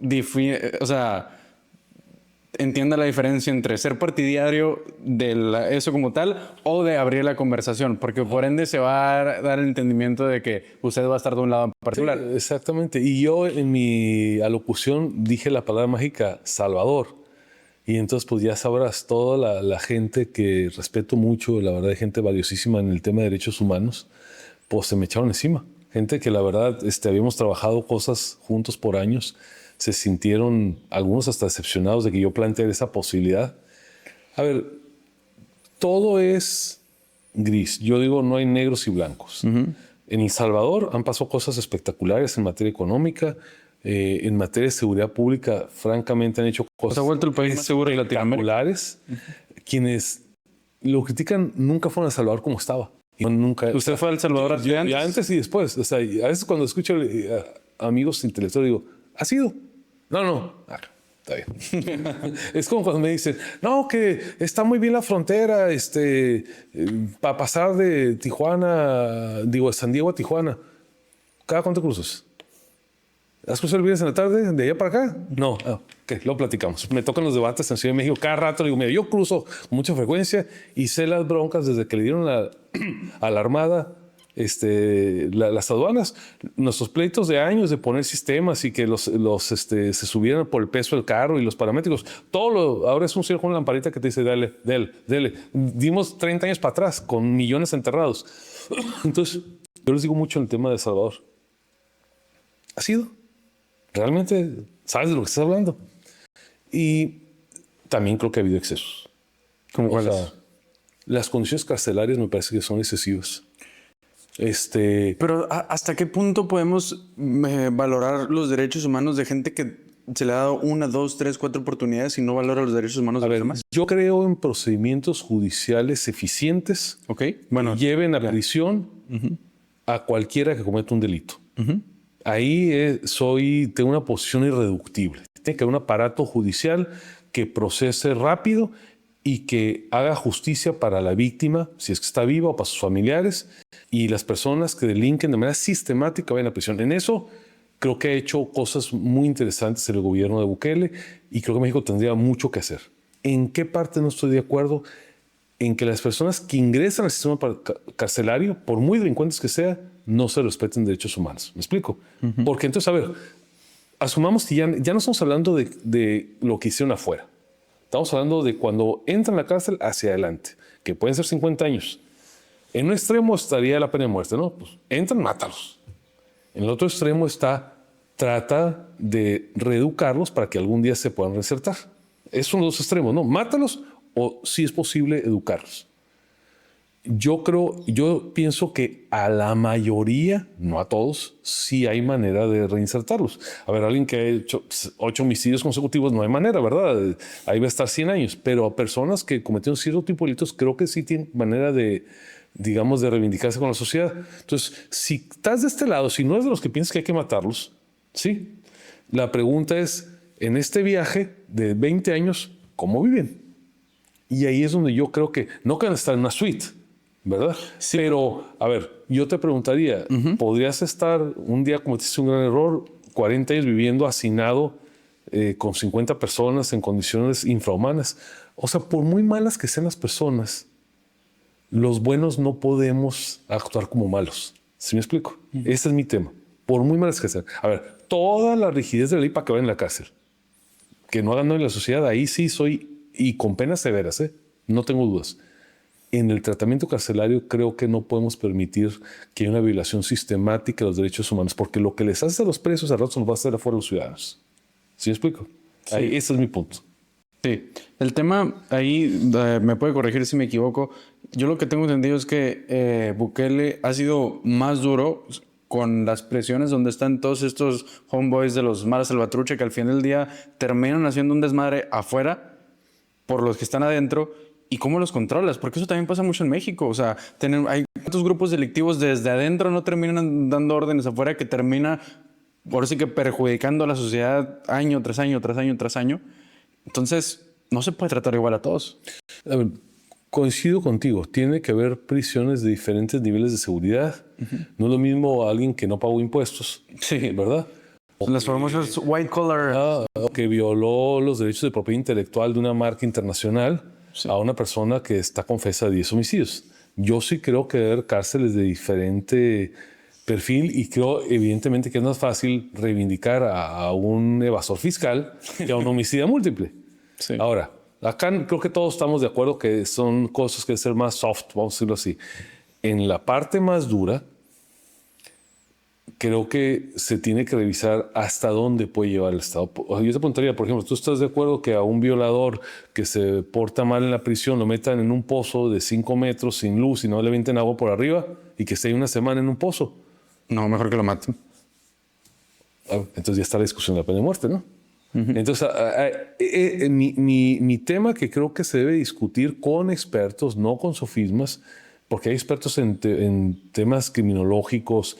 entienda la diferencia entre ser partidario de eso como tal o de abrir la conversación, porque por ende se va a dar el entendimiento de que usted va a estar de un lado en particular. Sí, exactamente. Y yo en mi alocución dije la palabra mágica, Salvador. Y entonces pues ya sabrás, toda la gente que respeto mucho, la verdad hay gente valiosísima en el tema de derechos humanos, pues se me echaron encima. Gente que la verdad habíamos trabajado cosas juntos por años, se sintieron algunos hasta decepcionados de que yo planteara esa posibilidad. A ver, todo es gris. Yo digo, no hay negros y blancos. En El Salvador han pasado cosas espectaculares en materia económica, en materia de seguridad pública, francamente han hecho cosas se ha vuelto el país más seguro de Latinoamérica. Quienes lo critican nunca fueron a El Salvador como estaba. Nunca. ¿Usted fue a El Salvador antes? Ya antes y después. O sea, a veces cuando escucho amigos intelectuales digo, ¿has ido? No. Está bien. Es como cuando me dicen, no, que está muy bien la frontera, para pasar de Tijuana, de San Diego a Tijuana. ¿Cada cuánto cruzas? ¿Has cruzado el viernes en la tarde de allá para acá? No. Okay, lo platicamos. Me tocan los debates en Ciudad de México cada rato. Digo, mira, yo cruzo con mucha frecuencia y sé las broncas desde que le dieron a la Armada las aduanas, nuestros pleitos de años de poner sistemas y que se subieran por el peso del carro y los paramétricos, ahora es un señor con una lamparita que te dice, dale. Dimos 30 años para atrás con millones enterrados. Entonces, yo les digo mucho en el tema de El Salvador. ¿Ha sido? ¿Realmente sabes de lo que estás hablando? Y también creo que ha habido excesos. ¿Cómo cuáles? Las condiciones carcelarias me parece que son excesivas. Pero ¿hasta qué punto podemos valorar los derechos humanos de gente que se le ha dado 1, 2, 3, 4 oportunidades y no valora los derechos humanos de los demás? Yo creo en procedimientos judiciales eficientes que lleven a prisión a cualquiera que cometa un delito. Ahí tengo una posición irreductible. Tiene que haber un aparato judicial que procese rápido y que haga justicia para la víctima, si es que está viva, o para sus familiares, y las personas que delinquen de manera sistemática vayan a prisión. En eso Creo que ha hecho cosas muy interesantes en el gobierno de Bukele y creo que México tendría mucho que hacer. ¿En qué parte no estoy de acuerdo? En que las personas que ingresan al sistema carcelario, por muy delincuentes que sean, no se respeten derechos humanos. ¿Me explico? Porque entonces, a ver, asumamos que ya no estamos hablando de lo que hicieron afuera. Estamos hablando de cuando entran a la cárcel hacia adelante, que pueden ser 50 años. En un extremo estaría la pena de muerte, ¿no? Pues entran, mátalos. En el otro extremo trata de reeducarlos para que algún día se puedan reinsertar. Esos son los dos extremos, ¿no? Mátalos o, si es posible, educarlos. Yo pienso que a la mayoría, no a todos, sí hay manera de reinsertarlos. A ver, alguien que ha hecho 8 homicidios consecutivos, no hay manera, ¿verdad? Ahí va a estar 100 años. Pero a personas que cometieron cierto tipo de delitos, creo que sí tienen manera de, digamos, de reivindicarse con la sociedad. Entonces, si estás de este lado, si no eres de los que piensas que hay que matarlos, sí. La pregunta es, en este viaje de 20 años, ¿cómo viven? Y ahí es donde yo creo que no van a estar en una suite, ¿verdad? Sí. Pero, a ver, yo te preguntaría, ¿podrías estar un día cometiste un gran error, 40 años viviendo hacinado con 50 personas en condiciones infrahumanas? O sea, por muy malas que sean las personas, los buenos no podemos actuar como malos. ¿Sí me explico? Ese es mi tema. Por muy malas que sean. A ver, toda la rigidez de la ley para que vayan a la cárcel. Que no hagan daño en la sociedad, ahí sí soy, y con penas severas, no tengo dudas. En el tratamiento carcelario creo que no podemos permitir que haya una violación sistemática de los derechos humanos, porque lo que les hace a los presos a ratos nos va a hacer afuera a los ciudadanos. ¿Sí me explico? Sí. Ahí, ese es mi punto. Sí, el tema ahí, me puede corregir si me equivoco, yo lo que tengo entendido es que Bukele ha sido más duro con las presiones donde están todos estos homeboys de los maras salvatrucha que al final del día terminan haciendo un desmadre afuera por los que están adentro. ¿Y cómo los controlas? Porque eso también pasa mucho en México. O sea, hay tantos grupos delictivos desde adentro no terminan dando órdenes afuera que termina, por sí que perjudicando a la sociedad año tras año, tras año, tras año. Entonces, no se puede tratar igual a todos. A ver, coincido contigo. Tiene que haber prisiones de diferentes niveles de seguridad. No es lo mismo a alguien que no pagó impuestos. Sí, ¿verdad? Son las famosas white collar. Que violó los derechos de propiedad intelectual de una marca internacional a una persona que está confesa de 10 homicidios. Yo sí creo que debe haber cárceles de diferente perfil y creo evidentemente que es más fácil reivindicar a un evasor fiscal que a un homicida múltiple. Sí. Ahora, acá creo que todos estamos de acuerdo que son cosas que deben ser más soft, vamos a decirlo así. En la parte más dura, creo que se tiene que revisar hasta dónde puede llevar el Estado. Yo te preguntaría, por ejemplo, ¿tú estás de acuerdo que a un violador que se porta mal en la prisión lo metan en un pozo de 5 metros sin luz y no le avienten agua por arriba y que esté una semana en un pozo? No, mejor que lo maten. Entonces ya está la discusión de la pena de muerte, ¿no? Entonces, mi tema que creo que se debe discutir con expertos, no con sofismas, porque hay expertos en temas criminológicos,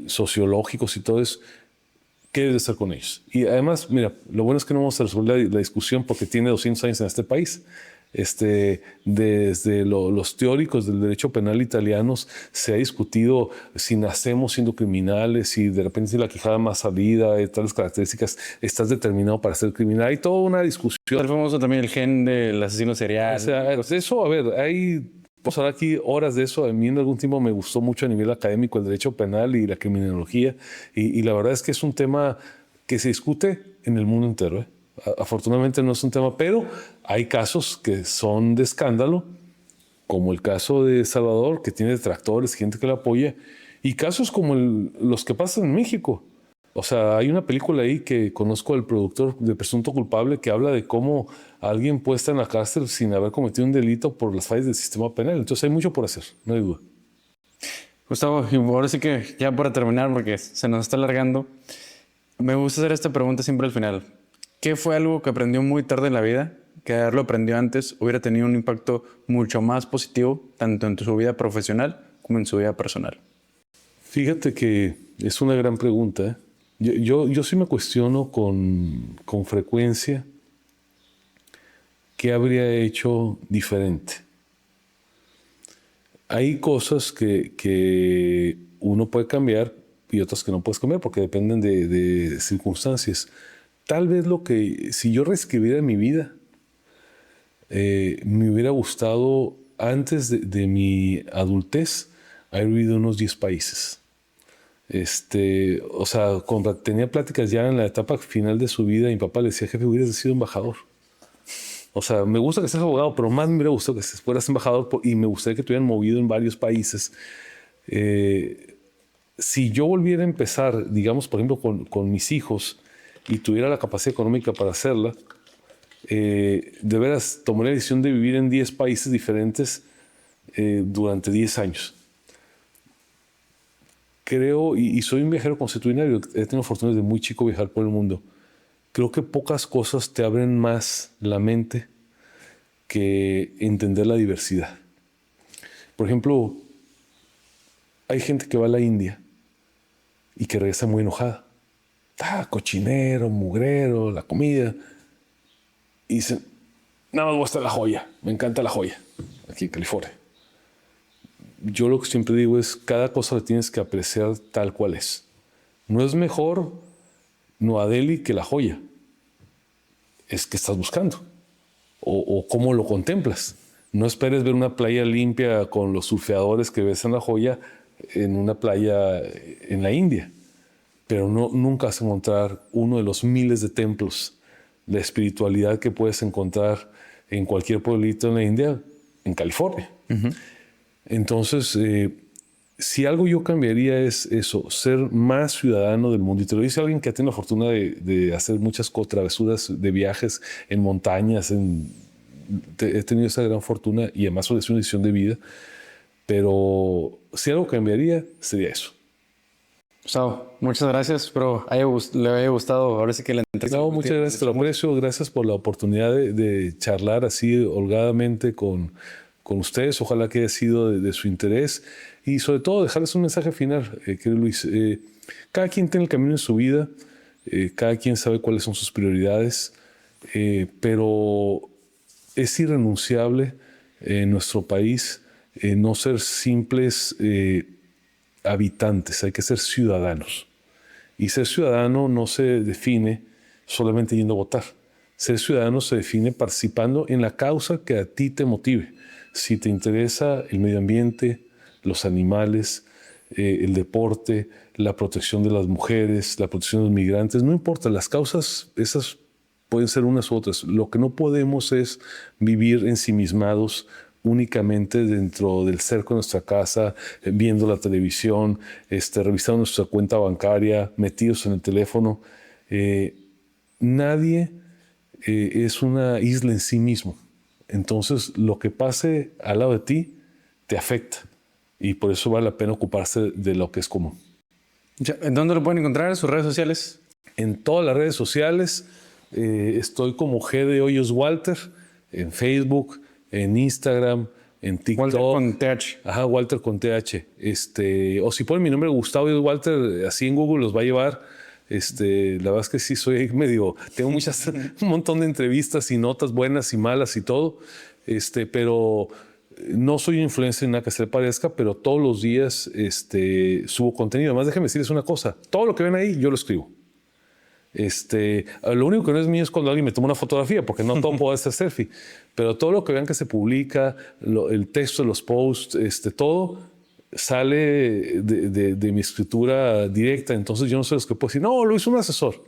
sociológicos y todo eso, ¿qué debe hacer con ellos? Y además, mira, lo bueno es que no vamos a resolver la discusión porque tiene 200 años en este país. Desde los teóricos del derecho penal italianos se ha discutido si nacemos siendo criminales, si de repente si la quijada más salida, tales características, estás determinado para ser criminal. Hay toda una discusión. El famoso también el gen del asesino serial. O sea, eso, a ver, vamos a hablar aquí horas de eso. A mí en algún tiempo me gustó mucho a nivel académico el derecho penal y la criminología. Y la verdad es que es un tema que se discute en el mundo entero. Afortunadamente no es un tema, pero hay casos que son de escándalo, como el caso de Salvador, que tiene detractores, gente que lo apoya, y casos como los que pasan en México. O sea, hay una película ahí que conozco al productor de Presunto Culpable que habla de cómo alguien puede estar en la cárcel sin haber cometido un delito por las fallas del sistema penal. Entonces hay mucho por hacer, no hay duda. Gustavo, ahora sí que ya para terminar, porque se nos está alargando, me gusta hacer esta pregunta siempre al final. ¿Qué fue algo que aprendió muy tarde en la vida, que haberlo aprendido antes hubiera tenido un impacto mucho más positivo, tanto en su vida profesional como en su vida personal? Fíjate que es una gran pregunta. Yo sí me cuestiono con frecuencia qué habría hecho diferente. Hay cosas que uno puede cambiar y otras que no puedes cambiar porque dependen de circunstancias. Tal vez si yo reescribiera mi vida, me hubiera gustado antes de mi adultez haber vivido en unos 10 países. O sea, cuando tenía pláticas ya en la etapa final de su vida, mi papá le decía, jefe, hubieras sido embajador. O sea, me gusta que seas abogado, pero más me hubiera gustado que fueras embajador y me gustaría que te hubieran movido en varios países. Si yo volviera a empezar, digamos, por ejemplo, con mis hijos y tuviera la capacidad económica para hacerla, de veras tomaría la decisión de vivir en 10 países diferentes durante 10 años. Creo, y soy un viajero consuetudinario, he tenido fortuna de muy chico viajar por el mundo. Creo que pocas cosas te abren más la mente que entender la diversidad. Por ejemplo, hay gente que va a la India y que regresa muy enojada. Cochinero, mugrero, la comida. Y dicen, nada más voy a estar La Joya. Me encanta La Joya, aquí en California. Yo lo que siempre digo es, cada cosa la tienes que apreciar tal cual es. No es mejor Nueva Delhi que La Joya. Es que estás buscando. O cómo lo contemplas. No esperes ver una playa limpia con los surfeadores que ves en La Joya en una playa en la India. Pero nunca vas a encontrar uno de los miles de templos de espiritualidad que puedes encontrar en cualquier pueblito en la India, en California. Entonces, si algo yo cambiaría es eso, ser más ciudadano del mundo. Y te lo dice alguien que ha tenido la fortuna de hacer muchas travesuras de viajes en montañas. He tenido esa gran fortuna y además es una decisión de vida. Pero si algo cambiaría, sería eso. Gustavo, muchas gracias. Espero le haya gustado. Ahora sí que la entrevista. No, muchas gracias. Te lo aprecio. Gracias por la oportunidad de charlar así holgadamente con ustedes. Ojalá que haya sido de su interés. Y sobre todo, dejarles un mensaje final, querido Luis. Cada quien tiene el camino en su vida. Cada quien sabe cuáles son sus prioridades. Pero es irrenunciable en nuestro país no ser simples habitantes, hay que ser ciudadanos. Y ser ciudadano no se define solamente yendo a votar. Ser ciudadano se define participando en la causa que a ti te motive. Si te interesa el medio ambiente, los animales, el deporte, la protección de las mujeres, la protección de los migrantes, no importa, las causas esas pueden ser unas u otras. Lo que no podemos es vivir ensimismados únicamente dentro del cerco de nuestra casa, viendo la televisión, revisando nuestra cuenta bancaria, metidos en el teléfono. Nadie es una isla en sí mismo. Entonces, lo que pase al lado de ti te afecta. Y por eso vale la pena ocuparse de lo que es común. ¿En dónde lo pueden encontrar? ¿En sus redes sociales? En todas las redes sociales. Estoy como G de Hoyos Walter, en Facebook, en Instagram, en TikTok. Walter con TH. Ajá, Walter con TH. O si ponen mi nombre Gustavo Hoyos Walter, así en Google los va a llevar. La verdad es que sí soy medio... Tengo un montón de entrevistas y notas buenas y malas y todo. Pero no soy influencer en nada que se le parezca, pero todos los días subo contenido. Además, déjenme decirles una cosa. Todo lo que ven ahí, yo lo escribo. Lo único que no es mío es cuando alguien me toma una fotografía, porque no todo puede ser selfie, pero todo lo que vean que se publica, el texto de los posts, todo sale de mi escritura directa. Entonces yo no sé los que puedo decir, no, lo hizo un asesor.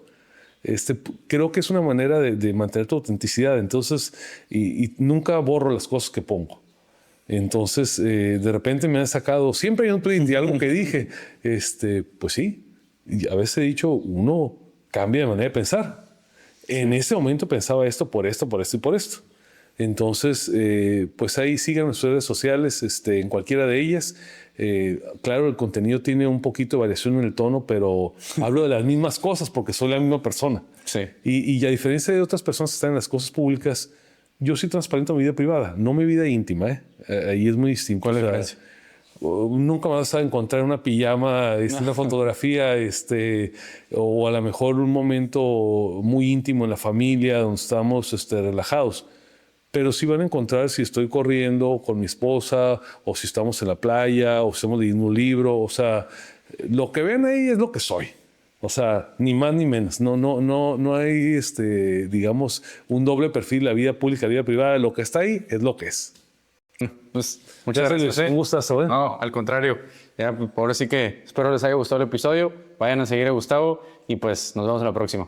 Creo que es una manera de mantener tu autenticidad. Entonces, y nunca borro las cosas que pongo. Entonces, de repente me han sacado, siempre hay un tweet de algo que dije, pues sí, y a veces he dicho, uno cambia de manera de pensar. En ese momento pensaba esto, por esto, por esto y por esto. Entonces, pues ahí sigan nuestras redes sociales, en cualquiera de ellas. Claro, el contenido tiene un poquito de variación en el tono, pero hablo de las mismas cosas porque soy la misma persona. Sí. Y a diferencia de otras personas que están en las cosas públicas, yo soy transparente a mi vida privada, no mi vida íntima. Ahí es muy distinto. ¿Cuál es la diferencia? Nunca me vas a encontrar una pijama, una fotografía, o a lo mejor un momento muy íntimo en la familia donde estamos relajados. pero sí van a encontrar si estoy corriendo con mi esposa, o si estamos en la playa, o si estamos leyendo un libro. O sea, lo que ven ahí es lo que soy. O sea, ni más ni menos. No hay, digamos, un doble perfil, la vida pública, la vida privada. Lo que está ahí es lo que es. Pues muchas gracias. Un gustazo, ¿eh? No, al contrario. Ya, por ahora sí que espero les haya gustado el episodio. Vayan a seguir a Gustavo y pues nos vemos en la próxima.